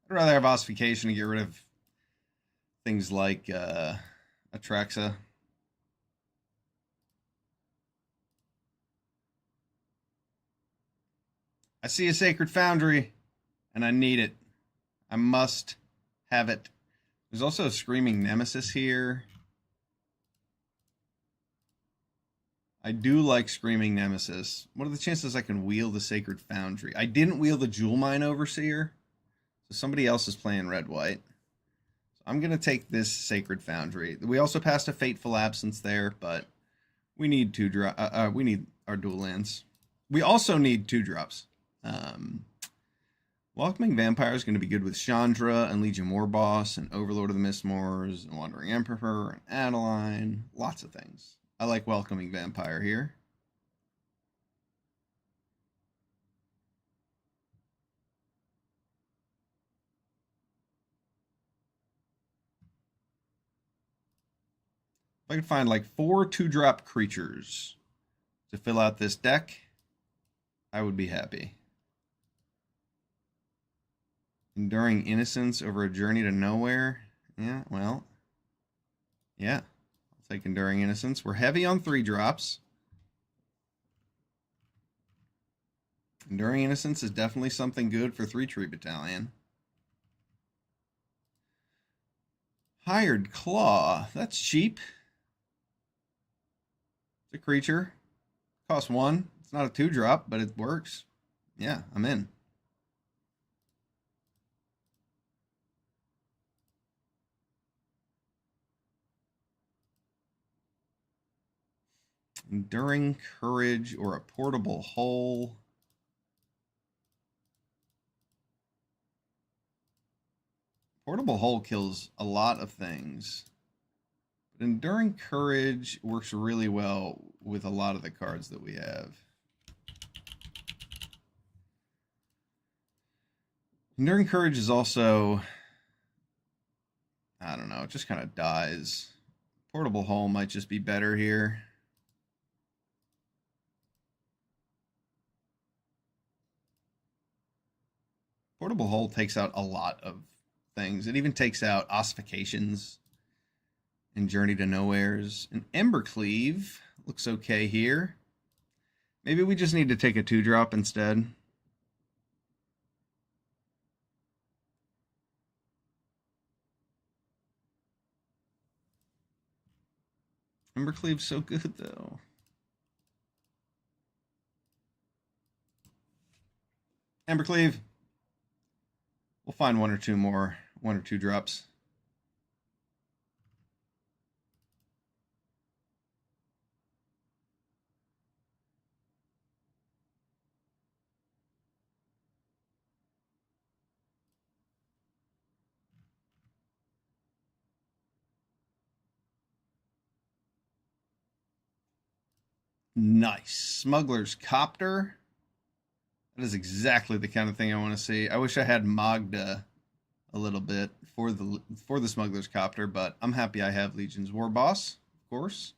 I'd rather have ossification to get rid of things like Atraxa. I see a Sacred Foundry, and I need it. I must have it. There's also a Screaming Nemesis here. I do like Screaming Nemesis. What are the chances I can wheel the Sacred Foundry? I didn't wheel the Jewel Mine Overseer, so somebody else is playing red-white. So I'm going to take this Sacred Foundry. We also passed a Fateful Absence there, but we need we need our dual lands. We also need 2-drops. Welcoming Vampire is going to be good with Chandra and Legion War Boss and Overlord of the Mistmores and Wandering Emperor and Adeline. Lots of things. I like Welcoming Vampire here. If I could find like 4 2-drop creatures to fill out this deck, I would be happy. Enduring Innocence over a Journey to Nowhere. Yeah, well. Yeah. I'll take Enduring Innocence. We're heavy on 3-drops. Enduring Innocence is definitely something good for 3-Tree Battalion. Hired Claw. That's cheap. It's a creature. Costs 1. It's not a 2-drop, but it works. Yeah, I'm in. Enduring Courage or a Portable Hole. Portable Hole kills a lot of things. But Enduring Courage works really well with a lot of the cards that we have. Enduring Courage is also, I don't know, it just kind of dies. Portable Hole might just be better here. Portable Hole takes out a lot of things. It even takes out Ossifications and Journey to Nowheres. And Embercleave looks okay here. Maybe we just need to take a 2-drop instead. Embercleave's so good, though. Embercleave. We'll find 1 or 2 more, 1 or 2 drops. Nice. Smuggler's Copter. That is exactly the kind of thing I want to see. I wish I had Magda a little bit for the Smuggler's Copter, but I'm happy I have Legion's War Boss, of course.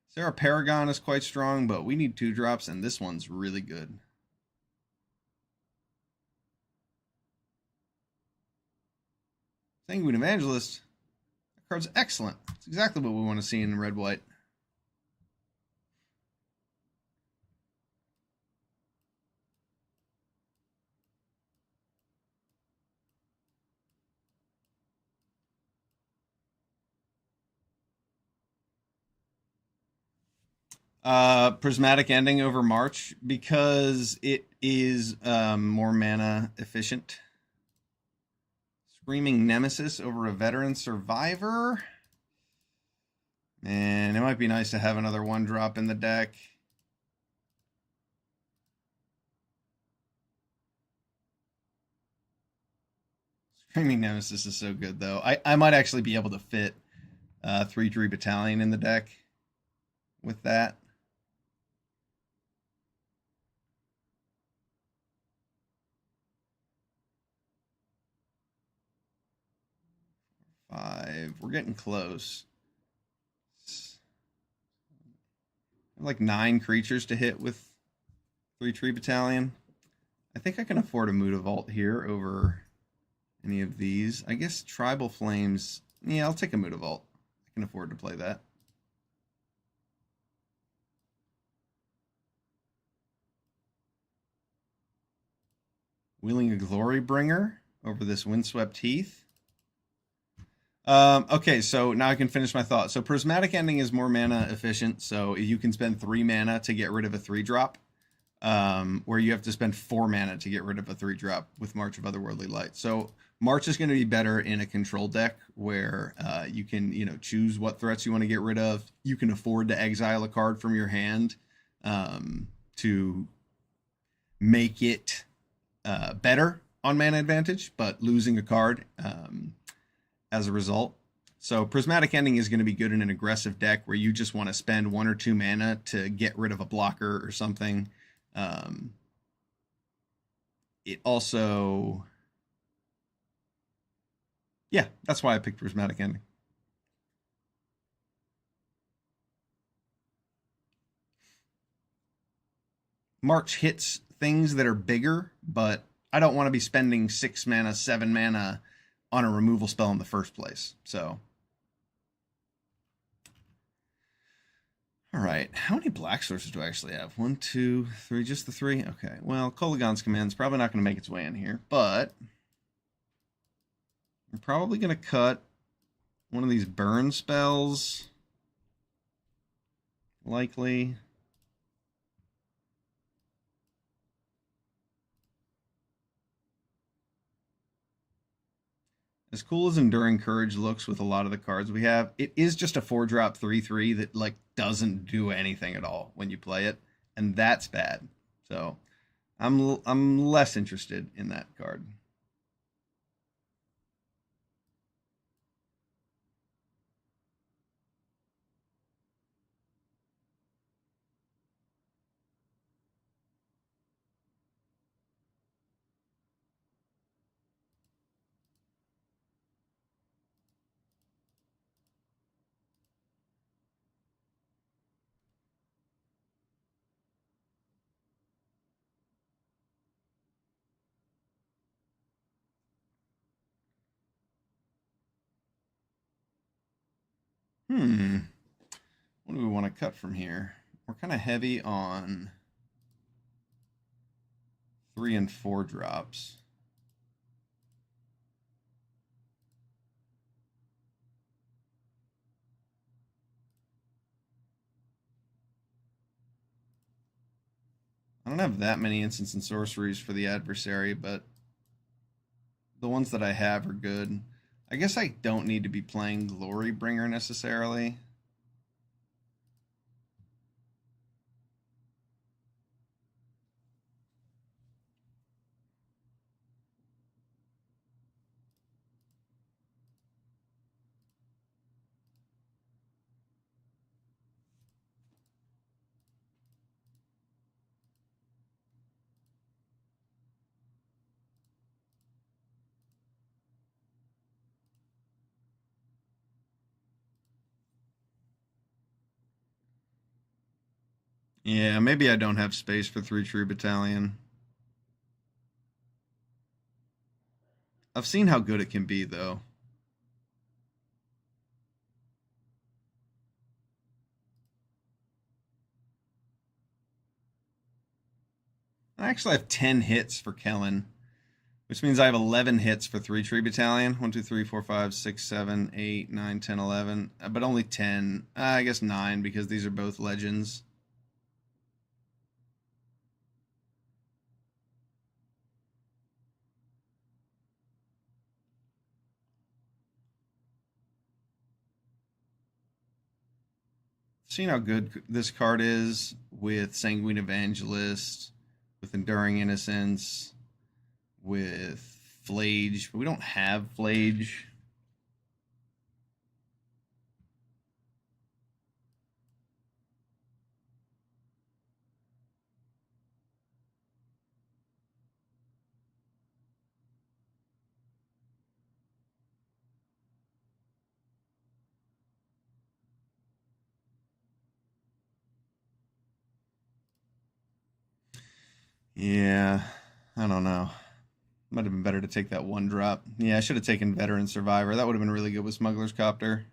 Sarah Paragon is quite strong, but we need 2-drops, and this one's really good. Sanguine Evangelist. That card's excellent. It's exactly what we want to see in red-white. Prismatic Ending over March because it is more mana efficient. Screaming Nemesis over a Veteran Survivor. And it might be nice to have another 1-drop in the deck. Screaming Nemesis is so good, though. I might actually be able to fit 3/3 Battalion in the deck with that. Five. We're getting close. Like 9 creatures to hit with 3/3 Battalion. I think I can afford a Mutavault here over any of these. I guess Tribal Flames. Yeah, I'll take a Mutavault. I can afford to play that. Wheeling a Glorybringer over this Windswept Heath. Okay, so now I can finish my thought. So Prismatic Ending is more mana efficient, so you can spend 3 mana to get rid of a 3-drop, where you have to spend 4 mana to get rid of a 3-drop with March of Otherworldly Light. So March is going to be better in a control deck where you can, choose what threats you want to get rid of. You can afford to exile a card from your hand to make it better on mana advantage, but losing a card as a result. So Prismatic Ending is going to be good in an aggressive deck where you just want to spend 1 or 2 mana to get rid of a blocker or something. It also... Yeah, that's why I picked Prismatic Ending. March hits things that are bigger, but I don't want to be spending 6 mana, 7 mana on a removal spell in the first place. So, all right. How many black sources do I actually have? 1, 2, 3, just the 3? Okay. Well, Kolaghan's Command's probably not going to make its way in here, but I'm probably going to cut one of these burn spells. Likely. As cool as Enduring Courage looks with a lot of the cards we have, it is just a 4-drop 3/3 that doesn't do anything at all when you play it, and that's bad. So I'm less interested in that card. What do we want to cut from here? We're kind of heavy on 3 and 4 drops. I don't have that many instants and sorceries for the adversary, but the ones that I have are good. I guess I don't need to be playing Glorybringer necessarily. Yeah, maybe I don't have space for 3/3 Battalion. I've seen how good it can be, though. I actually have 10 hits for Kellen, which means I have 11 hits for 3/3 Battalion. 1, 2, 3, 4, 5, 6, 7, 8, 9, 10, 11. But only 10. I guess 9 because these are both legends. Seeing how good this card is with Sanguine Evangelist, with Enduring Innocence, with Flage. But we don't have Flage. Yeah, I don't know. Might have been better to take that one drop. Yeah, I should have taken Veteran Survivor. That would have been really good with Smuggler's Copter.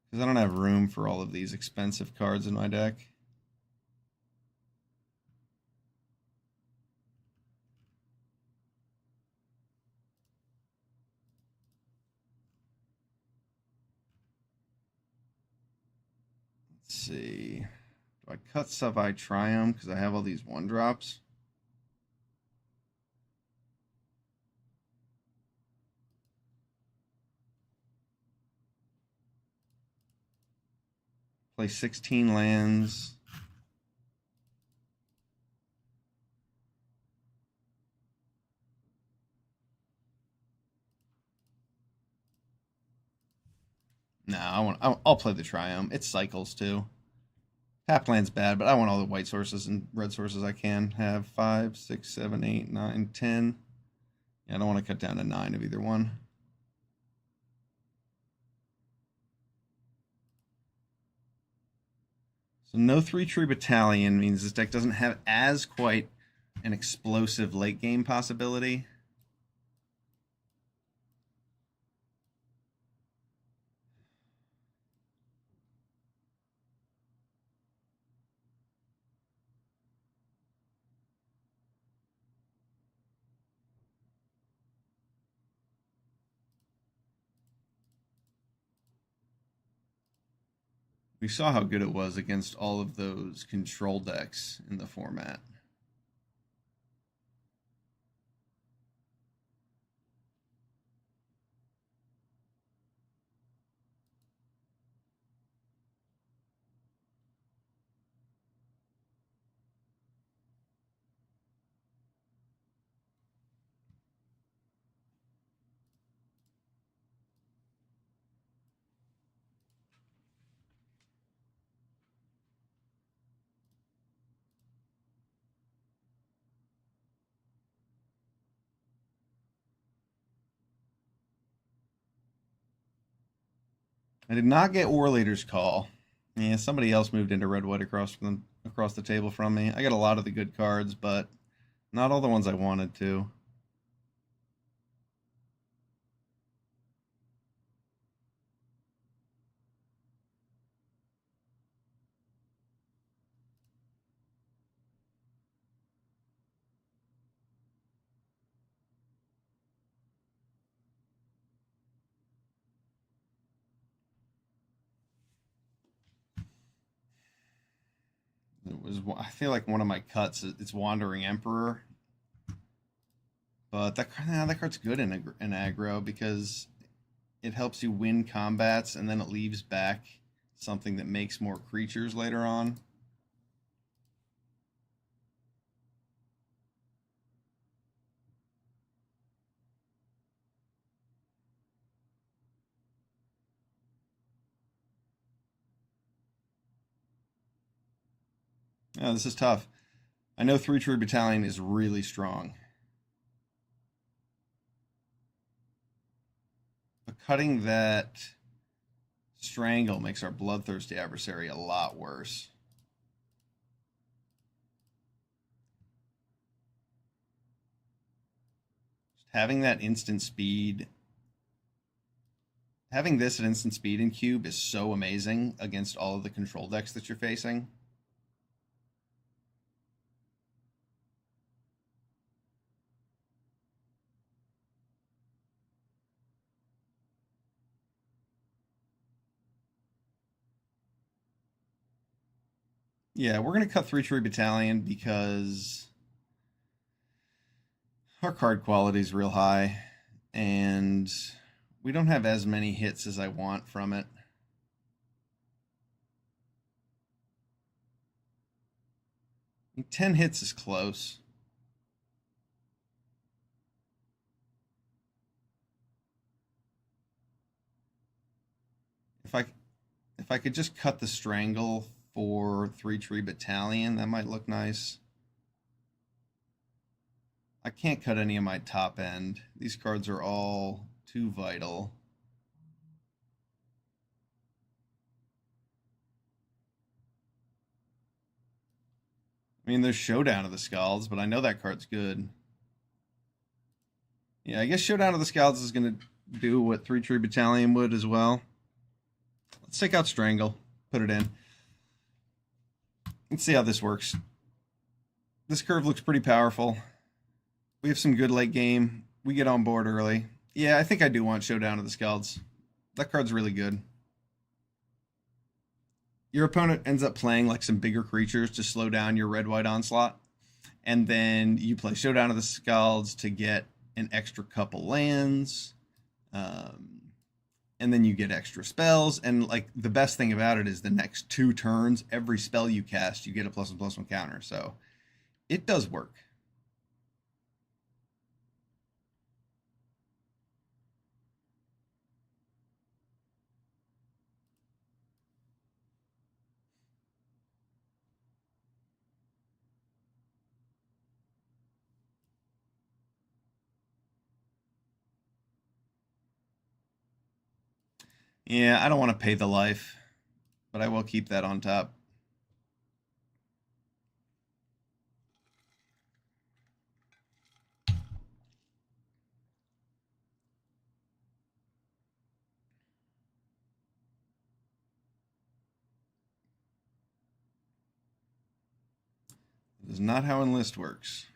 Because I don't have room for all of these expensive cards in my deck. Let's see. Do I cut Savai Triumph because I have all these one drops? Play 16 lands. No, I'll play the Triumph. It cycles too. Tap land's bad, but I want all the white sources and red sources I can have. 5, 6, 7, 8, 9, 10. Yeah, I don't want to cut down to 9 of either one. So no 3-tree battalion means this deck doesn't have as quite an explosive late game possibility. We saw how good it was against all of those control decks in the format. I did not get War Leader's Call. Yeah, somebody else moved into red white across the table from me. I got a lot of the good cards, but not all the ones I wanted to. It was, I feel like one of my cuts. It's Wandering Emperor, but that card's good in aggro because it helps you win combats, and then it leaves back something that makes more creatures later on. Oh, this is tough. I know 3-tree battalion is really strong, but cutting that strangle makes our bloodthirsty adversary a lot worse. Having that instant speed, having this at instant speed in cube is so amazing against all of the control decks that you're facing. Yeah, we're going to cut 3-tree battalion because our card quality is real high, and We don't have as many hits as I want from it. I think 10 hits is close. If I could just cut the strangle for 3-tree battalion, that might look nice. I can't cut any of my top end. These cards are all too vital. I mean, there's Showdown of the Scalds, but I know that card's good. Yeah, I guess Showdown of the Scalds is going to do what 3-tree battalion would as well. Let's take out Strangle, put it in. Let's see how this works. This curve looks pretty powerful. We have some good late game. We get on board early. Yeah, I think I do want Showdown of the Scalds. That card's really good. Your opponent ends up playing like some bigger creatures to slow down your red-white onslaught. And then you play Showdown of the Scalds to get an extra couple lands. And then you get extra spells. And like the best thing about it is the next 2 turns, every spell you cast, you get a +1/+1 counter. So it does work. Yeah, I don't want to pay the life, but I will keep that on top. This is not how Enlist works.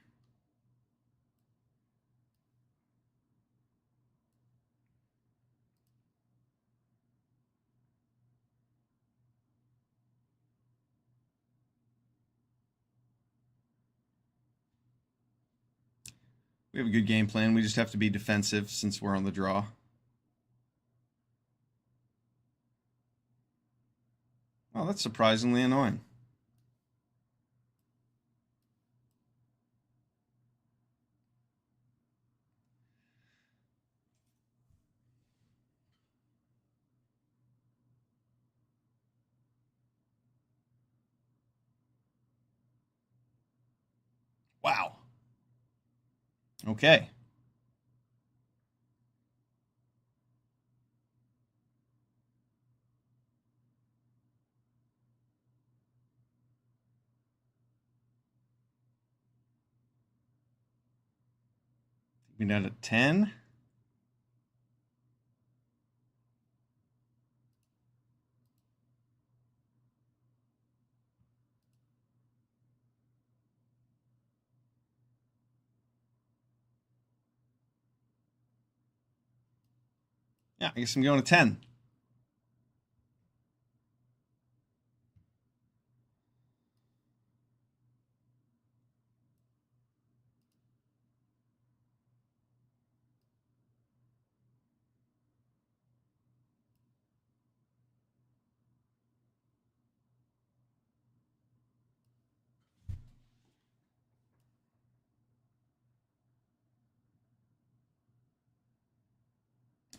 We have a good game plan. We just have to be defensive since we're on the draw. Oh, that's surprisingly annoying. Wow. Okay. We down to 10. Yeah, I guess I'm going to 10.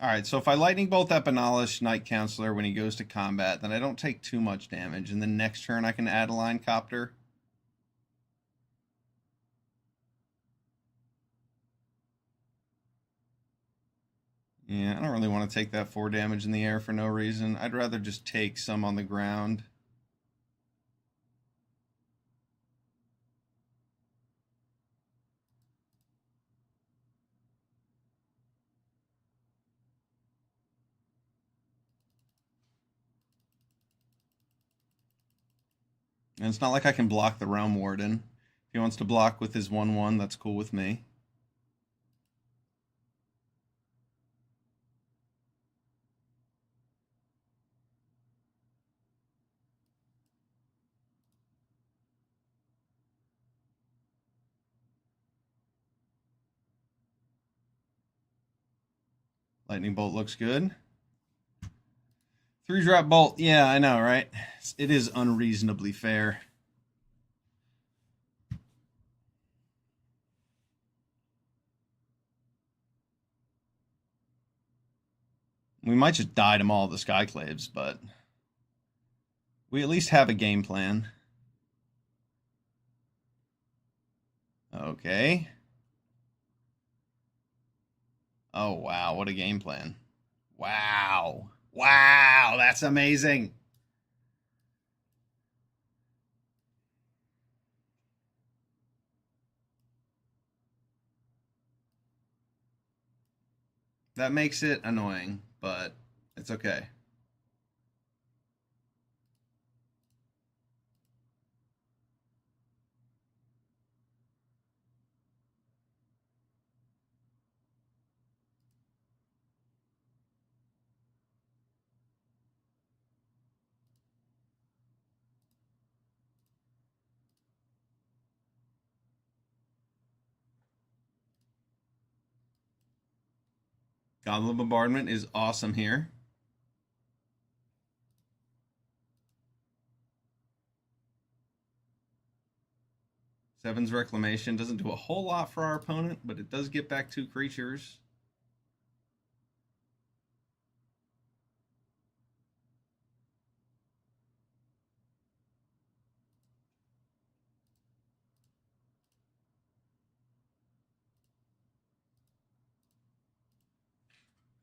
All right, so if I Lightning Bolt that Banalish Knight Counselor when he goes to combat, then I don't take too much damage. And then next turn I can add a Line Copter. Yeah, I don't really want to take that 4 damage in the air for no reason. I'd rather just take some on the ground. And it's not like I can block the Realm Warden. If he wants to block with his 1/1, that's cool with me. Lightning Bolt looks good. 3-drop Bolt. Yeah, I know, right? It is unreasonably fair. We might just dye them all the Skyclaves, but we at least have a game plan. Okay. Oh, wow. What a game plan. Wow. Wow. That's amazing. That makes it annoying, but it's okay. Goblin Bombardment is awesome here. Seven's Reclamation doesn't do a whole lot for our opponent, but it does get back 2 creatures.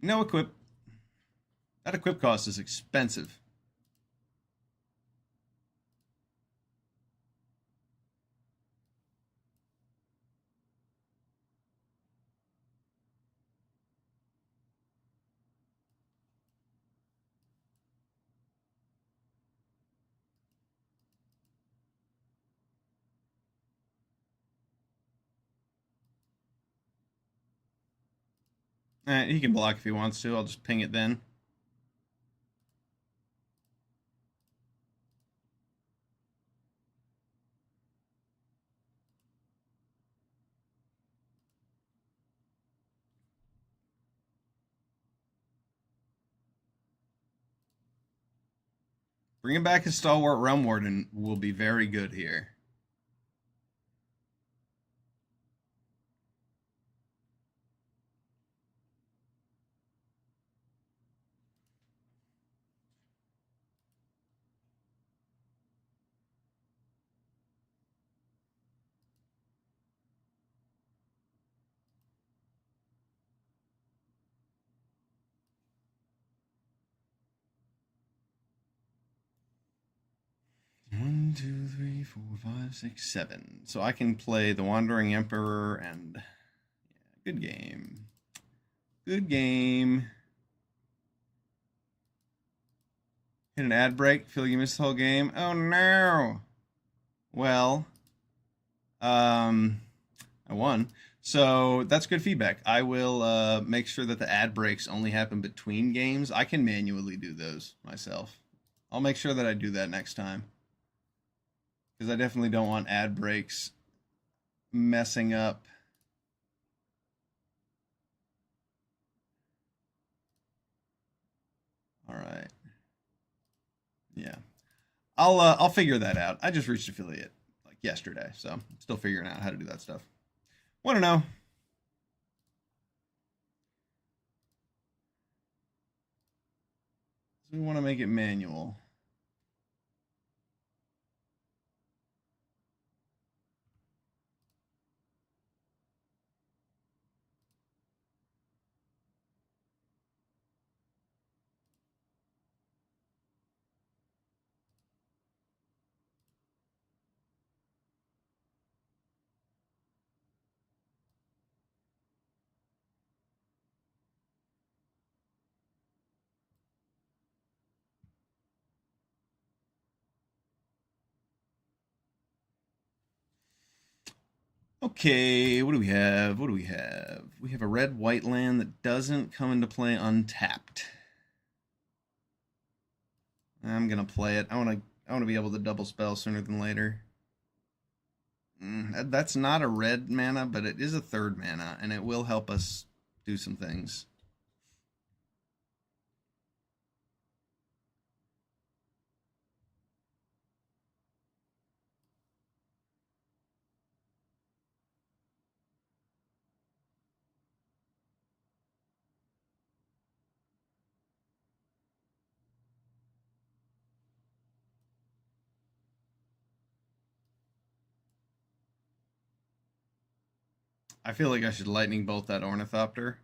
No equip. That equip cost is expensive. He can block if he wants to. I'll just ping it then. Bringing back his Stalwart Realm Warden will be very good here. One, two, three, four, five, six, 7. So I can play the Wandering Emperor and good game. Good game. Hit an ad break. Feel like you missed the whole game. Oh no. Well, I won. So that's good feedback. I will make sure that the ad breaks only happen between games. I can manually do those myself. I'll make sure that I do that next time. Because I definitely don't want ad breaks messing up. All right. Yeah. I'll figure that out. I just reached affiliate like yesterday, so I'm still figuring out how to do that stuff. Want to know? So we want to make it manual. Okay, what do we have? What do we have? We have a red-white land that doesn't come into play untapped. I'm gonna play it. I wanna be able to double spell sooner than later. That's not a red mana, but it is a 3rd mana, and it will help us do some things. I feel like I should lightning bolt that Ornithopter.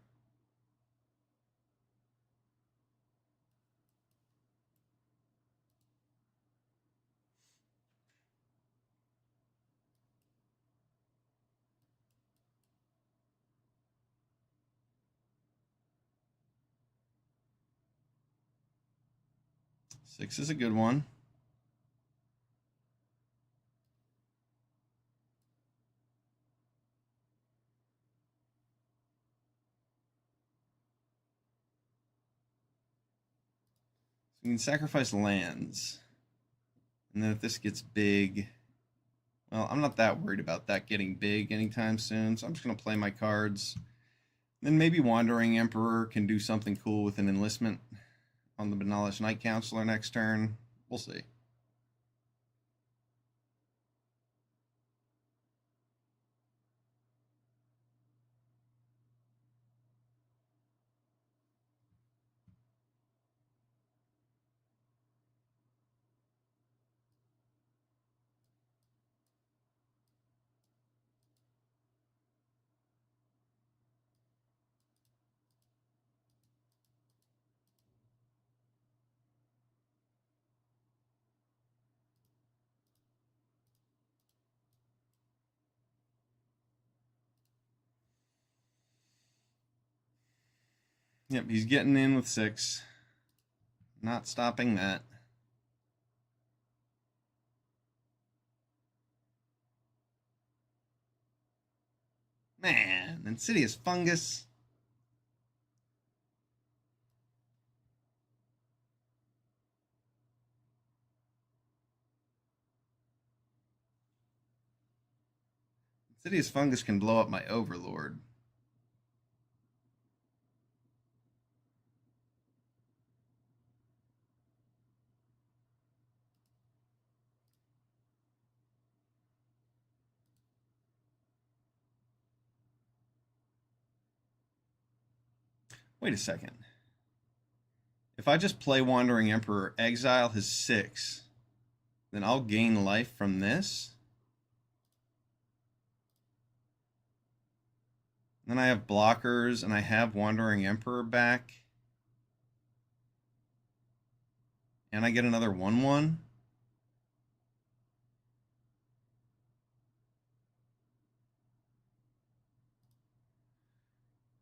Six is a good one. So we can sacrifice lands. And then if this gets big, well, I'm not that worried about that getting big anytime soon. So I'm just going to play my cards. Then maybe Wandering Emperor can do something cool with an enlistment on the Benalis Night Counselor next turn. We'll see. Yep, he's getting in with 6. Not stopping that. Man, Insidious Fungus. Insidious Fungus can blow up my Overlord. Wait a second. If I just play Wandering Emperor, exile his 6, then I'll gain life from this. Then I have blockers, and I have Wandering Emperor back. And I get another 1/1.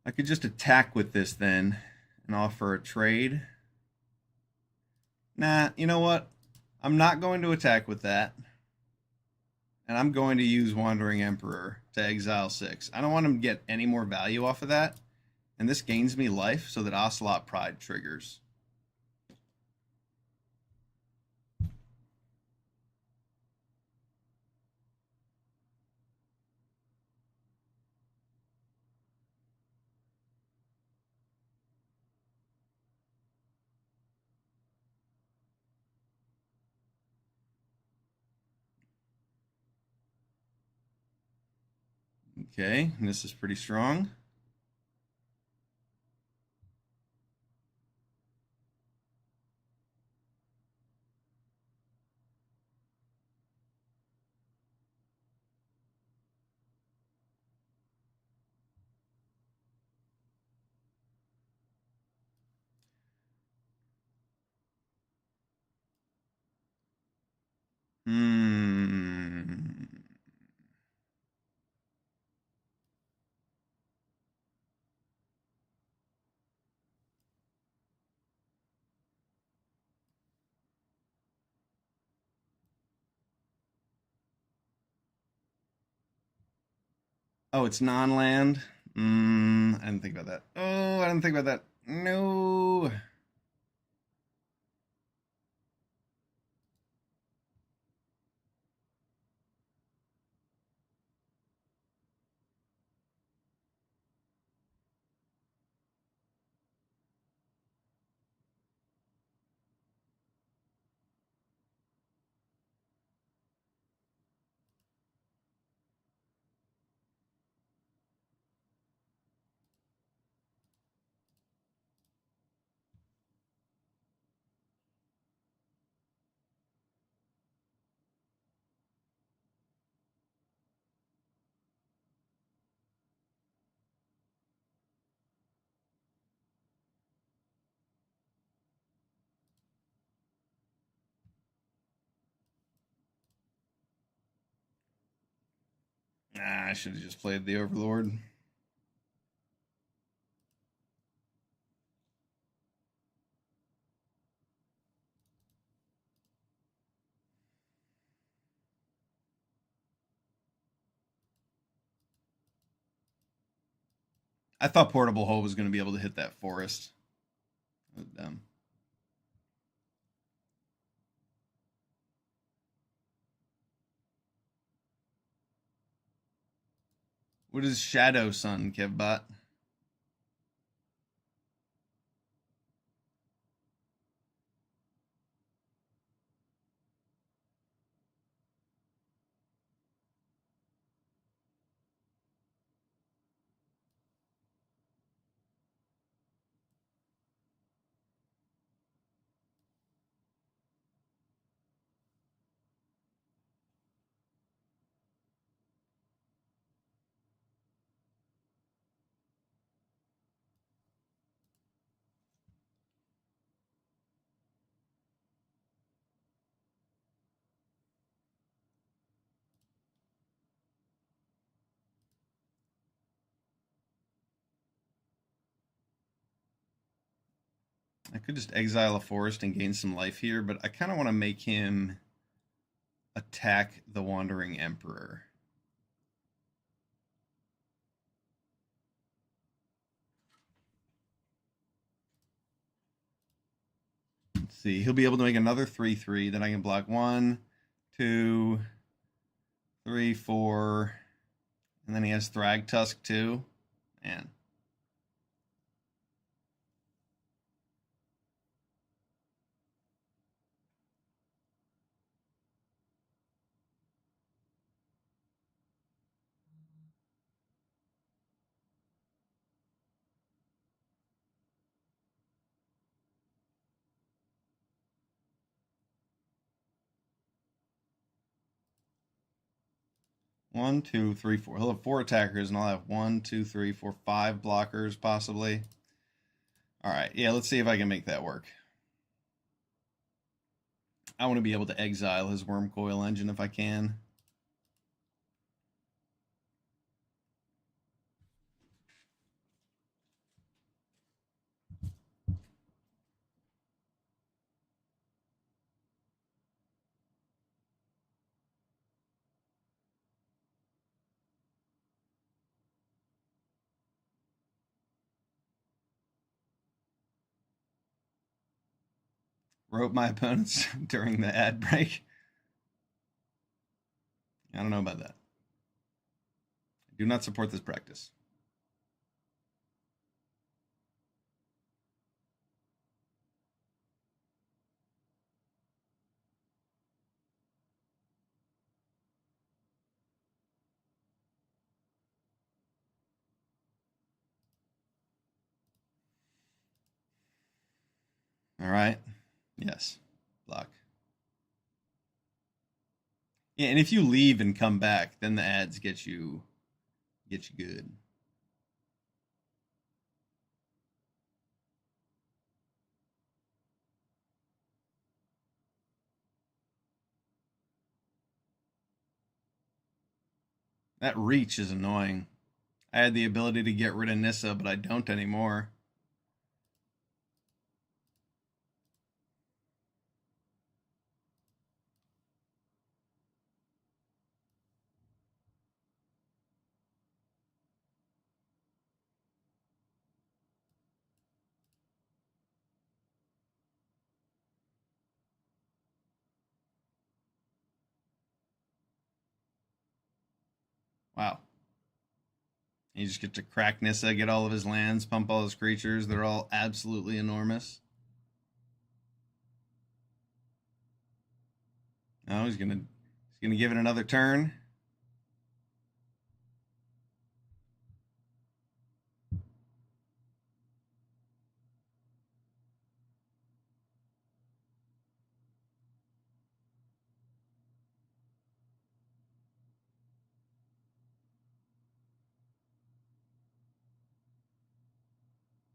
I could just attack with this then and offer a trade. Nah, you know what? I'm not going to attack with that. And I'm going to use Wandering Emperor to exile 6. I don't want him to get any more value off of that. And this gains me life so that Ocelot Pride triggers. Okay, and this is pretty strong. Oh, it's non-land? I didn't think about that. Oh, I didn't think about that. No. I should have just played the Overlord. I thought Portable Hole was going to be able to hit that forest. That was dumb. What is Shadow Sun, Kevbot? I could just exile a forest and gain some life here, but I kind of want to make him attack the Wandering Emperor. Let's see. He'll be able to make another 3/3. Then I can block 1, 2, 3, 4. And then he has Thragtusk too. Man. One, two, three, four. He'll have 4 attackers, and I'll have 1, 2, 3, 4, 5 blockers, possibly. All right, yeah, let's see if I can make that work. I want to be able to exile his Wormcoil Engine if I can. Rope my opponents during the ad break. I don't know about that. I do not support this practice. All right. Yes. Block. Yeah, and if you leave and come back, then the ads get you good. That reach is annoying. I had the ability to get rid of Nissa, but I don't anymore. Wow. You just get to crack Nissa, get all of his lands, pump all his creatures. They're all absolutely enormous. Oh, he's gonna give it another turn.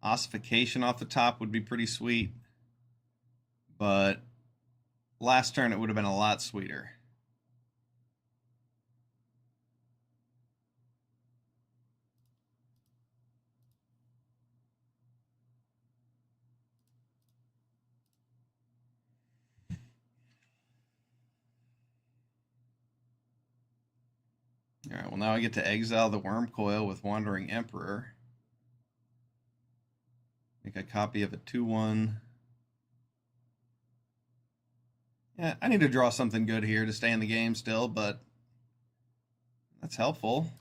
Ossification off the top would be pretty sweet, but last turn it would have been a lot sweeter. Alright, well now I get to exile the Worm Coil with Wandering Emperor. Make a copy of a 2/1. Yeah, I need to draw something good here to stay in the game still, but that's helpful.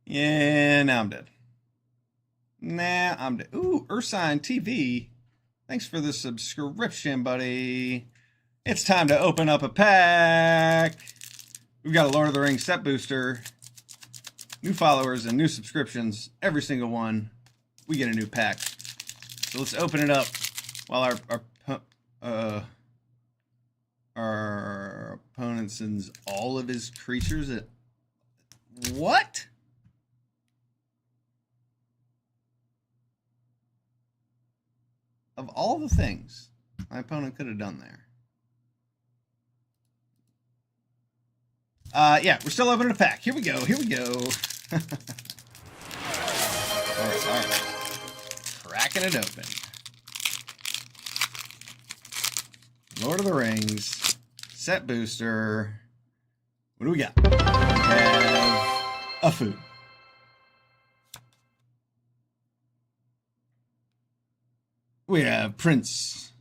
Yeah, now I'm dead. Nah, I'm dead. Ooh, Ursine TV. Thanks for the subscription, buddy. It's time to open up a pack. We've got a Lord of the Rings set booster. New followers and new subscriptions. Every single one, we get a new pack. So let's open it up while our opponent sends all of his creatures at... What? Of all the things my opponent could have done there. Yeah, we're still opening a pack. Here we go. Here we go. All right. Cracking it open. Lord of the Rings. Set booster. What do we got? We have a food. We have Prince.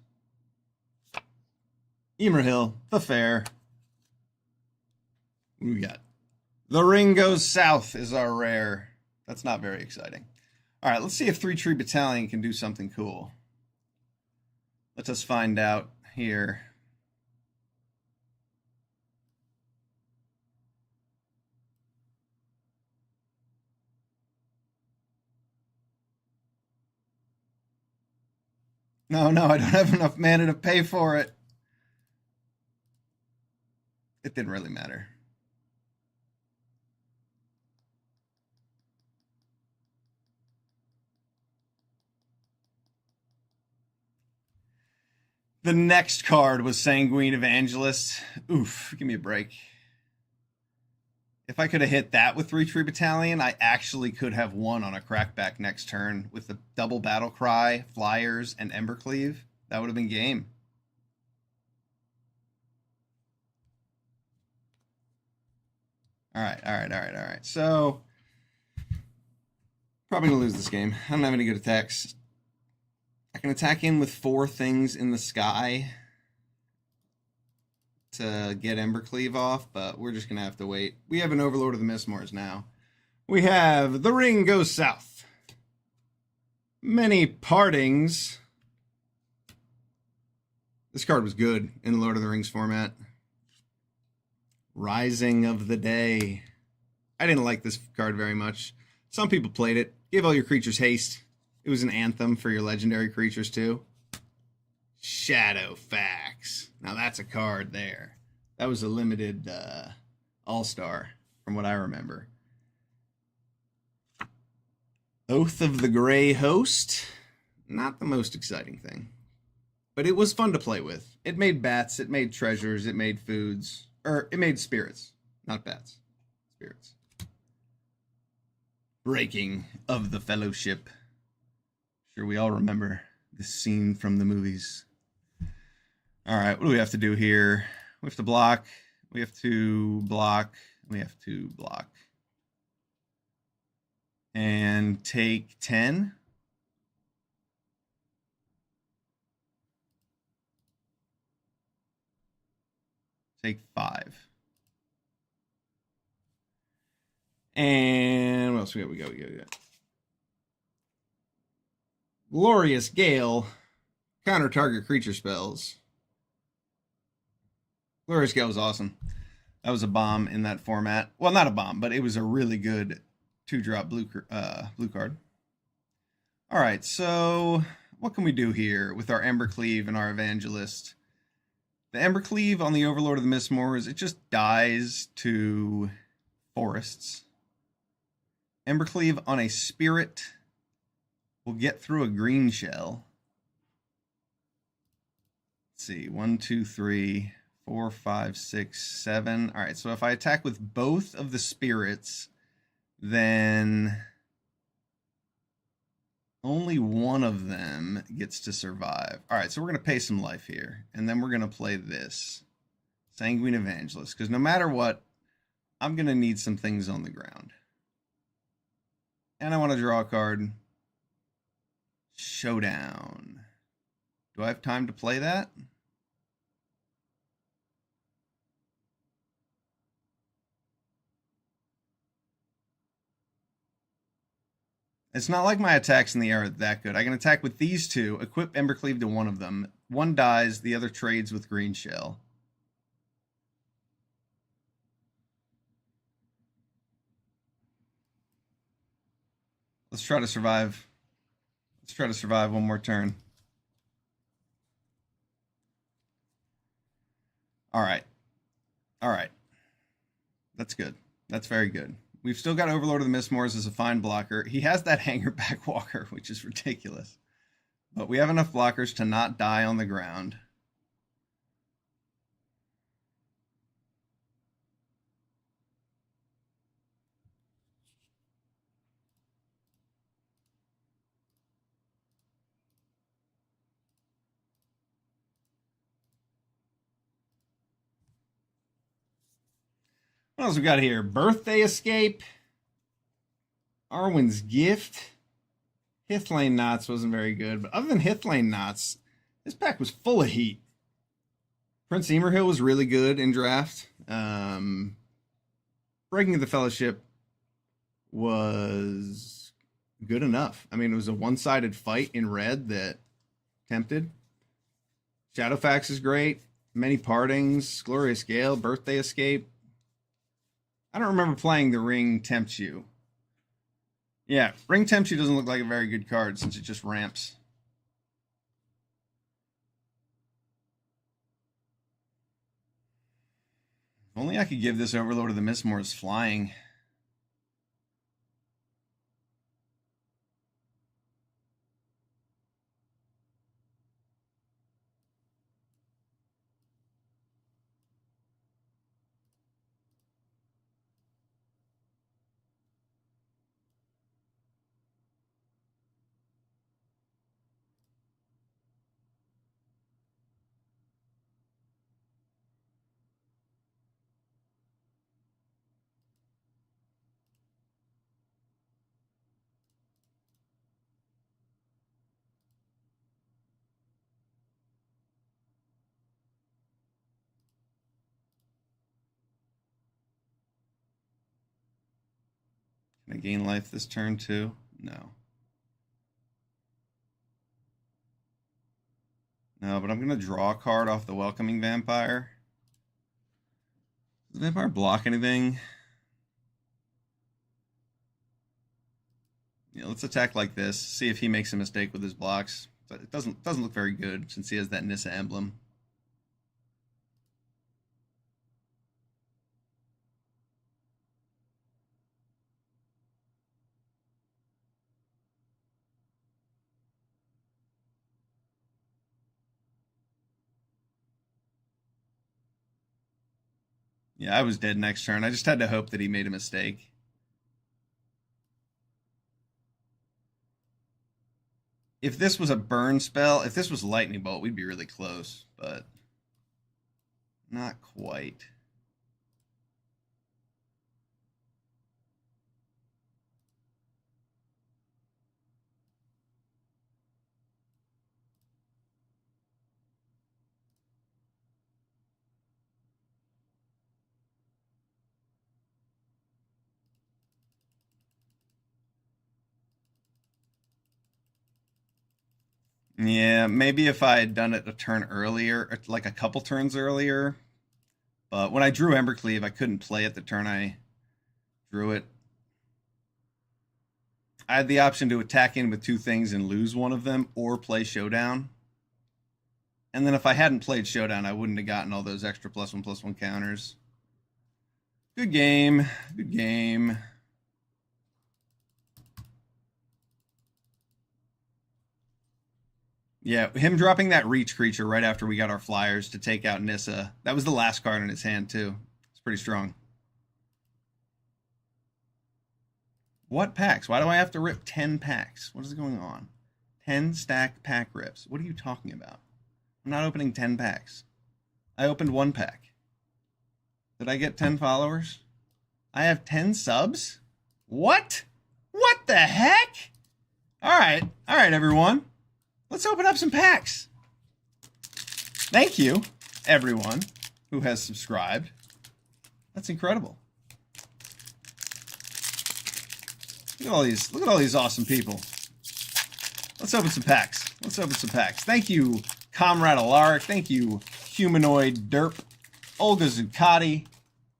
Emerhill. The Fair. What do we got? The Ring Goes South is our rare. That's not very exciting. All right, let's see if 3 Tree Battalion can do something cool. Let us find out here. No, I don't have enough mana to pay for it. It didn't really matter. The next card was Sanguine Evangelist. Oof, give me a break. If I could have hit that with 3 Tree Battalion, I actually could have won on a crackback next turn with the double Battle Cry, Flyers, and Embercleave. That would have been game. All right. So, probably going to lose this game. I don't have any good attacks. I can attack in with 4 things in the sky to get Embercleave off, but we're just going to have to wait. We have an Overlord of the Mistmores now. We have The Ring Goes South. Many Partings. This card was good in the Lord of the Rings format. Rising of the Day. I didn't like this card very much. Some people played it. Give all your creatures haste. It was an anthem for your legendary creatures too. Shadowfax. Now that's a card there. That was a limited all-star from what I remember. Oath of the Grey Host. Not the most exciting thing. But it was fun to play with. It made bats, it made treasures, it made foods. Or it made spirits. Not bats. Spirits. Breaking of the Fellowship. Sure, we all remember this scene from the movies. All right, what do we have to do here? We have to block. We have to block. We have to block. And take 10. Take 5. And what else we got? We got. Glorious Gale. Counter target creature spells. Glorious Gale was awesome. That was a bomb in that format. Well, not a bomb, but it was a really good 2-drop blue card. All right, so what can we do here with our Embercleave and our Evangelist The Embercleave on the Overlord of the Mistmoors, it just dies to forests. Embercleave on a Spirit will get through a green shell. Let's see, 1, 2, 3, 4, 5, 6, 7. All right, so if I attack with both of the spirits, then only one of them gets to survive. All right, so we're going to pay some life here, and then we're going to play this Sanguine Evangelist, because no matter what, I'm going to need some things on the ground. And I want to draw a card. Showdown. Do I have time to play that? It's not like my attacks in the air are that good. I can attack with these two, equip Embercleave to one of them. One dies, the other trades with Green Shell. Let's try to survive. Let's try to survive one more turn. All right. All right. That's good. That's very good. We've still got Overlord of the Mistmoors as a fine blocker. He has that Hanger Back Walker, which is ridiculous. But we have enough blockers to not die on the ground. What else we got here? Birthday Escape. Arwen's Gift. Hithlane Knots wasn't very good, but other than Hithlane Knots, this pack was full of heat. Prince Emerhill was really good in draft. Breaking of the Fellowship was good enough. I mean, it was a one-sided fight in red that tempted. Shadowfax is great. Many Partings, Glorious Gale, Birthday Escape. I don't remember playing the Ring Tempts You. Yeah, Ring Tempts You doesn't look like a very good card since it just ramps. If only I could give this Overlord of the Mistmoors flying. Can I gain life this turn too? No. No, but I'm going to draw a card off the Welcoming Vampire. Does the Vampire block anything? Yeah, let's attack like this. See if he makes a mistake with his blocks. But it doesn't look very good since he has that Nissa emblem. Yeah, I was dead next turn. I just had to hope that he made a mistake. If this was a burn spell, if this was Lightning Bolt, we'd be really close, but not quite. Yeah, maybe if I had done it a turn earlier, like a couple turns earlier. But when I drew Embercleave, I couldn't play it the turn I drew it. I had the option to attack in with two things and lose one of them, or play Showdown. And then if I hadn't played Showdown, I wouldn't have gotten all those extra +1/+1 counters. Good game. Good game. Yeah, him dropping that reach creature right after we got our flyers to take out Nissa. That was the last card in his hand, too. It's pretty strong. What packs? Why do I have to rip 10 packs? What is going on? 10 stack pack rips. What are you talking about? I'm not opening 10 packs. I opened 1 pack. Did I get 10 followers? I have 10 subs? What? What the heck? All right, everyone. Let's open up some packs. Thank you, everyone who has subscribed. That's incredible. Look at all these awesome people. Let's open some packs. Thank you, Comrade Alaric. Thank you, Humanoid Derp. Olga Zuccotti.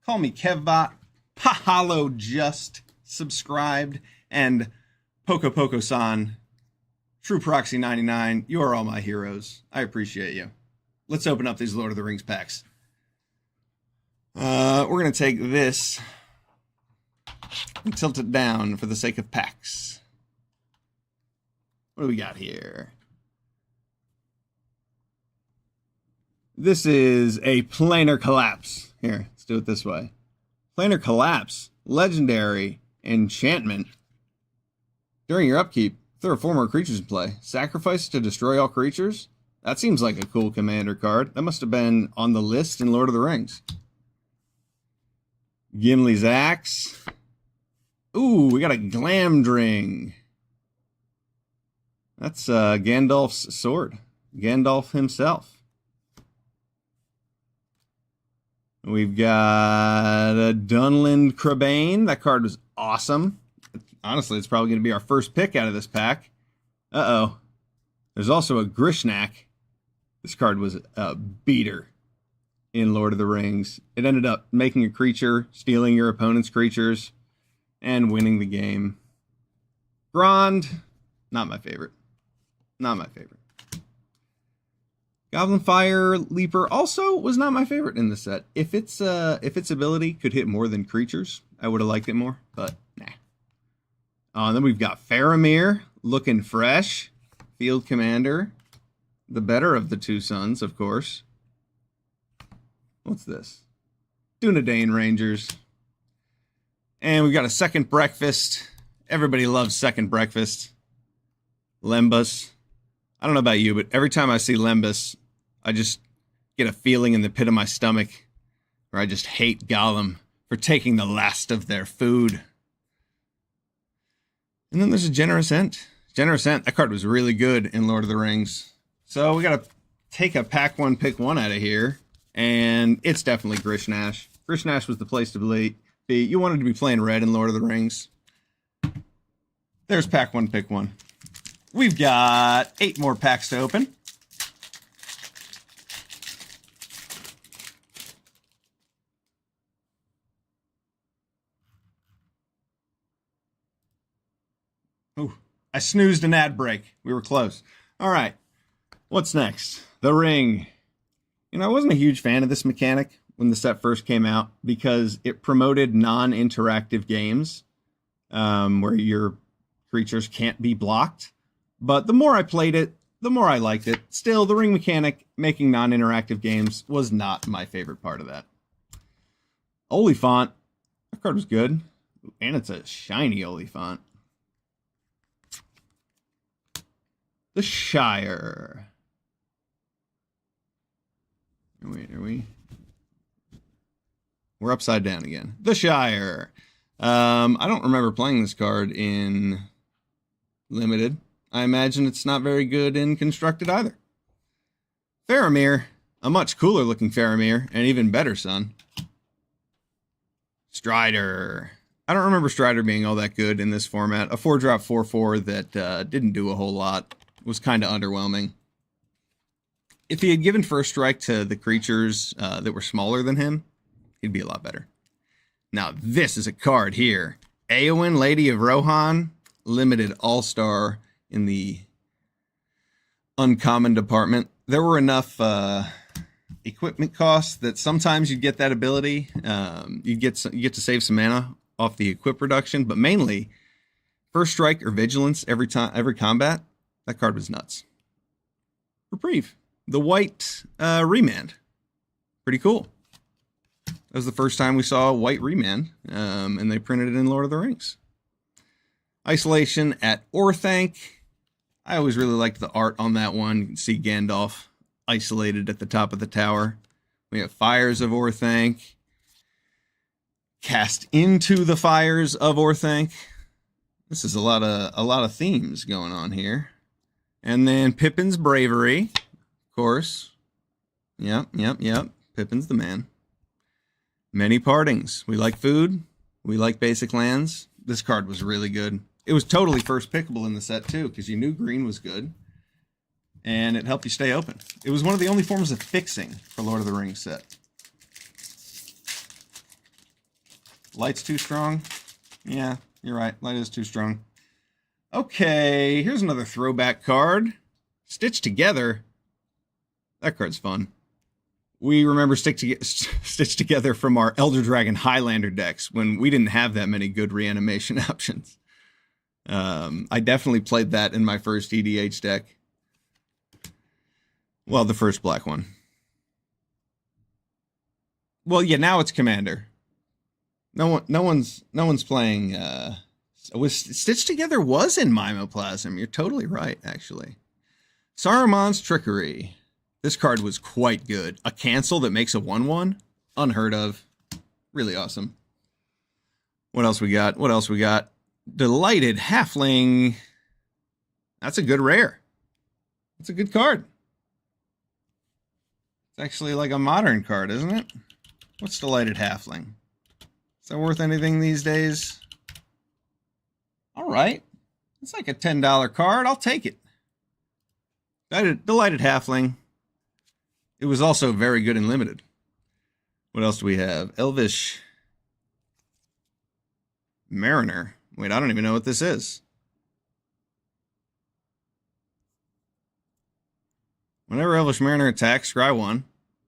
Call me Kevbot. Pahalo just subscribed. And Poco Poco San. True Proxy 99. You are all my heroes. I appreciate you. Let's open up these Lord of the Rings packs. We're going to take this and tilt it down for the sake of packs. What do we got here? This is a Planar Collapse. Here, let's do it this way. Planar Collapse. Legendary enchantment. During your upkeep, there are 4 more creatures in play. Sacrifice to destroy all creatures? That seems like a cool commander card. That must have been on the list in Lord of the Rings. Gimli's Axe. Ooh, we got a Glamdring. That's Gandalf's sword. Gandalf himself. We've got a Dunland Crabane. That card was awesome. Honestly, it's probably going to be our first pick out of this pack. Uh-oh. There's also a Grishnak. This card was a beater in Lord of the Rings. It ended up making a creature, stealing your opponent's creatures, and winning the game. Grond, not my favorite. Not my favorite. Goblin Fire Leaper also was not my favorite in the set. If its ability could hit more than creatures, I would have liked it more, but nah. And then we've got Faramir, looking fresh. Field Commander. The better of the 2 sons, of course. What's this? Dunedain Rangers. And we've got a Second Breakfast. Everybody loves Second Breakfast. Lembas. I don't know about you, but every time I see Lembas, I just get a feeling in the pit of my stomach where I just hate Gollum for taking the last of their food. And then there's a Generous Ent. Generous Ent, that card was really good in Lord of the Rings. So we got to take a pack 1, pick 1 out of here. And it's definitely Grishnash. Grishnash was the place to be. You wanted to be playing red in Lord of the Rings. There's pack 1, pick 1. We've got 8 more packs to open. Ooh, I snoozed an ad break. We were close. All right. What's next? The Ring. You know, I wasn't a huge fan of this mechanic when the set first came out because it promoted non-interactive games where your creatures can't be blocked. But the more I played it, the more I liked it. Still, the Ring mechanic making non-interactive games was not my favorite part of that. Oliphant. That card was good. And it's a shiny Oliphant. The Shire. Wait, are we? We're upside down again. The Shire. I don't remember playing this card in Limited. I imagine it's not very good in Constructed either. Faramir. A much cooler looking Faramir. An even better son. Strider. I don't remember Strider being all that good in this format. A 4-drop 4/4 that didn't do a whole lot. Was kind of underwhelming. If he had given first strike to the creatures that were smaller than him, he'd be a lot better. Now, this is a card here. Eowyn, Lady of Rohan, limited all-star in the uncommon department. there were enough equipment costs that sometimes you'd get that ability. You get to save some mana off the equip reduction, but mainly first strike or vigilance every combat. That card was nuts. Reprieve, the white remand, pretty cool. That was the first time we saw a white remand, and they printed it in Lord of the Rings. Isolation at Orthanc. I always really liked the art on that one. You can see Gandalf isolated at the top of the tower. We have Fires of Orthanc. Cast into the Fires of Orthanc. This is a lot of themes going on here. And then Pippin's Bravery, of course. Yep. Pippin's the man. Many Partings. We like food. We like basic lands. This card was really good. It was totally first pickable in the set, too, because you knew green was good. And it helped you stay open. It was one of the only forms of fixing for Lord of the Rings set. Light's too strong? Yeah, you're right. Light is too strong. Okay, here's another throwback card. Stitched Together. That card's fun. We remember Stitched Together from our Elder Dragon Highlander decks when we didn't have that many good reanimation options. I definitely played that in my first EDH deck. Well, the first black one. Well, yeah, now it's Commander. No one's playing. Stitched Together was in Mimoplasm. You're totally right, actually. Saruman's Trickery. This card was quite good. A cancel that makes a 1/1, unheard of. Really awesome. What else we got? Delighted Halfling. That's a good rare. That's a good card. It's actually like a modern card, isn't it? What's Delighted Halfling? Is that worth anything these days? All right. It's like a $10 card. I'll take it. Delighted Halfling. It was also very good and limited. What else do we have? Elvish Mariner. Wait, I don't even know what this is. Whenever Elvish Mariner attacks, scry 1.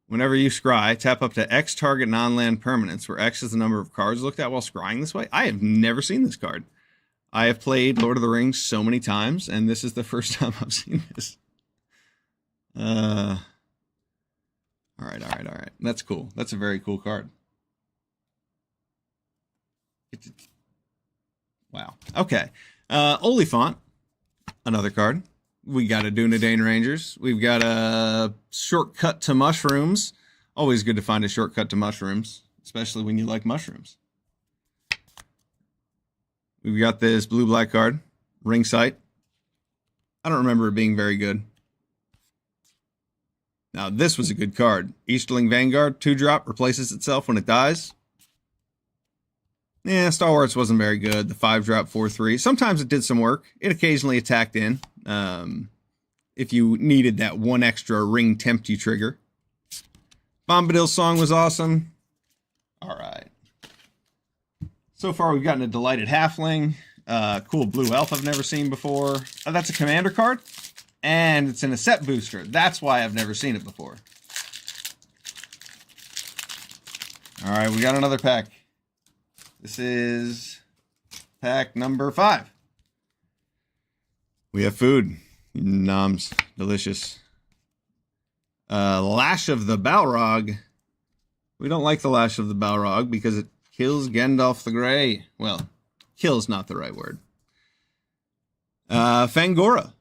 Whenever you scry, tap up to X target non-land permanents, where X is the number of cards looked at while scrying this way. I have never seen this card. I have played Lord of the Rings so many times, and this is the first time I've seen this. All right. That's cool. That's a very cool card. Wow. Okay. Oliphant, another card. We got a Dunedain Rangers. We've got a Shortcut to Mushrooms. Always good to find a shortcut to mushrooms, especially when you like mushrooms. We've got this blue-black card, Ring Sight. I don't remember it being very good. Now, this was a good card. Easterling Vanguard, 2-drop, replaces itself when it dies. Yeah, Stalwarts wasn't very good. The 5-drop, 4/3. Sometimes it did some work. It occasionally attacked in. If you needed that one extra ring tempt you trigger. Bombadil's Song was awesome. All right. So far, we've gotten a Delighted Halfling. Cool blue elf I've never seen before. Oh, that's a commander card. And it's in a set booster. That's why I've never seen it before. All right, we got another pack. This is pack number 5. We have food. Noms. Delicious. Lash of the Balrog. We don't like the Lash of the Balrog because it kills Gandalf the Grey. Well, kill's not the right word. Fangora.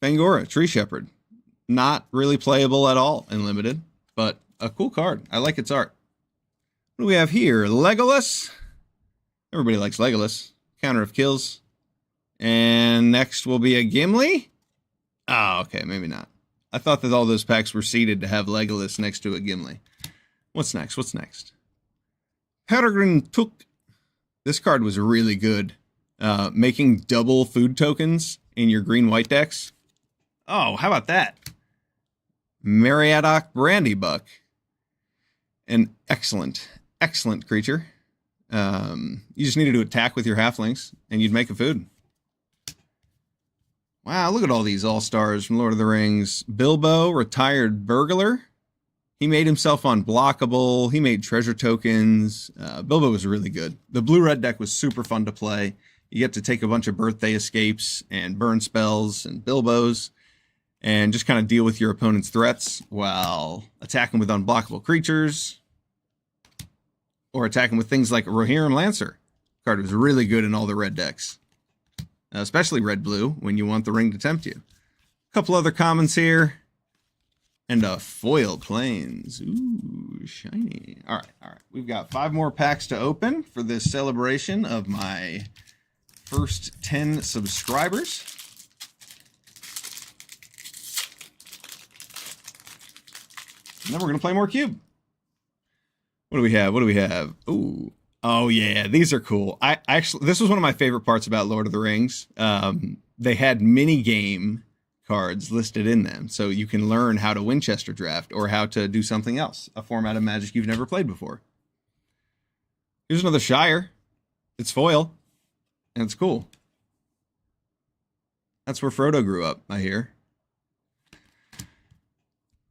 Fangora, Tree Shepherd. Not really playable at all in Limited, but a cool card. I like its art. What do we have here? Legolas. Everybody likes Legolas. Counter of kills. And next will be a Gimli. Oh, okay, maybe not. I thought that all those packs were seeded to have Legolas next to a Gimli. What's next? Peregrine Took. This card was really good. Making double food tokens in your green-white decks. Oh, how about that? Meriadoc Brandybuck. An excellent creature. You just needed to attack with your halflings, and you'd make a food. Wow, look at all these all-stars from Lord of the Rings. Bilbo, retired burglar. He made himself unblockable. He made treasure tokens. Bilbo was really good. The blue-red deck was super fun to play. You get to take a bunch of birthday escapes and burn spells and Bilbos and just kind of deal with your opponent's threats while attacking with unblockable creatures or attacking with things like Rohirrim Lancer. The card was really good in all the red decks, especially red-blue when you want the ring to tempt you. A couple other commons here. And a foil plains. Ooh, shiny. All right. We've got 5 more packs to open for this celebration of my first 10 subscribers. And then we're going to play more Cube. What do we have? Ooh. Oh, yeah. These are cool. This was one of my favorite parts about Lord of the Rings. They had mini game cards listed in them, so you can learn how to Winchester draft or how to do something else, a format of Magic you've never played before. Here's another Shire. It's foil, and it's cool. That's where Frodo grew up, I hear.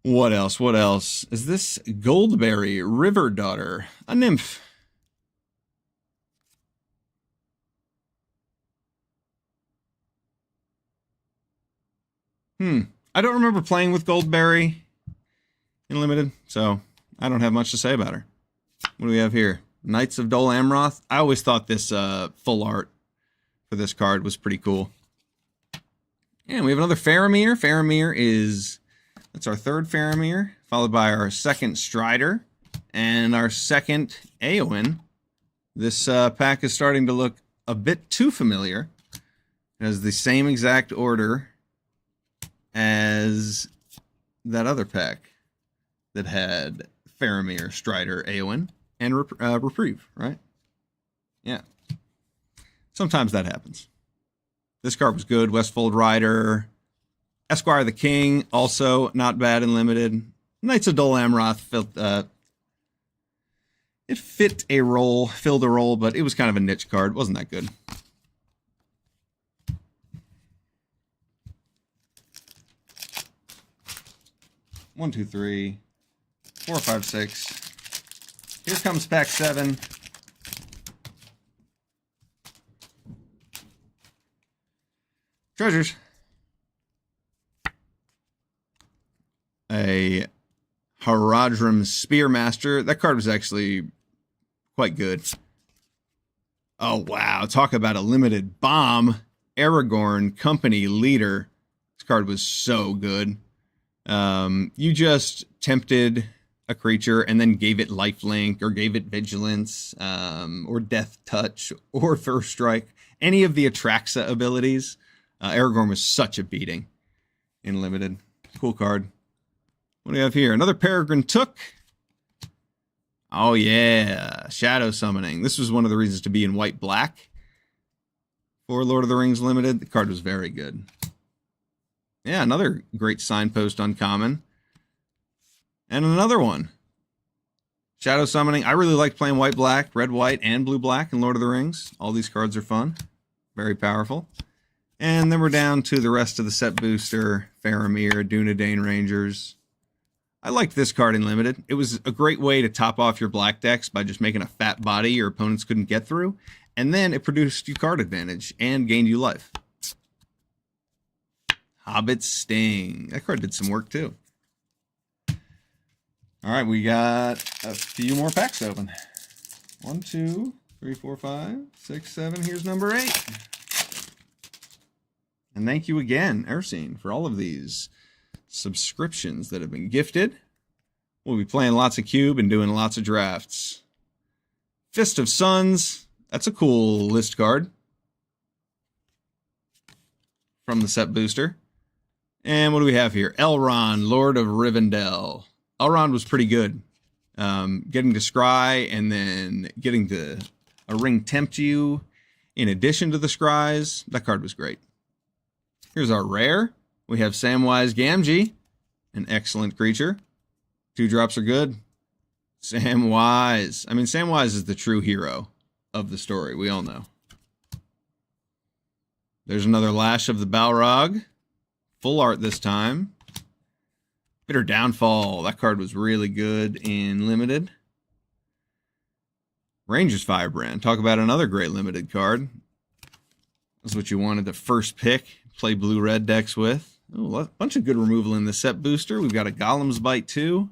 What else? Is this Goldberry River Daughter? A nymph. I don't remember playing with Goldberry in Limited, so I don't have much to say about her. What do we have here? Knights of Dol Amroth. I always thought this full art for this card was pretty cool. And we have another Faramir. That's our third Faramir, followed by our second Strider and our second Eowyn. This pack is starting to look a bit too familiar. It has the same exact order as that other pack that had Faramir, Strider, Eowyn, and Reprieve, right? Yeah. Sometimes that happens. This card was good. Westfold Rider. Esquire the King, also not bad in Limited. Knights of Dol Amroth filled a role, but it was kind of a niche card. Wasn't that good. One, two, 3, 4, 5, 6. Here comes pack 7. Treasures. A Haradrim Spearmaster. That card was actually quite good. Oh, wow. Talk about a limited bomb. Aragorn, Company Leader. This card was so good. You just tempted a creature and then gave it lifelink or gave it vigilance, or death touch or first strike. Any of the Atraxa abilities. Aragorn was such a beating in Limited. Cool card. What do we have here? Another Peregrine Took. Oh, yeah. Shadow Summoning. This was one of the reasons to be in white-black for Lord of the Rings Limited. The card was very good. Yeah, another great Signpost uncommon. And another one. Shadow Summoning. I really like playing white-black, red-white, and blue-black in Lord of the Rings. All these cards are fun. Very powerful. And then we're down to the rest of the set booster. Faramir, Dunedain Rangers. I liked this card in Limited. It was a great way to top off your black decks by just making a fat body your opponents couldn't get through. And then it produced you card advantage and gained you life. Hobbit Sting. That card did some work too. All right, we got a few more packs open. 1, 2, 3, 4, 5, 6, 7. Here's number 8. And thank you again, Ersine, for all of these subscriptions that have been gifted. We'll be playing lots of Cube and doing lots of drafts. Fist of Suns. That's a cool list card from the set booster. And what do we have here? Elrond, Lord of Rivendell. Elrond was pretty good. Getting to scry and then getting to a ring tempt you in addition to the scries. That card was great. Here's our rare. We have Samwise Gamgee, an excellent creature. 2 drops are good. Samwise. I mean, Samwise is the true hero of the story. We all know. There's another Lash of the Balrog. Full art this time. Bitter Downfall. That card was really good in Limited. Rangers Firebrand. Talk about another great Limited card. That's what you wanted to first pick. Play blue-red decks with. Oh, a bunch of good removal in the set booster. We've got a Golem's Bite too.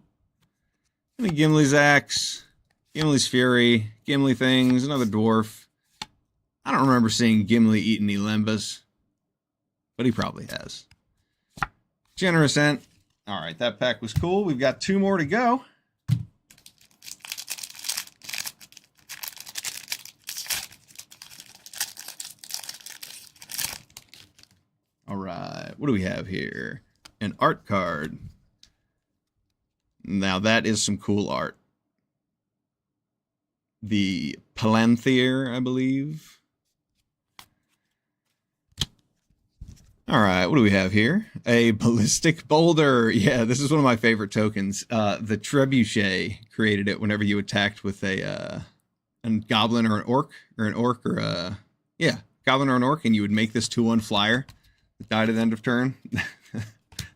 And a Gimli's Axe. Gimli's Fury. Gimli Things. Another Dwarf. I don't remember seeing Gimli eat any Lembas. But he probably has. Generous Ent. Alright, that pack was cool. We've got 2 more to go. Alright, what do we have here? An art card. Now that is some cool art. The Palantir, I believe. Alright, what do we have here? A Ballistic Boulder. Yeah, this is one of my favorite tokens. The Trebuchet created it whenever you attacked with a goblin or an orc or a... Yeah, goblin or an orc, and you would make this 2/1 flyer that died at the end of turn.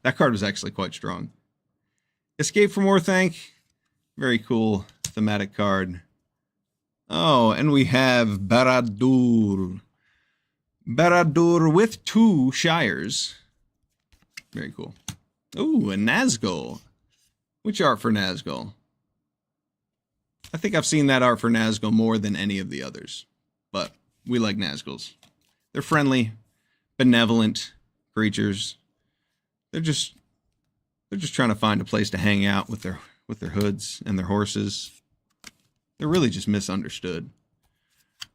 That card was actually quite strong. Escape from Orthanc. Very cool thematic card. Oh, and we have Barad-dûr. Barad-dûr with 2 Shires. Very cool. Ooh, a Nazgul. Which art for Nazgul? I think I've seen that art for Nazgul more than any of the others. But we like Nazguls. They're friendly, benevolent creatures. They're just trying to find a place to hang out with their hoods and their horses. They're really just misunderstood.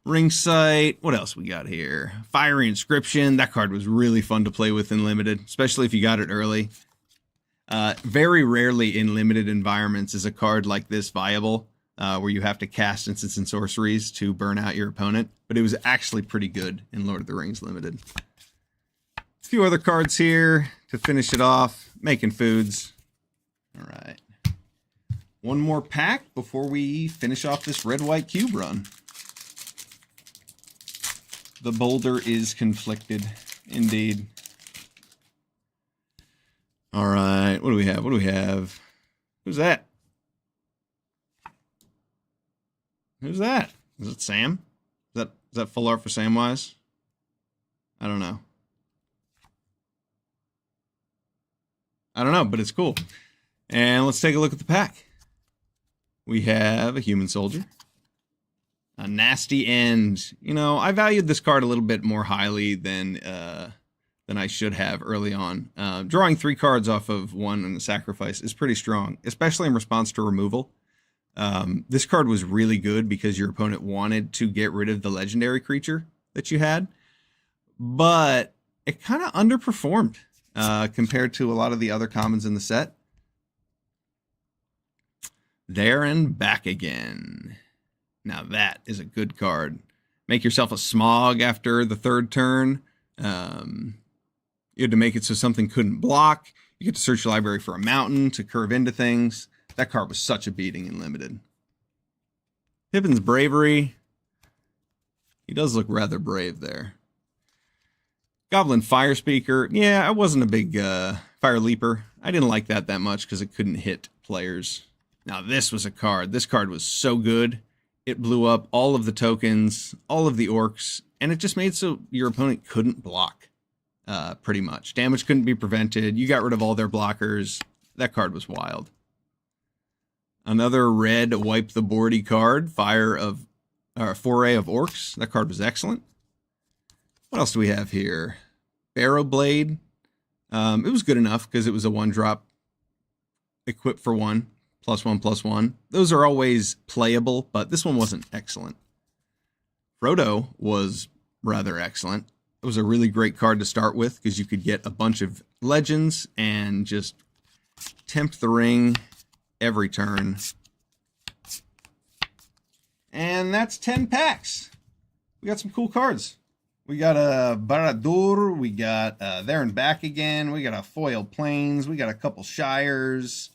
Ring Sight. What else we got here? Fiery Inscription. That card was really fun to play with in Limited, especially if you got it early. Very rarely in Limited environments is a card like this viable, where you have to cast instants and sorceries to burn out your opponent. But it was actually pretty good in Lord of the Rings Limited. A few other cards here to finish it off. Making Foods. All right. One more pack before we finish off this red-white cube run. The boulder is conflicted, indeed. All right, what do we have? What do we have? Who's that? Who's that? Is it Sam? Is that full art for Samwise? I don't know. I don't know, but it's cool. And let's take a look at the pack. We have a Human Soldier. A Nasty End. You know, I valued this card a little bit more highly than I should have early on. Drawing 3 cards off of 1 and a sacrifice is pretty strong, especially in response to removal. This card was really good because your opponent wanted to get rid of the legendary creature that you had, but it kind of underperformed compared to a lot of the other commons in the set. There and Back Again. Now that is a good card. Make yourself a Smog after the 3rd turn. You had to make it so something couldn't block. You get to search your library for a mountain to curve into things. That card was such a beating in Limited. Pippin's Bravery. He does look rather brave there. Goblin Fire Speaker. Yeah, I wasn't a big Fire Leaper. I didn't like that much because it couldn't hit players. Now this was a card. This card was so good. It blew up all of the tokens, all of the orcs, and it just made so your opponent couldn't block, pretty much. Damage couldn't be prevented. You got rid of all their blockers. That card was wild. Another red Wipe the Boardy card, Foray of Orcs. That card was excellent. What else do we have here? Barrow Blade. It was good enough because it was a 1-drop. Equip for 1. +1/+1. Those are always playable, but this one wasn't excellent. Frodo was rather excellent. It was a really great card to start with because you could get a bunch of legends and just tempt the ring every turn. And that's 10 packs. We got some cool cards. We got a Barad-dûr. We got There and Back Again. We got a Foil Plains. We got a couple Shires.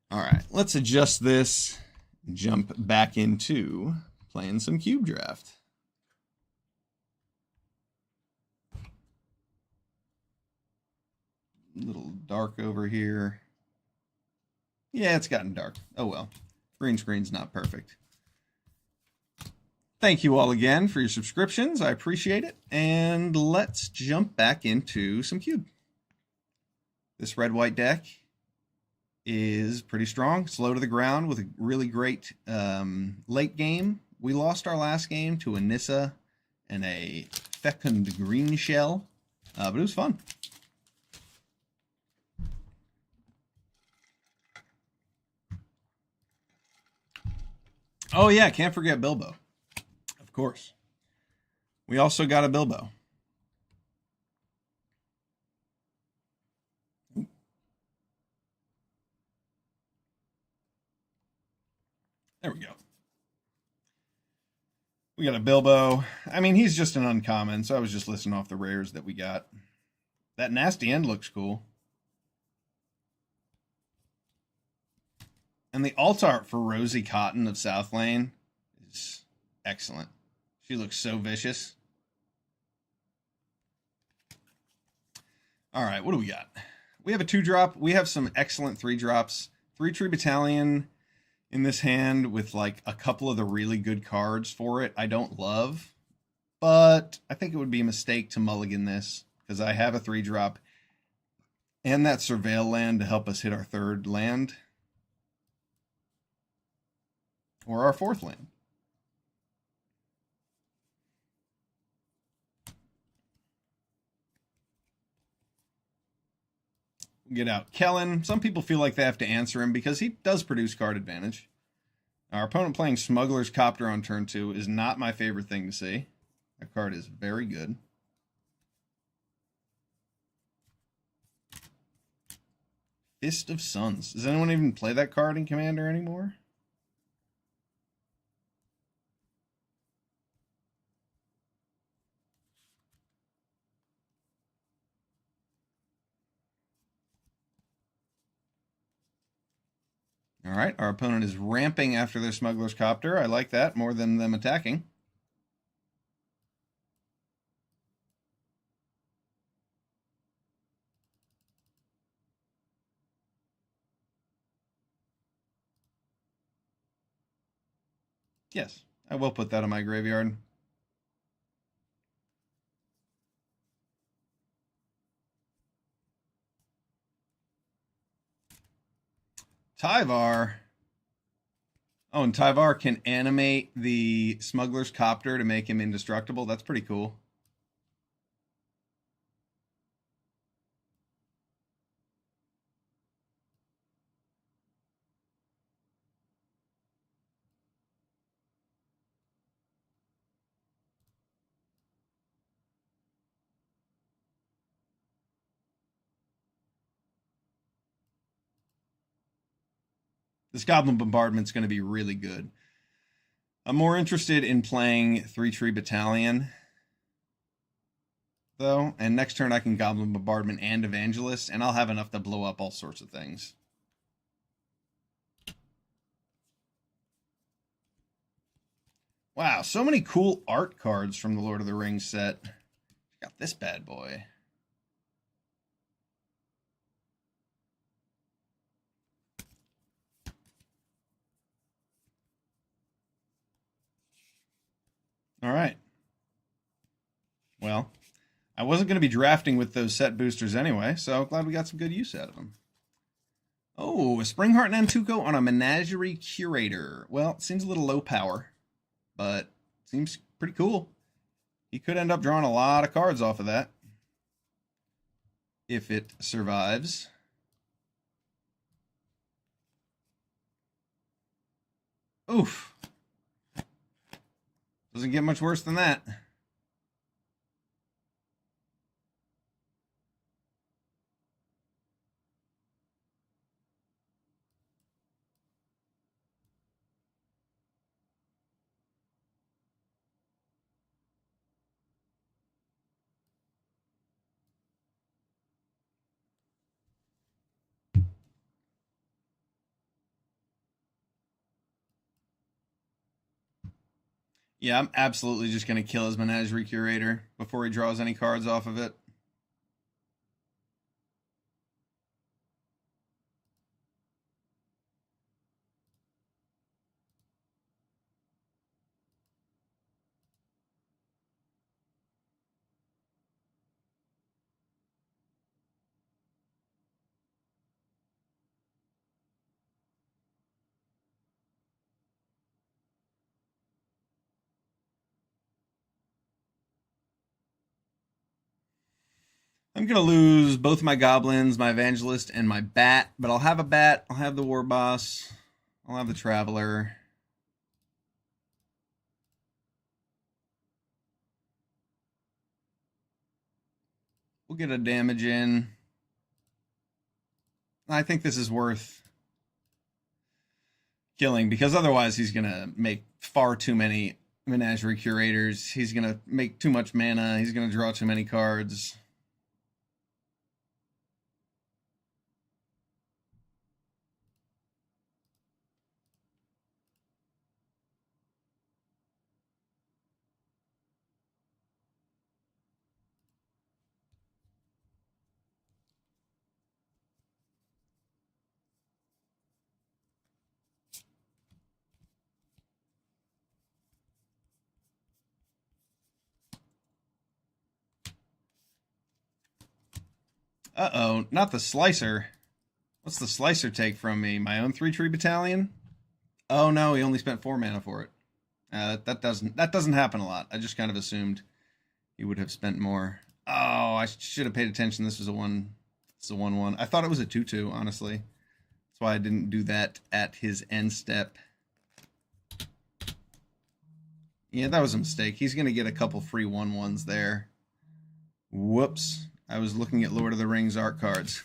All right, let's adjust this and jump back into playing some Cube Draft. little dark over here. Yeah, it's gotten dark. Oh well. Green screen's not perfect. Thank you all again for your subscriptions. I appreciate it. And let's jump back into some Cube. This red-white deck is pretty strong, slow to the ground with a really great late game. We lost our last game to a Nissa and a Fecund Green Shell, but it was fun. Oh yeah, can't forget Bilbo. Of course. We also got a Bilbo. There we go. We got a Bilbo. I mean, he's just an uncommon, so I was just listing off the rares that we got. That Nasty End looks cool. And the alt art for Rosie Cotton of South Lane is excellent. She looks so vicious. All right, what do we got? We have a 2-drop. We have some excellent 3-drops. 3-Tree Battalion in this hand with like a couple of the really good cards for it. I don't love, but I think it would be a mistake to mulligan this because I have a 3-drop and that Surveil land to help us hit our 3rd land or our 4th land. Get out Kellen. Some people feel like they have to answer him because he does produce card advantage. Our opponent playing Smuggler's Copter on turn 2 is not my favorite thing to see. That card is very good. Fist of Suns. Does anyone even play that card in Commander anymore? All right, our opponent is ramping after their Smuggler's Copter. I like that more than them attacking. Yes, I will put that in my graveyard. Tyvar. Oh, and Tyvar can animate the Smuggler's Copter to make him indestructible. That's pretty cool. This Goblin Bombardment's going to be really good. I'm more interested in playing 3-Tree Battalion, though, and next turn I can Goblin Bombardment and Evangelist, and I'll have enough to blow up all sorts of things. Wow, so many cool art cards from the Lord of the Rings set. Got this bad boy. All right. Well, I wasn't going to be drafting with those set boosters anyway, so glad we got some good use out of them. Oh, a Springheart and Nantuko on a Menagerie Curator. Well, it seems a little low power, but seems pretty cool. He could end up drawing a lot of cards off of that if it survives. Oof. Doesn't get much worse than that. Yeah, I'm absolutely just going to kill his Menagerie Curator before he draws any cards off of it. I'm going to lose both my goblins, my evangelist, and my bat, but I'll have a bat, I'll have the war boss, I'll have the traveler. We'll get a damage in. I think this is worth killing because otherwise he's going to make far too many Menagerie Curators. He's going to make too much mana. He's going to draw too many cards. Uh-oh, not the Slicer. What's the Slicer take from me? My own 3-tree battalion? Oh no, he only spent 4 mana for it. That doesn't happen a lot. I just kind of assumed he would have spent more. Oh, I should have paid attention. This was a 1/1. I thought it was a 2/2, honestly. That's why I didn't do that at his end step. Yeah, that was a mistake. He's going to get a couple free 1/1s there. Whoops. I was looking at Lord of the Rings art cards.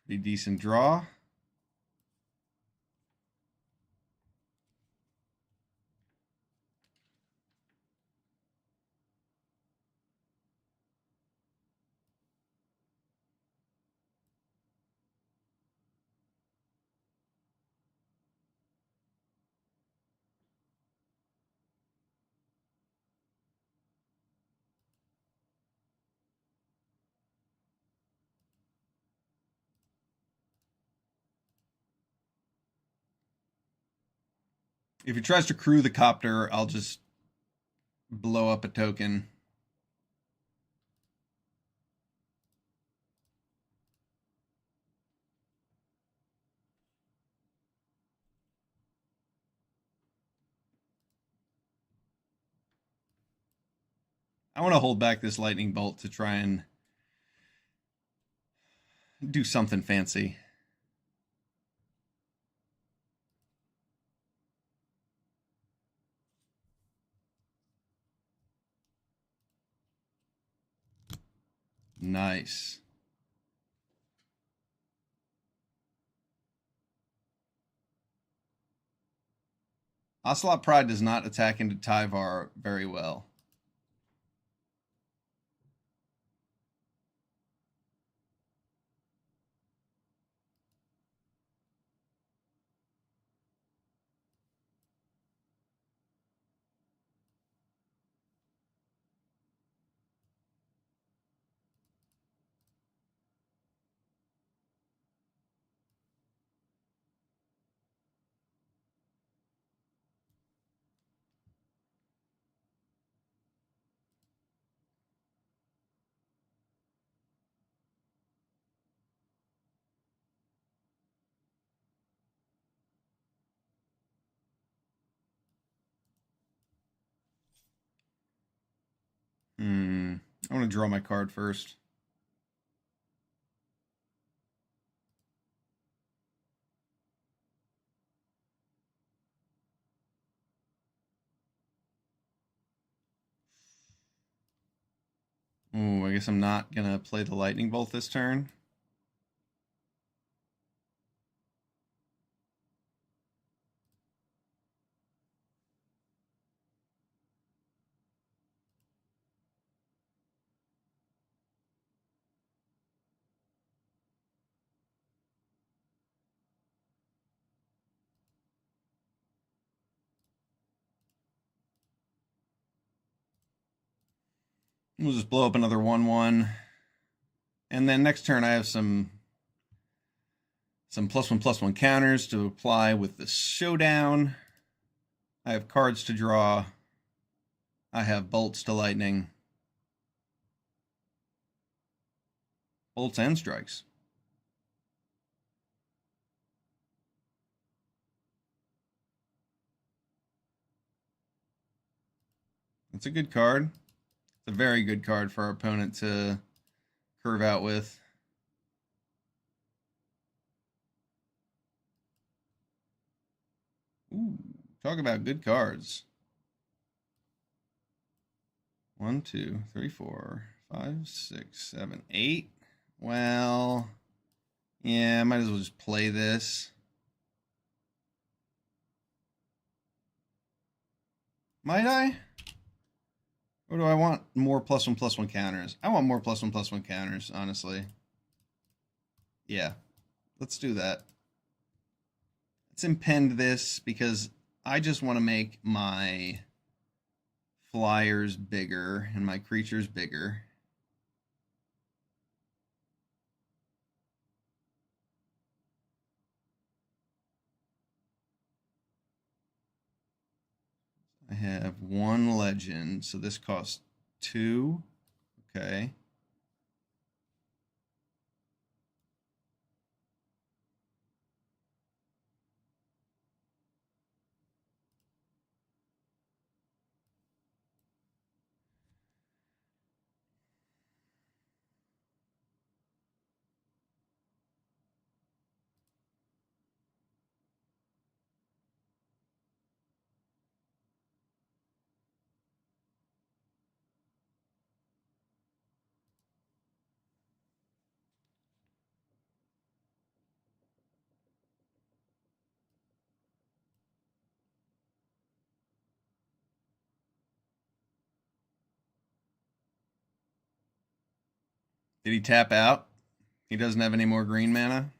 Pretty decent draw. If he tries to crew the copter, I'll just blow up a token. I want to hold back this lightning bolt to try and do something fancy. Nice. Ocelot Pride does not attack into Tyvar very well. I want to draw my card first. Ooh, I guess I'm not going to play the lightning bolt this turn. We'll just blow up another 1/1. And then next turn I have some Some +1/+1 counters to apply with the showdown. I have cards to draw. I have bolts to lightning. Bolts and strikes. It's a good card. It's a very good card for our opponent to curve out with. Ooh, talk about good cards. 1, 2, 3, 4, 5, 6, 7, 8. Well, yeah, I might as well just play this. Might I? Or do I want more +1/+1 counters? I want more +1/+1 counters, honestly. Yeah, let's do that. Let's impend this because I just want to make my flyers bigger and my creatures bigger. I have 1 legend, so this costs 2. Okay. Did he tap out? He doesn't have any more green mana?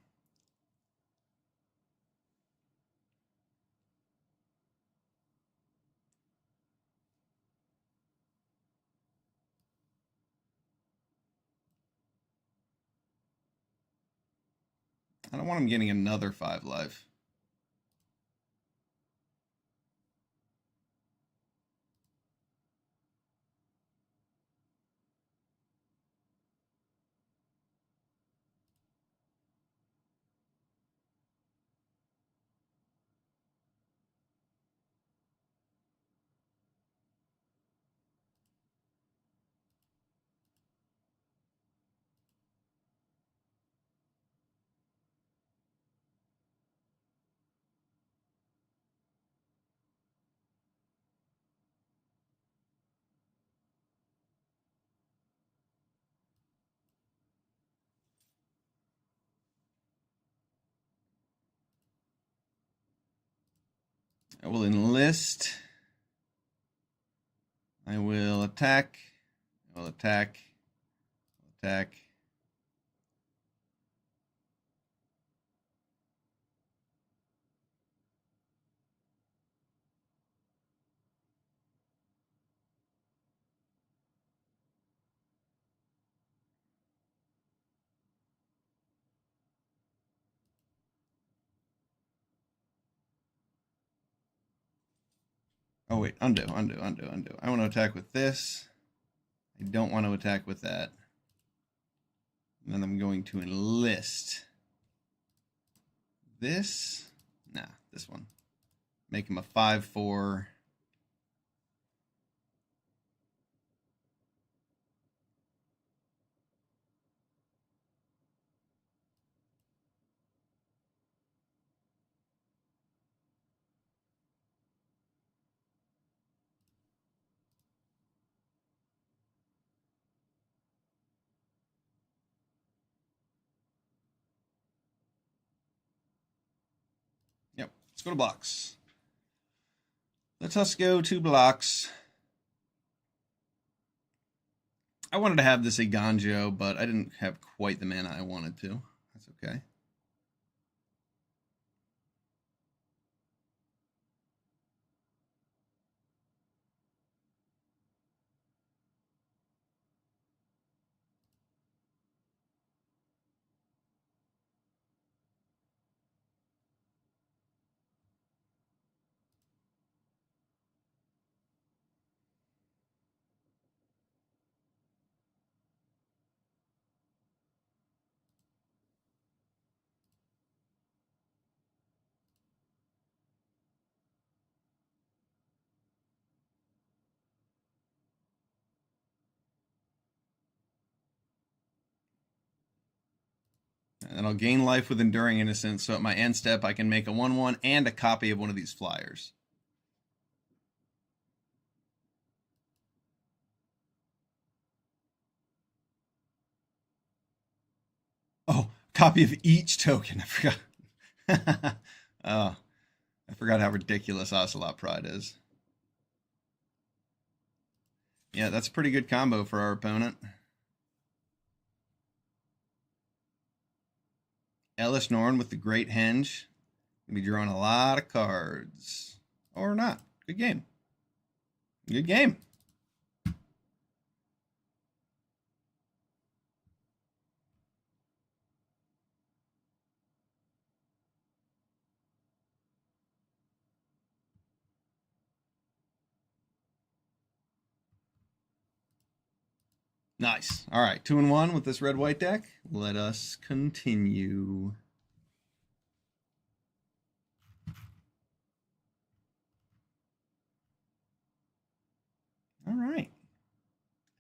I don't want him getting another 5 life. I will enlist. I will attack. I will attack. Attack. Oh, wait. Undo, undo, undo, undo. I want to attack with this. I don't want to attack with that. And then I'm going to enlist. This? Nah, this one. Make him a 5/4. Yep, let's go to blocks. Let us go to blocks. I wanted to have this Iganjo, but I didn't have quite the mana I wanted to. That's okay. and I'll gain life with Enduring Innocence, so at my end step I can make a 1/1 and a copy of one of these flyers. Oh, copy of each token. I forgot. Oh, I forgot how ridiculous Ocelot Pride is. Yeah, that's a pretty good combo for our opponent. Ellis Norn with the Great Henge. Gonna be drawing a lot of cards. Or not. Good game. Good game. Nice. All right, 2-1 with this red-white deck. Let us continue. All right.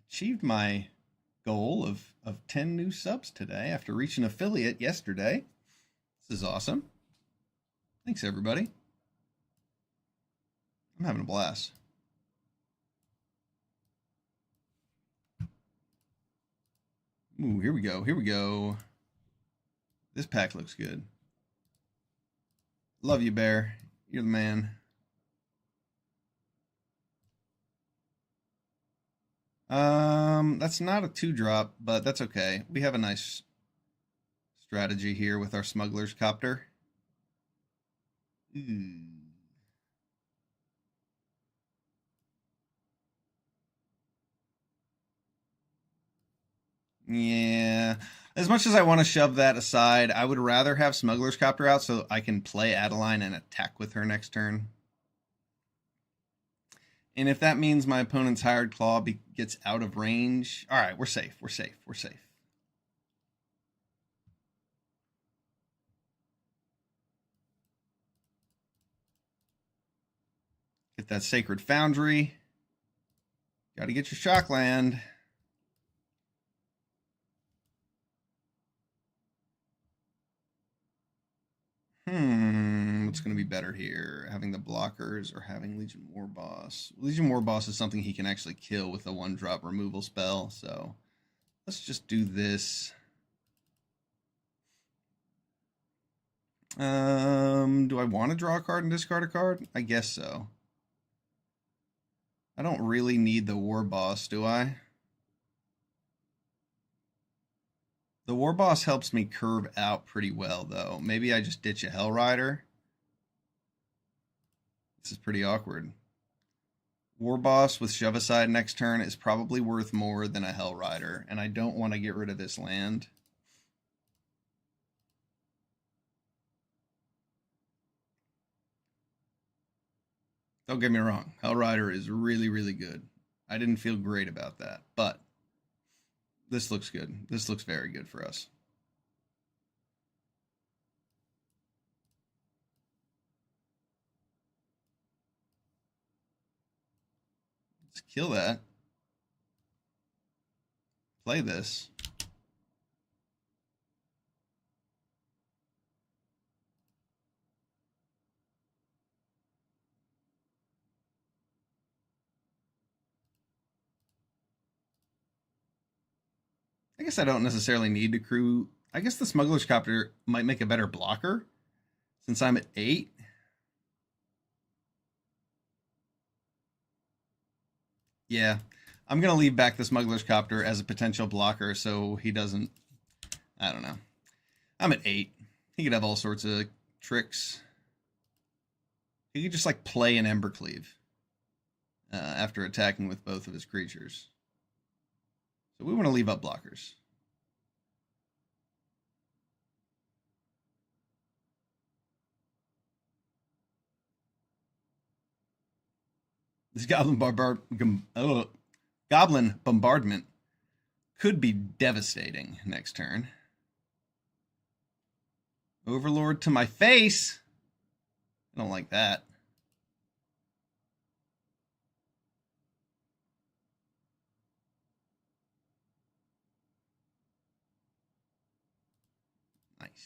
Achieved my goal of 10 new subs today after reaching affiliate yesterday. This is awesome. Thanks, everybody. I'm having a blast. Ooh, here we go. Here we go. This pack looks good. Love you, Bear. You're the man. That's not a 2-drop, but that's okay. We have a nice strategy here with our Smuggler's Copter. Ooh. Yeah. As much as I want to shove that aside, I would rather have Smuggler's Copter out so I can play Adeline and attack with her next turn. And if that means my opponent's Hired Claw gets out of range, all right, we're safe. We're safe. We're safe. Get that Sacred Foundry. Got to get your Shockland. What's going to be better here? Having the blockers or having Legion War Boss? Legion War Boss is something he can actually kill with a 1-drop removal spell, so let's just do this. Do I want to draw a card and discard a card? I guess so. I don't really need the War Boss, do I? The War Boss helps me curve out pretty well, though. Maybe I just ditch a Hell Rider. This is pretty awkward. War Boss with Shove Aside next turn is probably worth more than a Hell Rider, and I don't want to get rid of this land. Don't get me wrong, Hell Rider is really, really good. I didn't feel great about that, but this looks good. This looks very good for us. Let's kill that. Play this. I guess I don't necessarily need to crew. I guess the Smuggler's Copter might make a better blocker since I'm at 8. Yeah, I'm going to leave back the Smuggler's Copter as a potential blocker so he doesn't. I don't know. I'm at 8. He could have all sorts of tricks. He could just like play an Embercleave after attacking with both of his creatures. So we want to leave up blockers. This Goblin Bombardment could be devastating next turn. Overlord to my face. I don't like that. Nice.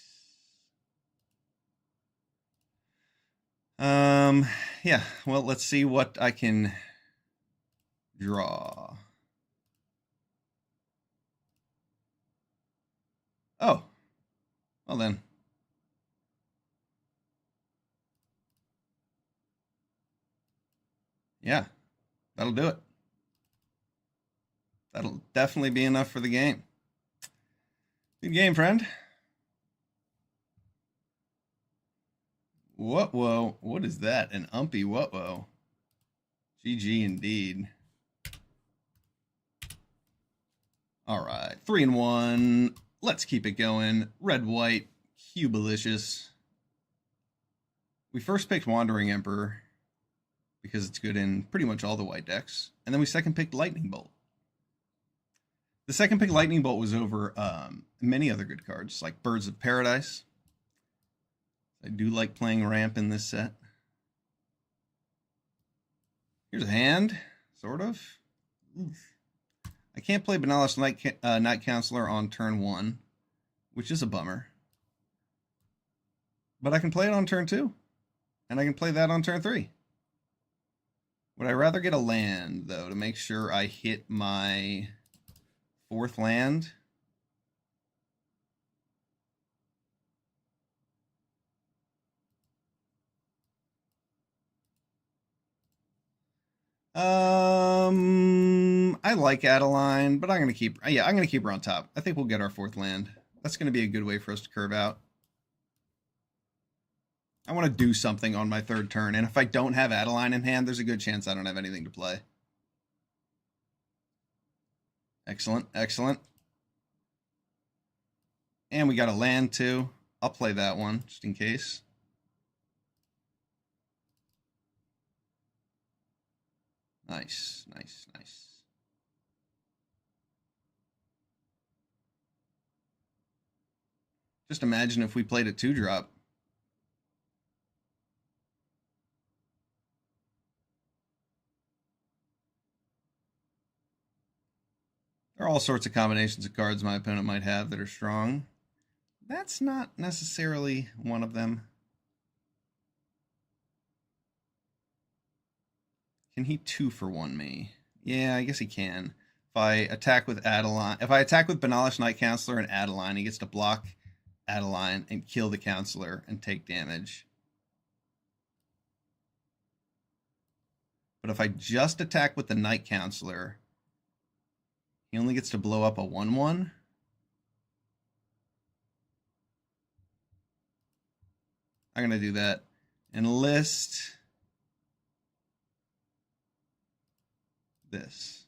Yeah, well, let's see what I can draw. Oh, well then. Yeah, that'll do it. That'll definitely be enough for the game. Good game, friend. Whoa, what is that? An umpy whoa. GG indeed. All right, 3-1. Let's keep it going. Red, white, Cubalicious. We first picked Wandering Emperor because it's good in pretty much all the white decks. And then we second picked Lightning Bolt. The second pick Lightning Bolt was over many other good cards, like Birds of Paradise. I do like playing ramp in this set. Here's a hand, sort of. Oof. I can't play Benalis Night Counselor on turn 1, which is a bummer. But I can play it on turn 2, and I can play that on turn 3. Would I rather get a land, though, to make sure I hit my 4th land? I like Adeline, but I'm gonna keep her on top. I think we'll get our 4th land. That's gonna be a good way for us to curve out. I want to do something on my 3rd turn, and if I don't have Adeline in hand, there's a good chance I don't have anything to play. Excellent. And we got a land too. I'll play that one just in case. Nice. Just imagine if we played a 2-drop. There are all sorts of combinations of cards my opponent might have that are strong. That's not necessarily one of them. Can he 2-for-1 me? Yeah, I guess he can. If I attack with Benalis Night Counselor and Adeline, he gets to block Adeline and kill the Counselor and take damage. But if I just attack with the Night Counselor, he only gets to blow up a 1/1. I'm going to do that. Enlist this.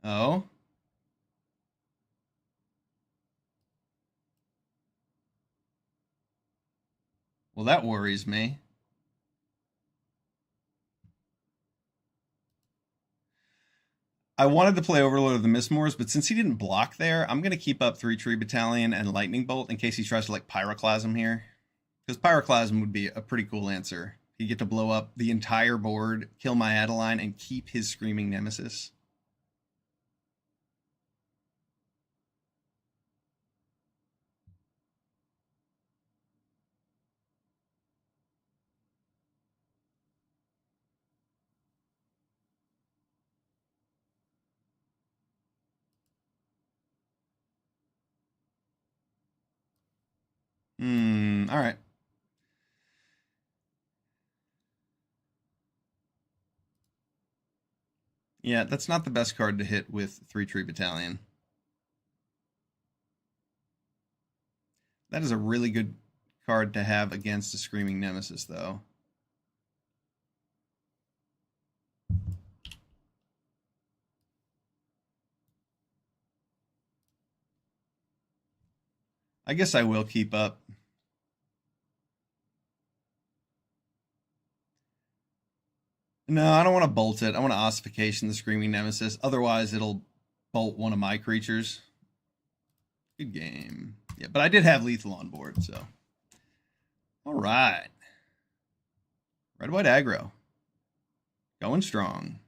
Oh. Well, that worries me. I wanted to play Overlord of the Mistmoors, but since he didn't block there, I'm going to keep up 3 Tree Battalion and Lightning Bolt in case he tries to like Pyroclasm here. Because Pyroclasm would be a pretty cool answer. He'd get to blow up the entire board, kill my Adeline, and keep his Screaming Nemesis. All right. Yeah, that's not the best card to hit with 3 Tree Battalion. That is a really good card to have against a Screaming Nemesis, though. I guess I will keep up. No, I don't want to bolt it. I want to ossification the Screaming Nemesis. Otherwise, it'll bolt one of my creatures. Good game. Yeah, but I did have lethal on board, so. All right. Red, white, aggro. Going strong.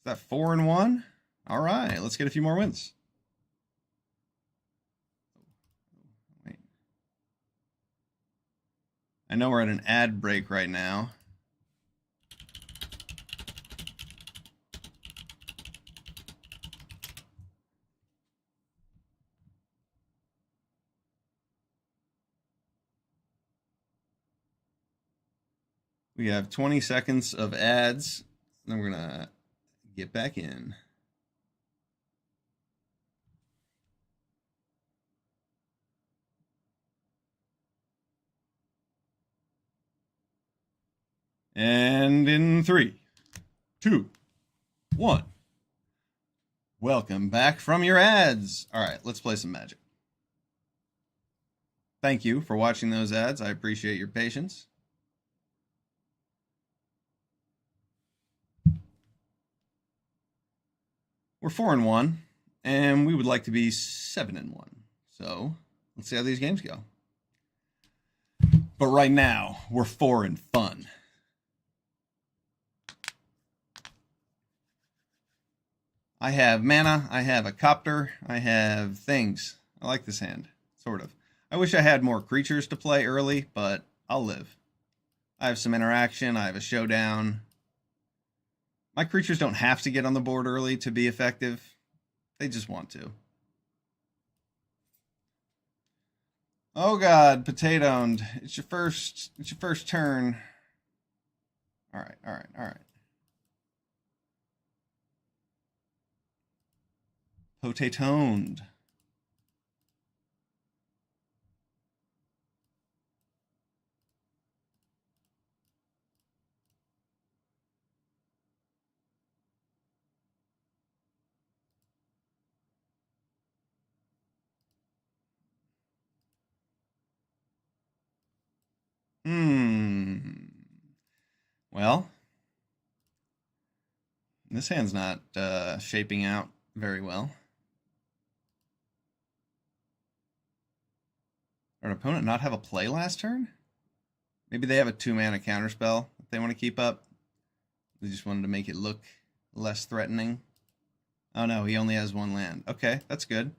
Is that 4-1? All right, let's get a few more wins. I know we're at an ad break right now. We have 20 seconds of ads. Then we're going to get back in. And in 3, 2, 1. Welcome back from your ads. All right, let's play some Magic. Thank you for watching those ads. I appreciate your patience. We're 4-1, and we would like to be 7-1. So let's see how these games go. But right now, we're 4 and fun. I have mana, I have a copter, I have things. I like this hand, sort of. I wish I had more creatures to play early, but I'll live. I have some interaction, I have a showdown. My creatures don't have to get on the board early to be effective. They just want to. Oh god, potatoed. It's your first turn. Alright. Potatoed. Well, this hand's not shaping out very well. Did our opponent not have a play last turn? Maybe they have a 2-mana counterspell that they want to keep up. They just wanted to make it look less threatening. Oh no, he only has 1 land. Okay, that's good.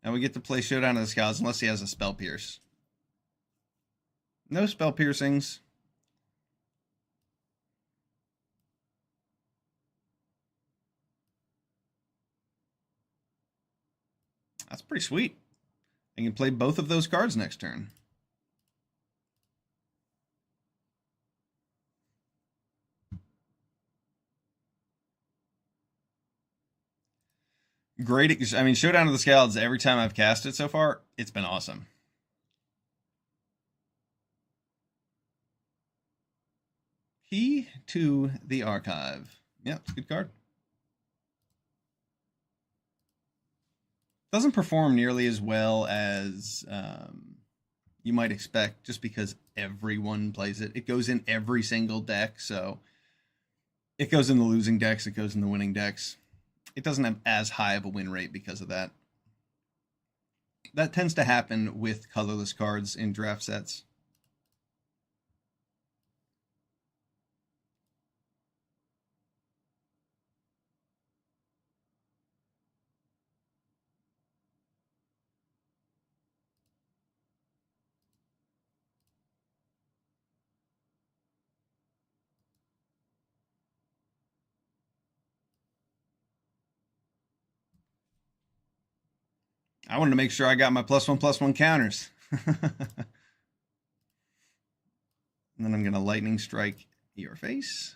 Now we get to play Showdown of the Scouts unless he has a Spell Pierce. No Spell Piercings. That's pretty sweet. I can play both of those cards next turn. Great. I mean, Showdown of the Scouts, every time I've cast it so far, it's been awesome. Key to the Archive. Yeah, it's a good card. Doesn't perform nearly as well as you might expect just because everyone plays it. It goes in every single deck, so it goes in the losing decks, it goes in the winning decks. It doesn't have as high of a win rate because of that. That tends to happen with colorless cards in draft sets. I wanted to make sure I got my +1/+1 counters. And then I'm going to Lightning Strike your face.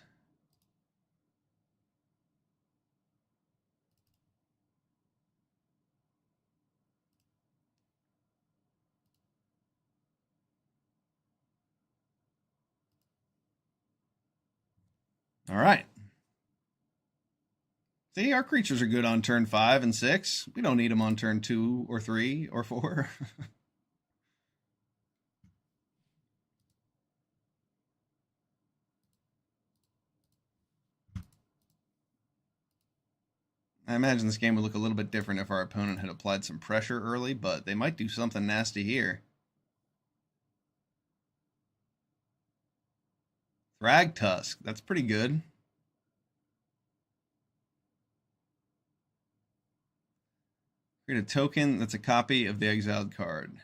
All right. See, our creatures are good on turn 5 and 6. We don't need them on turn 2 or 3 or 4. I imagine this game would look a little bit different if our opponent had applied some pressure early, but they might do something nasty here. Thrag Tusk, that's pretty good. Create a token that's a copy of the exiled card.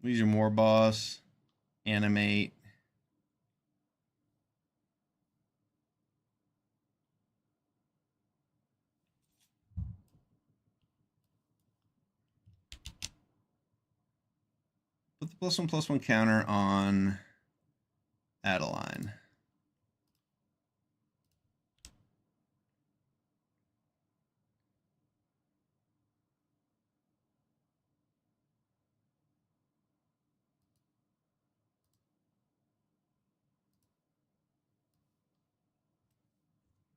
Legion War Boss. Animate. Put the +1/+1 counter on Adeline.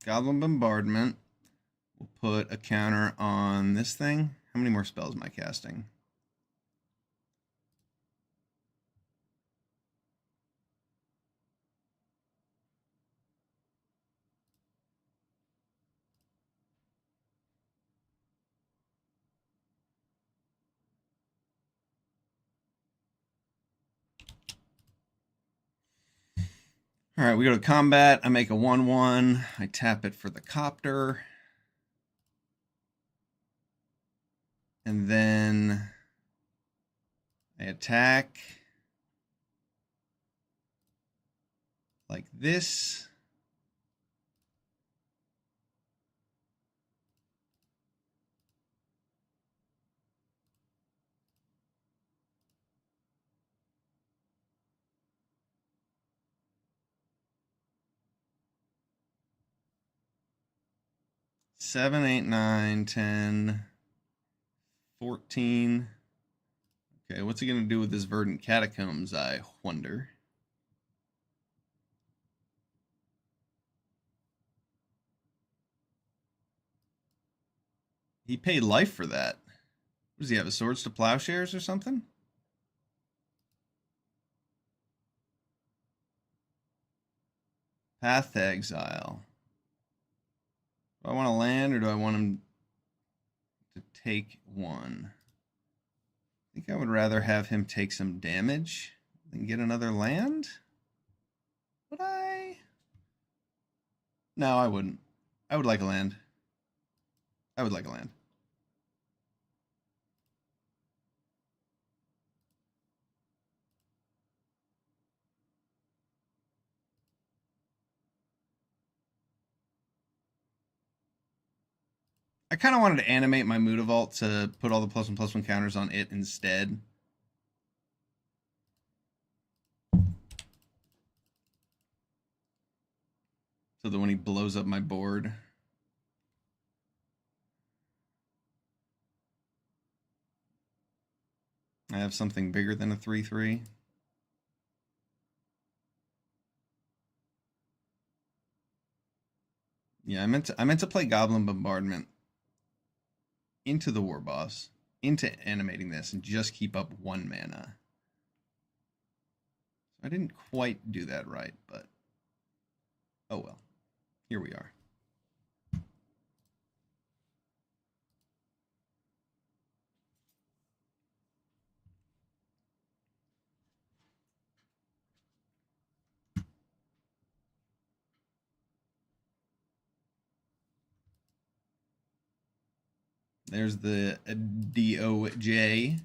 Goblin Bombardment. We'll put a counter on this thing. How many more spells am I casting? All right, we go to combat. I make a 1/1. I tap it for the copter. And then I attack like this. Seven, 8, 9, 10, 14. Okay, what's he going to do with his Verdant Catacombs, I wonder? He paid life for that. What does he have, a Swords to Plowshares or something? Path to Exile. Do I want to land or do I want him to take one? I think I would rather have him take some damage than get another land. Would I? No, I wouldn't. I would like a land. I would like a land. I kind of wanted to animate my Mutavault to put all the +1/+1 counters on it instead. So that when he blows up my board. I have something bigger than a 3/3. Yeah, I meant to play Goblin Bombardment into the War Boss, into animating this, and just keep up 1 mana. I didn't quite do that right, but oh well. Here we are. There's the DOJ.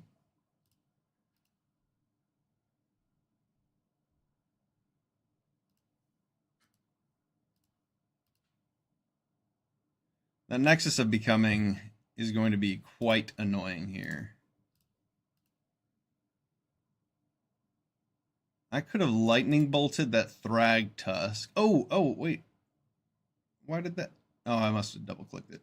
The Nexus of Becoming is going to be quite annoying here. I could have lightning bolted that Thrag Tusk. Oh, wait. Why did that? Oh, I must have double clicked it.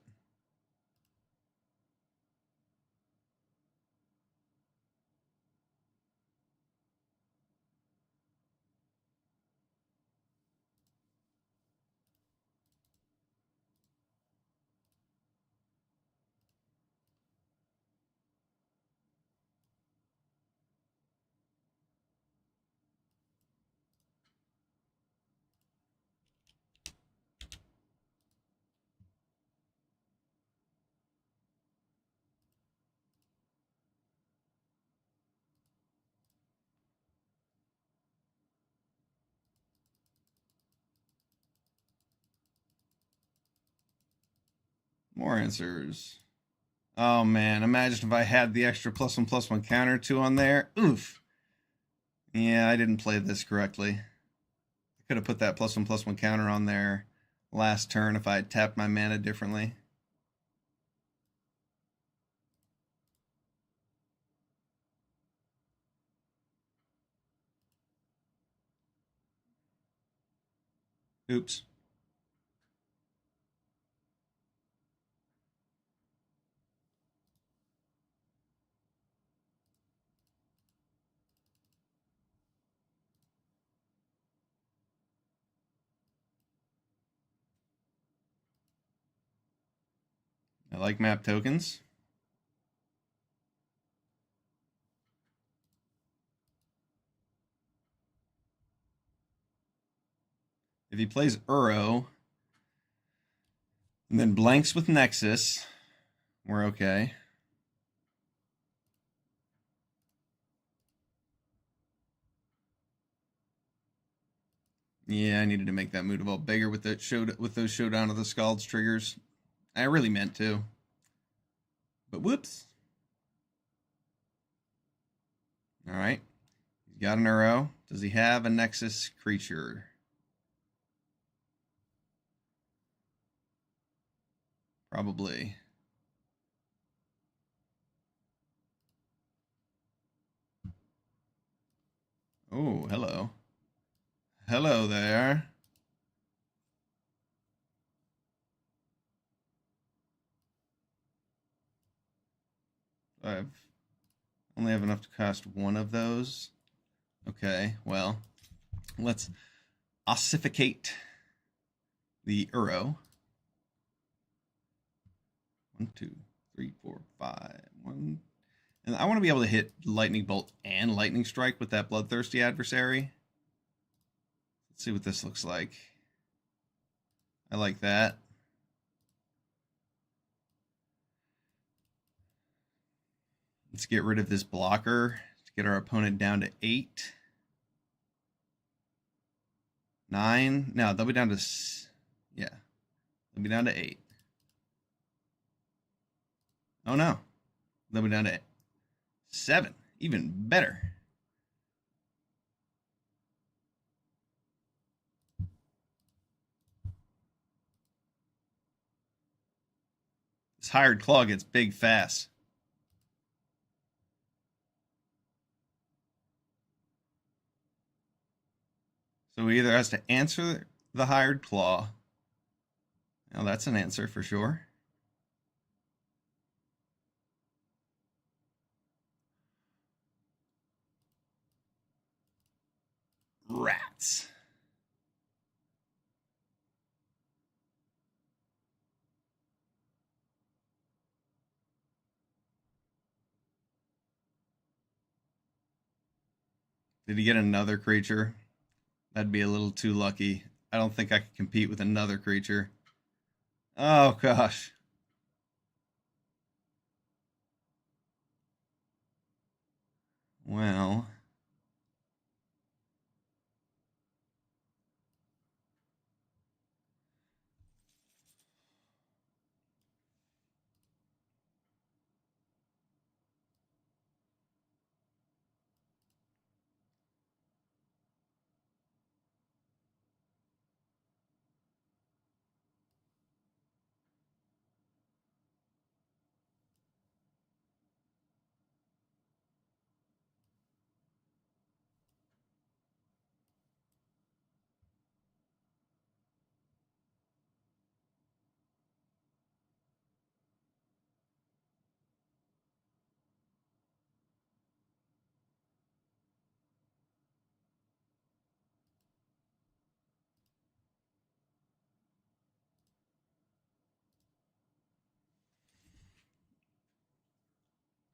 More answers. Oh man, imagine if I had the extra +1/+1 counter 2 on there. Oof. Yeah, I didn't play this correctly. I could have put that +1/+1 counter on there last turn if I had tapped my mana differently. Oops. I like map tokens. If he plays Uro and then blanks with Nexus, we're okay. Yeah, I needed to make that Mutavault bigger with those Showdown of the Scalds triggers. I really meant to. But whoops. Alright. He's got an Uro. Does he have a Nexus creature? Probably. Oh, hello. Hello there. I only have enough to cast one of those. Okay, well, let's ossificate the Uro. 1, 2, 3, 4, 5. 1. And I want to be able to hit Lightning Bolt and Lightning Strike with that Bloodthirsty Adversary. Let's see what this looks like. I like that. Let's get rid of this blocker to get our opponent down to 8. 9. No, they'll be down to... Yeah. They'll be down to 8. Oh, no. They'll be down to 7. Even better. This Hired Claw gets big fast. So he either has to answer the Hired Claw. Now that's an answer for sure. Rats. Did he get another creature? That'd be a little too lucky. I don't think I could compete with another creature. Oh, gosh. Well.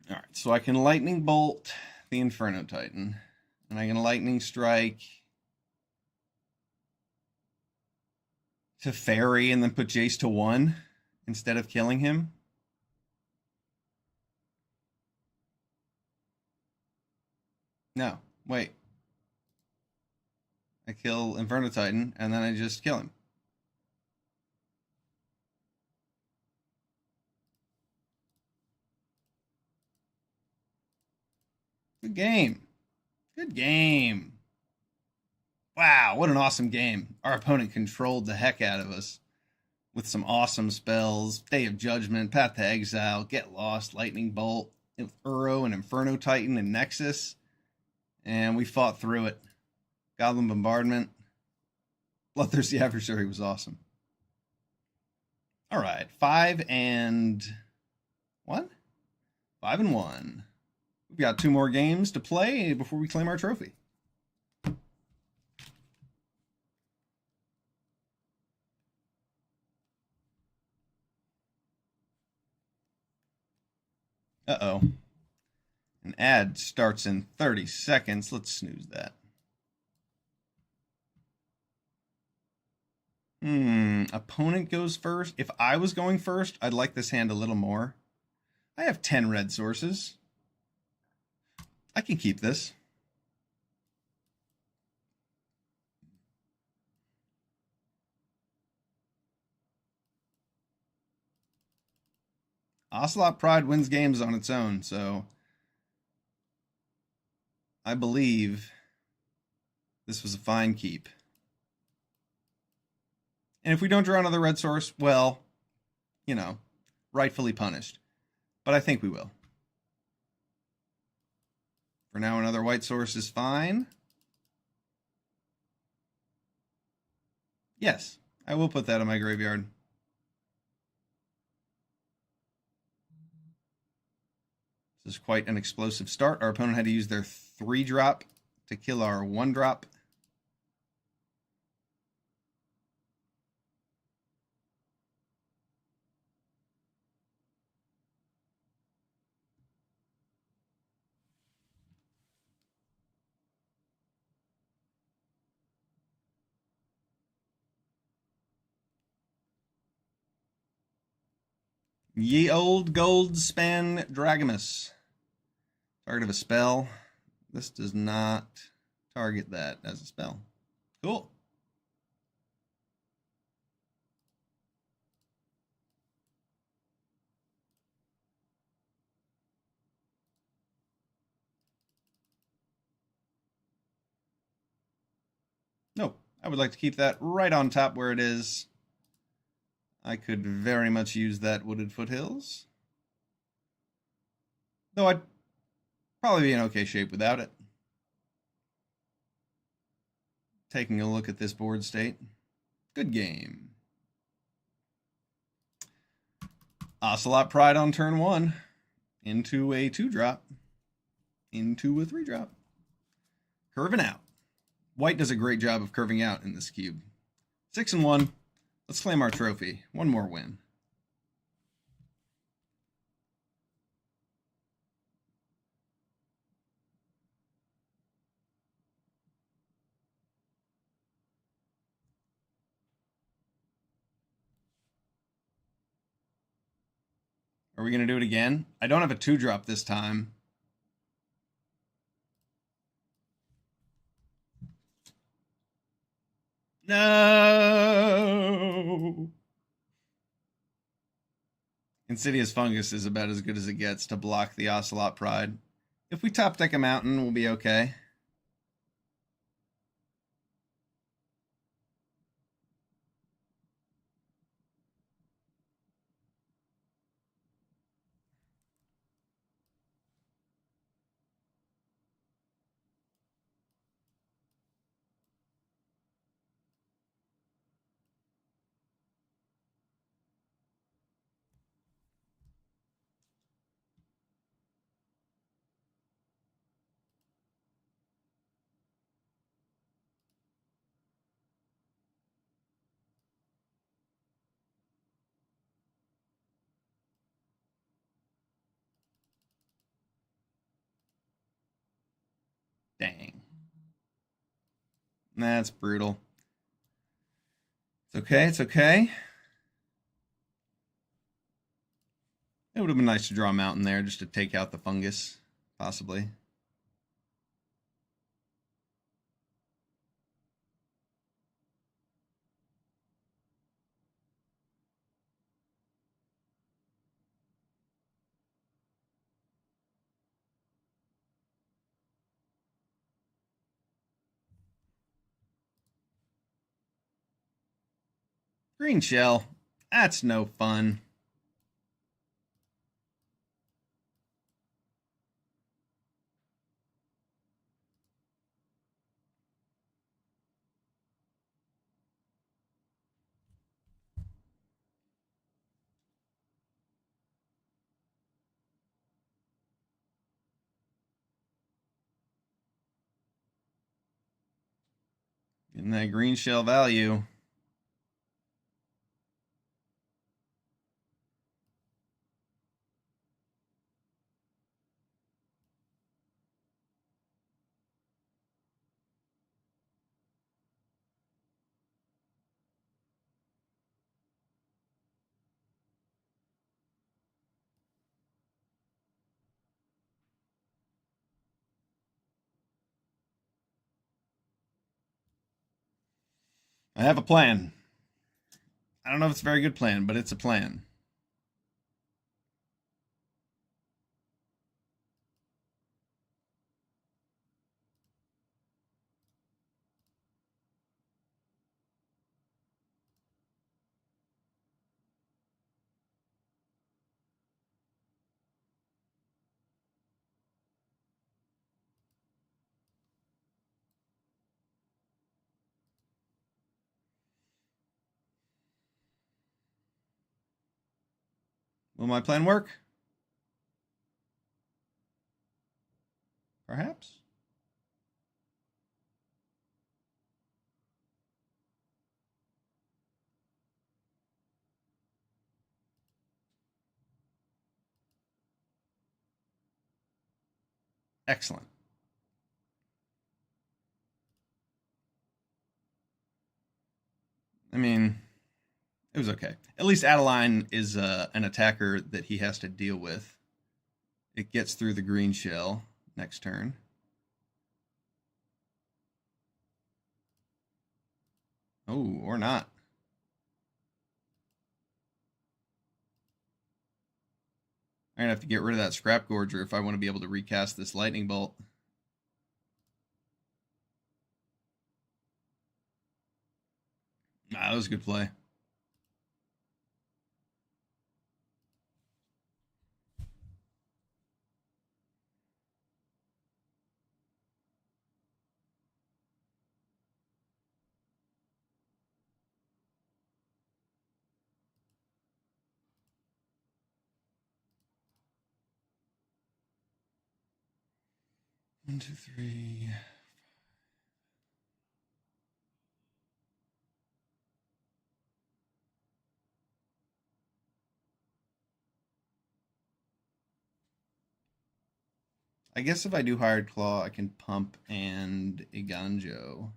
All right, so I can Lightning Bolt the Inferno Titan, and I can Lightning Strike to Fairy and then put Jace to 1 instead of killing him. No, wait. I kill Inferno Titan, and then I just kill him. Good game. Good game. Wow, what an awesome game. Our opponent controlled the heck out of us with some awesome spells. Day of Judgment, Path to Exile, Get Lost, Lightning Bolt, Uro and Inferno Titan and Nexus. And we fought through it. Goblin Bombardment. Bloodthirsty Adversary was awesome. All right, 5 and 1? 5 and 1. We've got 2 more games to play before we claim our trophy. Uh-oh. An ad starts in 30 seconds. Let's snooze that. Opponent goes first. If I was going first, I'd like this hand a little more. I have 10 red sources. I can keep this. Ocelot Pride wins games on its own, so I believe this was a fine keep. And if we don't draw another red source, well, you know, rightfully punished. But I think we will. For now, another white source is fine. Yes, I will put that in my graveyard. This is quite an explosive start. Our opponent had to use their 3-drop to kill our 1-drop. Ye old gold span Dragamus. Target of a spell. This does not target that as a spell. Cool. No, I would like to keep that right on top where it is. I could very much use that Wooded Foothills. Though I'd probably be in okay shape without it. Taking a look at this board state. Good game. Ocelot Pride on turn 1. Into a 2-drop. Into a 3-drop. Curving out. White does a great job of curving out in this cube. 6 and 1. Let's claim our trophy. One more win. Are we going to do it again? I don't have a 2-drop this time. No! Insidious Fungus is about as good as it gets to block the Ocelot Pride. If we top deck a mountain, we'll be okay. Dang. That's brutal. It's okay, it's okay. It would have been nice to draw a mountain there just to take out the fungus, possibly. Green shell. That's no fun. Getting that green shell value. I have a plan. I don't know if it's a very good plan, but it's a plan. Will my plan work? Perhaps. Excellent. I mean, it was okay. At least Adeline is an attacker that he has to deal with. It gets through the green shell next turn. Oh, or not. I'm gonna have to get rid of that scrap gorger if I want to be able to recast this lightning bolt. That was a good play. One, two, three. I guess if I do Hired Claw, I can pump and a Ganjo.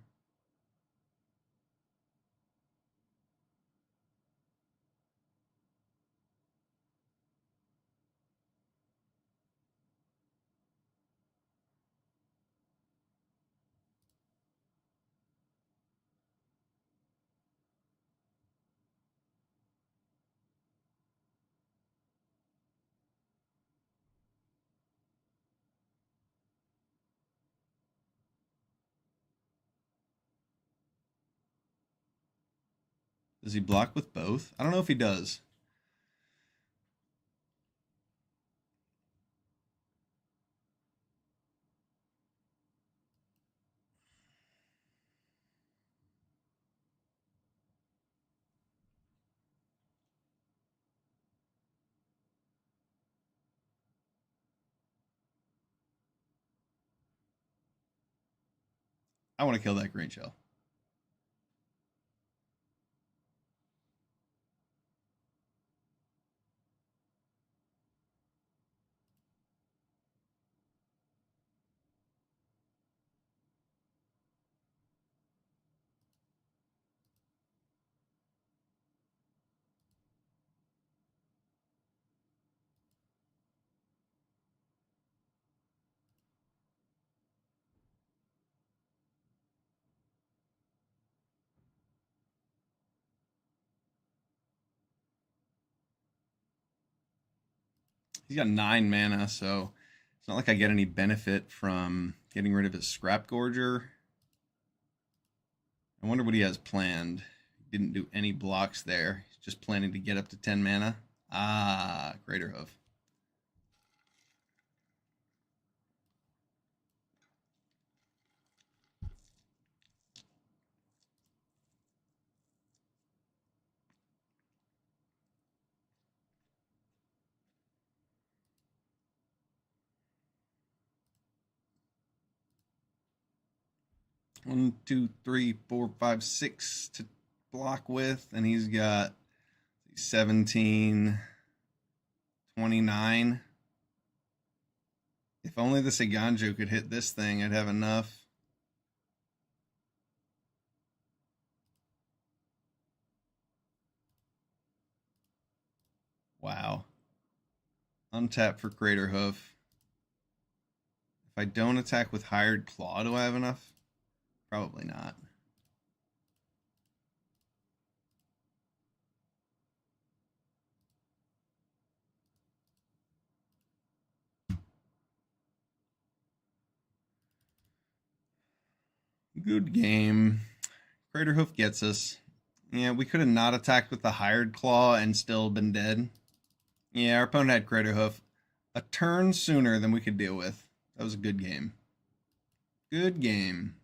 Does he block with both? I don't know if he does. I want to kill that green shell. He's got 9 mana, so it's not like I get any benefit from getting rid of his Scrap Gorger. I wonder what he has planned. didn't do any blocks there. He's just planning to get up to 10 mana. Ah, Greater Hoof. One, two, three, four, five, six to block with, and he's got 17, 29. If only the Siganjo could hit this thing, I'd have enough. Wow. Untap for Crater Hoof. If I don't attack with Hired Claw, do I have enough? Probably not. Good game. Crater Hoof gets us. Yeah, we could have not attacked with the Hired Claw and still been dead. Yeah, our opponent had Crater Hoof a turn sooner than we could deal with. That was a good game. Good game.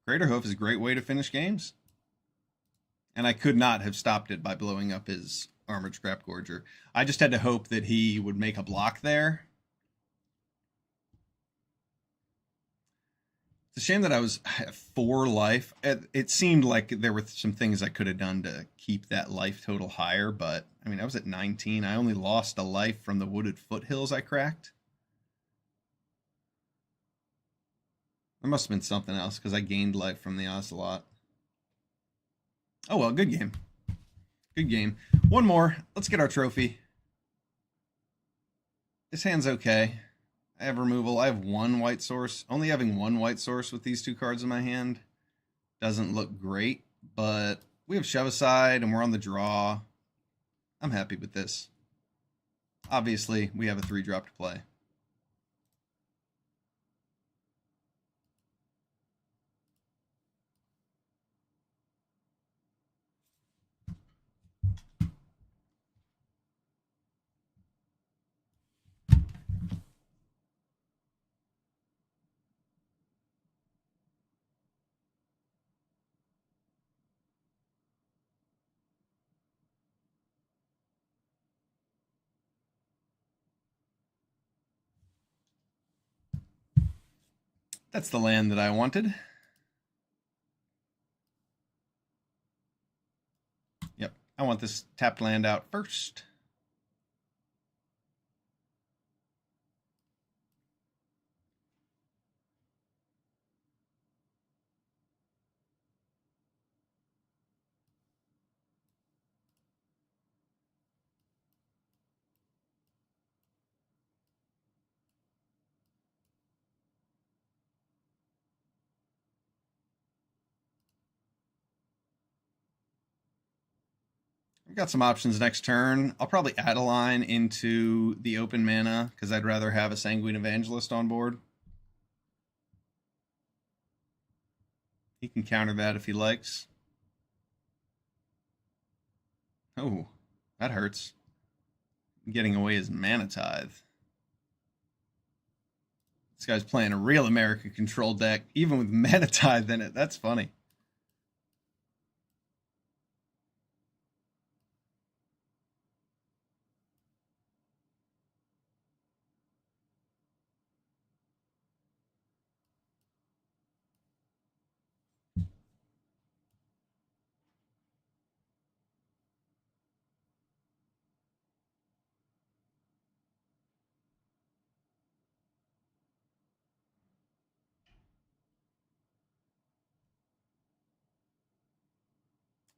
Crater Hoof is a great way to finish games. And I could not have stopped it by blowing up his Armored Scrap Gorger. I just had to hope that he would make a block there. It's a shame that I was at 4 life. It seemed like there were some things I could have done to keep that life total higher, but I mean, I was at 19. I only lost a life from the wooded foothills I cracked. There must have been something else because I gained life from the Ocelot. Oh well, good game. Good game. One more. Let's get our trophy. This hand's okay. I have removal. I have 1 white source. Only having 1 white source with these 2 cards in my hand doesn't look great, but we have Shove Aside and we're on the draw. I'm happy with this. Obviously, we have a 3-drop to play. That's the land that I wanted. Yep, I want this tapped land out first. I've got some options next turn. I'll probably add a line into the open mana because I'd rather have a Sanguine Evangelist on board. He can counter that if he likes. Oh, that hurts. Getting away his Mana Tithe. This guy's playing a real American control deck, even with Mana Tithe in it. That's funny.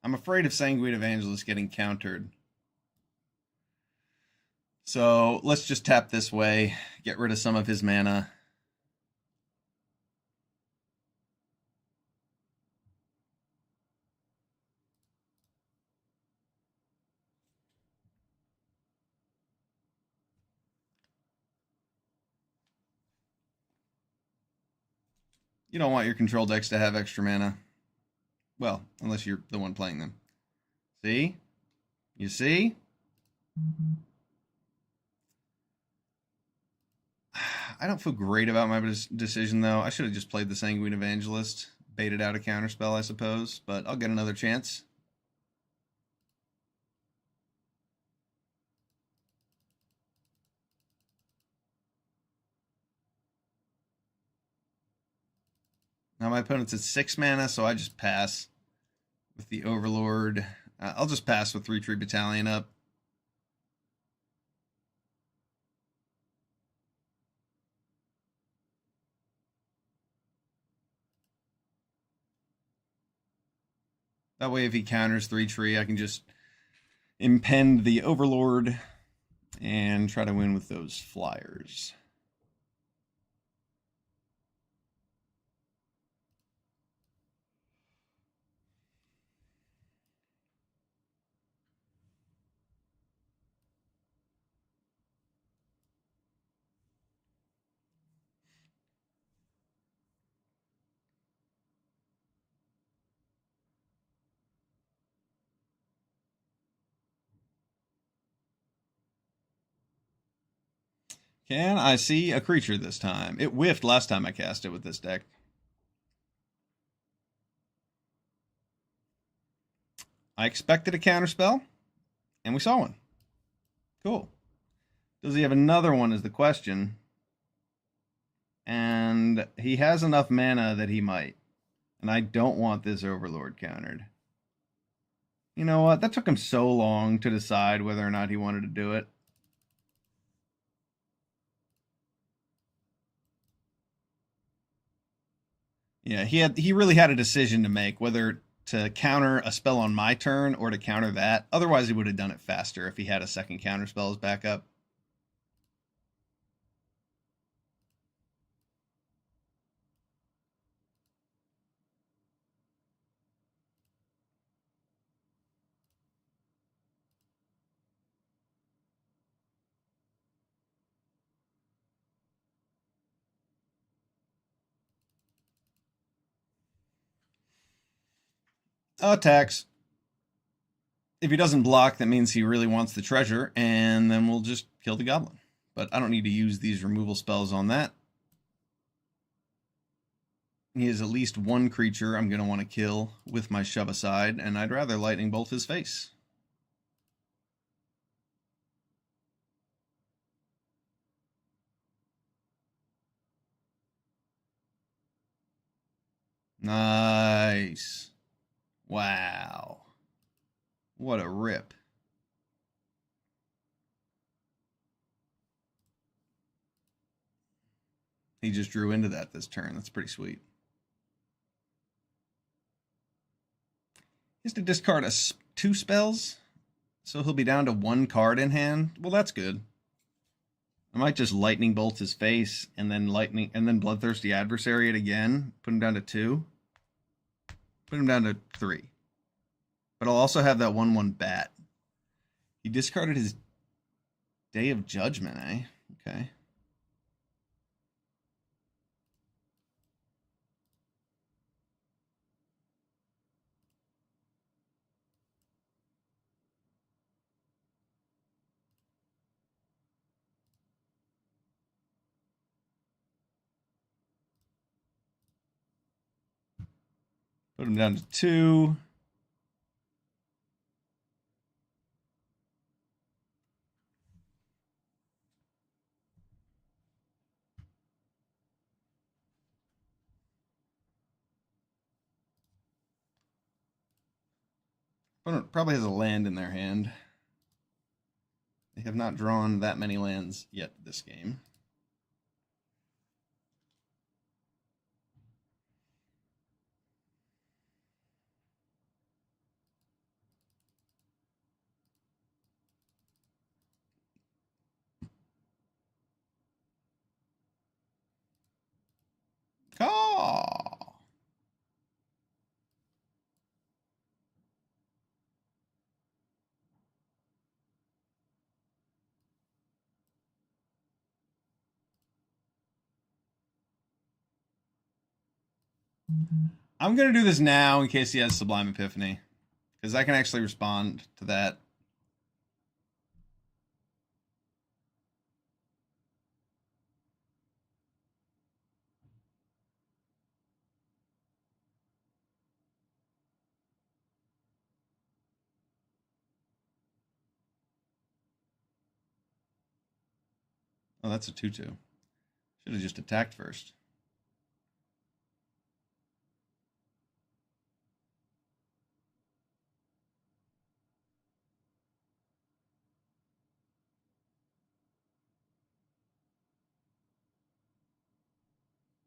I'm afraid of Sanguine Evangelist getting countered. So let's just tap this way, get rid of some of his mana. You don't want your control decks to have extra mana. Well, unless you're the one playing them. See? You see? I don't feel great about my decision, though. I should have just played the Sanguine Evangelist, baited out a counterspell, I suppose, but I'll get another chance. Now my opponent's at 6 mana, so I just pass with the Overlord. I'll just pass with 3 Tree Battalion up. That way, if he counters 3 Tree, I can just impend the Overlord and try to win with those flyers. Can I see a creature this time? It whiffed last time I cast it with this deck. I expected a counterspell, and we saw one. Cool. Does he have another one is the question. And he has enough mana that he might. And I don't want this Overlord countered. You know what? That took him so long to decide whether or not he wanted to do it. Yeah, he really had a decision to make whether to counter a spell on my turn or to counter that. Otherwise, he would have done it faster if he had a second counter spell as backup. Attacks. If he doesn't block, that means he really wants the treasure, and then we'll just kill the goblin. But I don't need to use these removal spells on that. He has at least one creature I'm going to want to kill with my shove aside, and I'd rather lightning bolt his face. Nice. Wow. What a rip. He just drew into that this turn. That's pretty sweet. He has to discard 2 spells, so he'll be down to 1 card in hand. Well, that's good. I might just lightning bolt his face and then bloodthirsty adversary it again. Put him down to 2. Put him down to 3. But I'll also have that 1/1 bat. He discarded his Day of Judgment, eh? Okay. Put him down to 2. Probably has a land in their hand. They have not drawn that many lands yet this game. Oh! I'm going to do this now in case he has Sublime Epiphany, because I can actually respond to that. Oh, that's a 2-2. Should have just attacked first.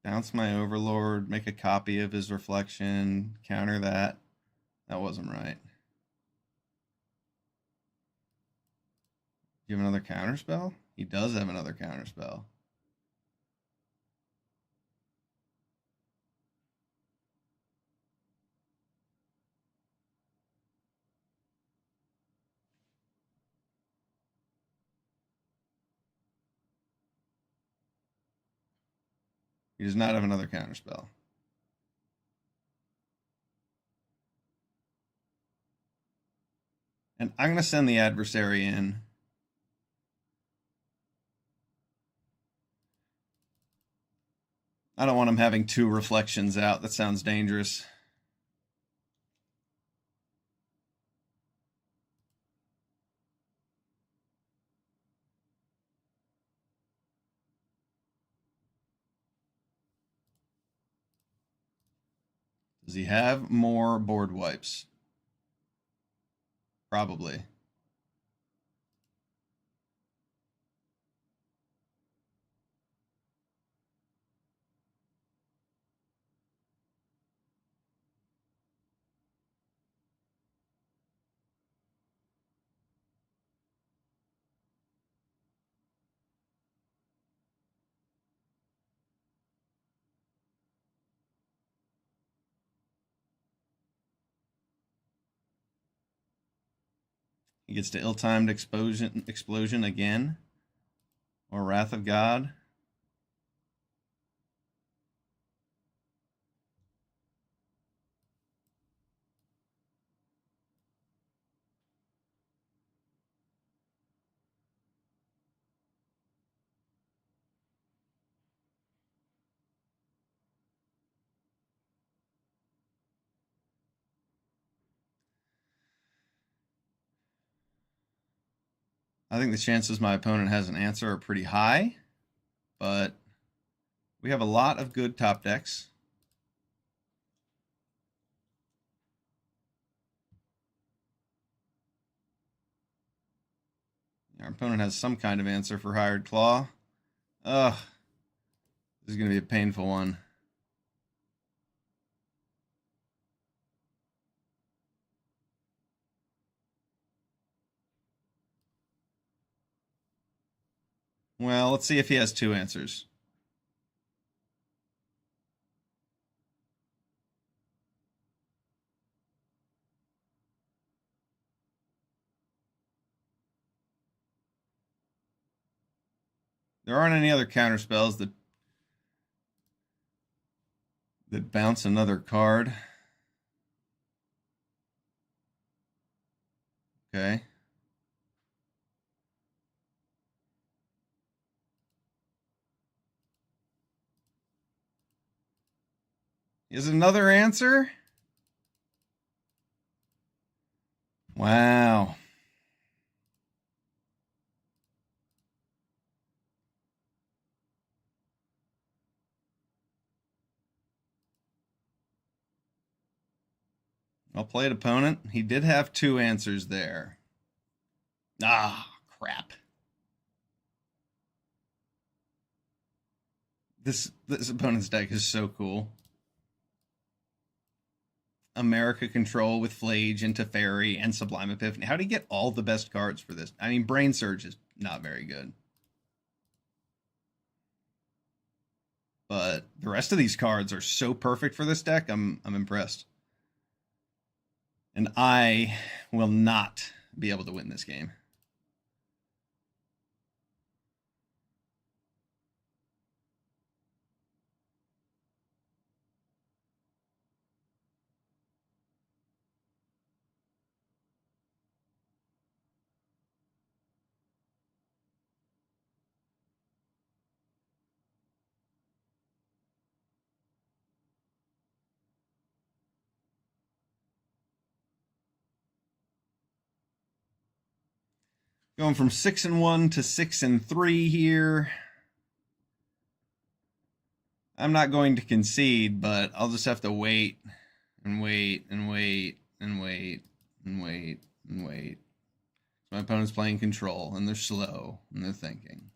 Bounce my Overlord, make a copy of his reflection, counter that. That wasn't right. Do you have another counterspell? He does have another counterspell. He does not have another counterspell. And I'm going to send the adversary in. I don't want him having 2 reflections out. That sounds dangerous. Does he have more board wipes? Probably. He gets to ill-timed explosion again. Or Wrath of God. I think the chances my opponent has an answer are pretty high, but we have a lot of good top decks. Our opponent has some kind of answer for Hired Claw. Ugh, this is going to be a painful one. Well, let's see if he has 2 answers. There aren't any other counter spells that bounce another card. Okay. Is another answer? Wow. Well played, opponent. He did have 2 answers there. Ah, crap. This opponent's deck is so cool. America Control with Flage into Fairy and Sublime Epiphany. How do you get all the best cards for this? I mean, Brain Surge is not very good. But the rest of these cards are so perfect for this deck. I'm impressed. And I will not be able to win this game. Going from 6-1 to 6-3 here. I'm not going to concede, but I'll just have to wait and wait and wait and wait and wait and wait. My opponent's playing control, and they're slow, and they're thinking.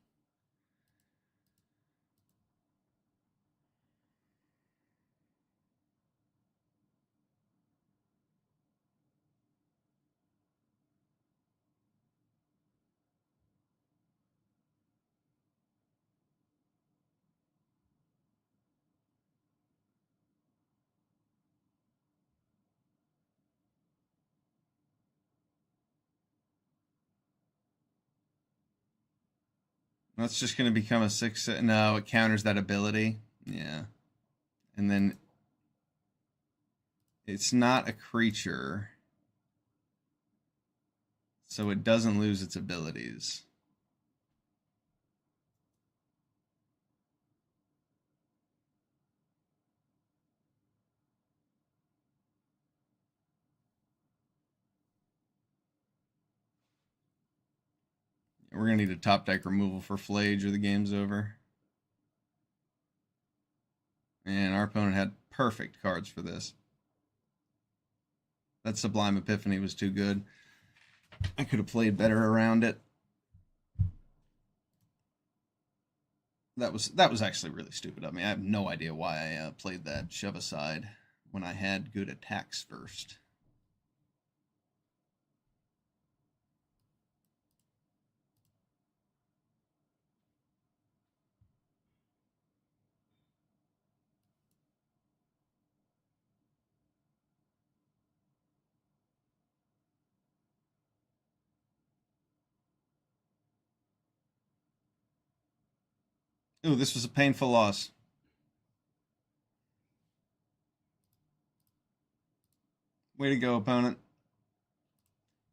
That's just going to become a 6. No, it counters that ability. Yeah. And then it's not a creature, so it doesn't lose its abilities. We're going to need a top deck removal for Flage or the game's over. And our opponent had perfect cards for this. That Sublime Epiphany was too good. I could have played better around it. That was actually really stupid of me. I have no idea why I played that shove aside when I had good attacks first. Ooh, this was a painful loss. Way to go, opponent.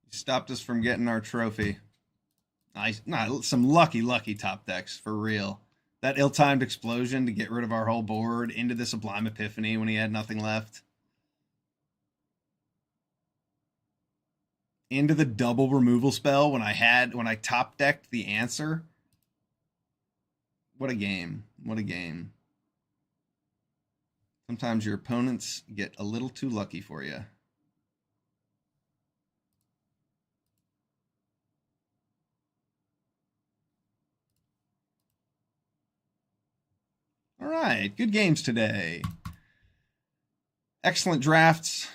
You stopped us from getting our trophy. Nice. Nah, some lucky top decks, for real. That ill-timed explosion to get rid of our whole board into the Sublime Epiphany when he had nothing left. Into the double removal spell when I top decked the answer. What a game. What a game. Sometimes your opponents get a little too lucky for you. All right, good games today. Excellent drafts.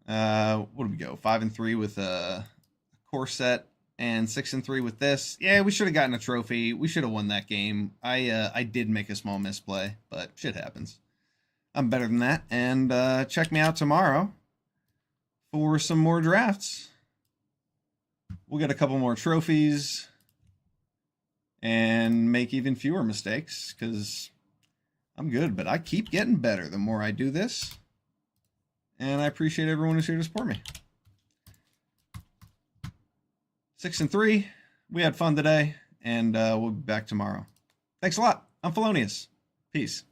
What do we go? 5-3 with a core set and 6-3 with this. Yeah, we should have gotten a trophy. We should have won that game. I did make a small misplay, but shit happens. I'm better than that. And check me out tomorrow for some more drafts. We'll get a couple more trophies and make even fewer mistakes because I'm good, but I keep getting better the more I do this. And I appreciate everyone who's here to support me. 6-3. We had fun today, and we'll be back tomorrow. Thanks a lot. I'm Felonious. Peace.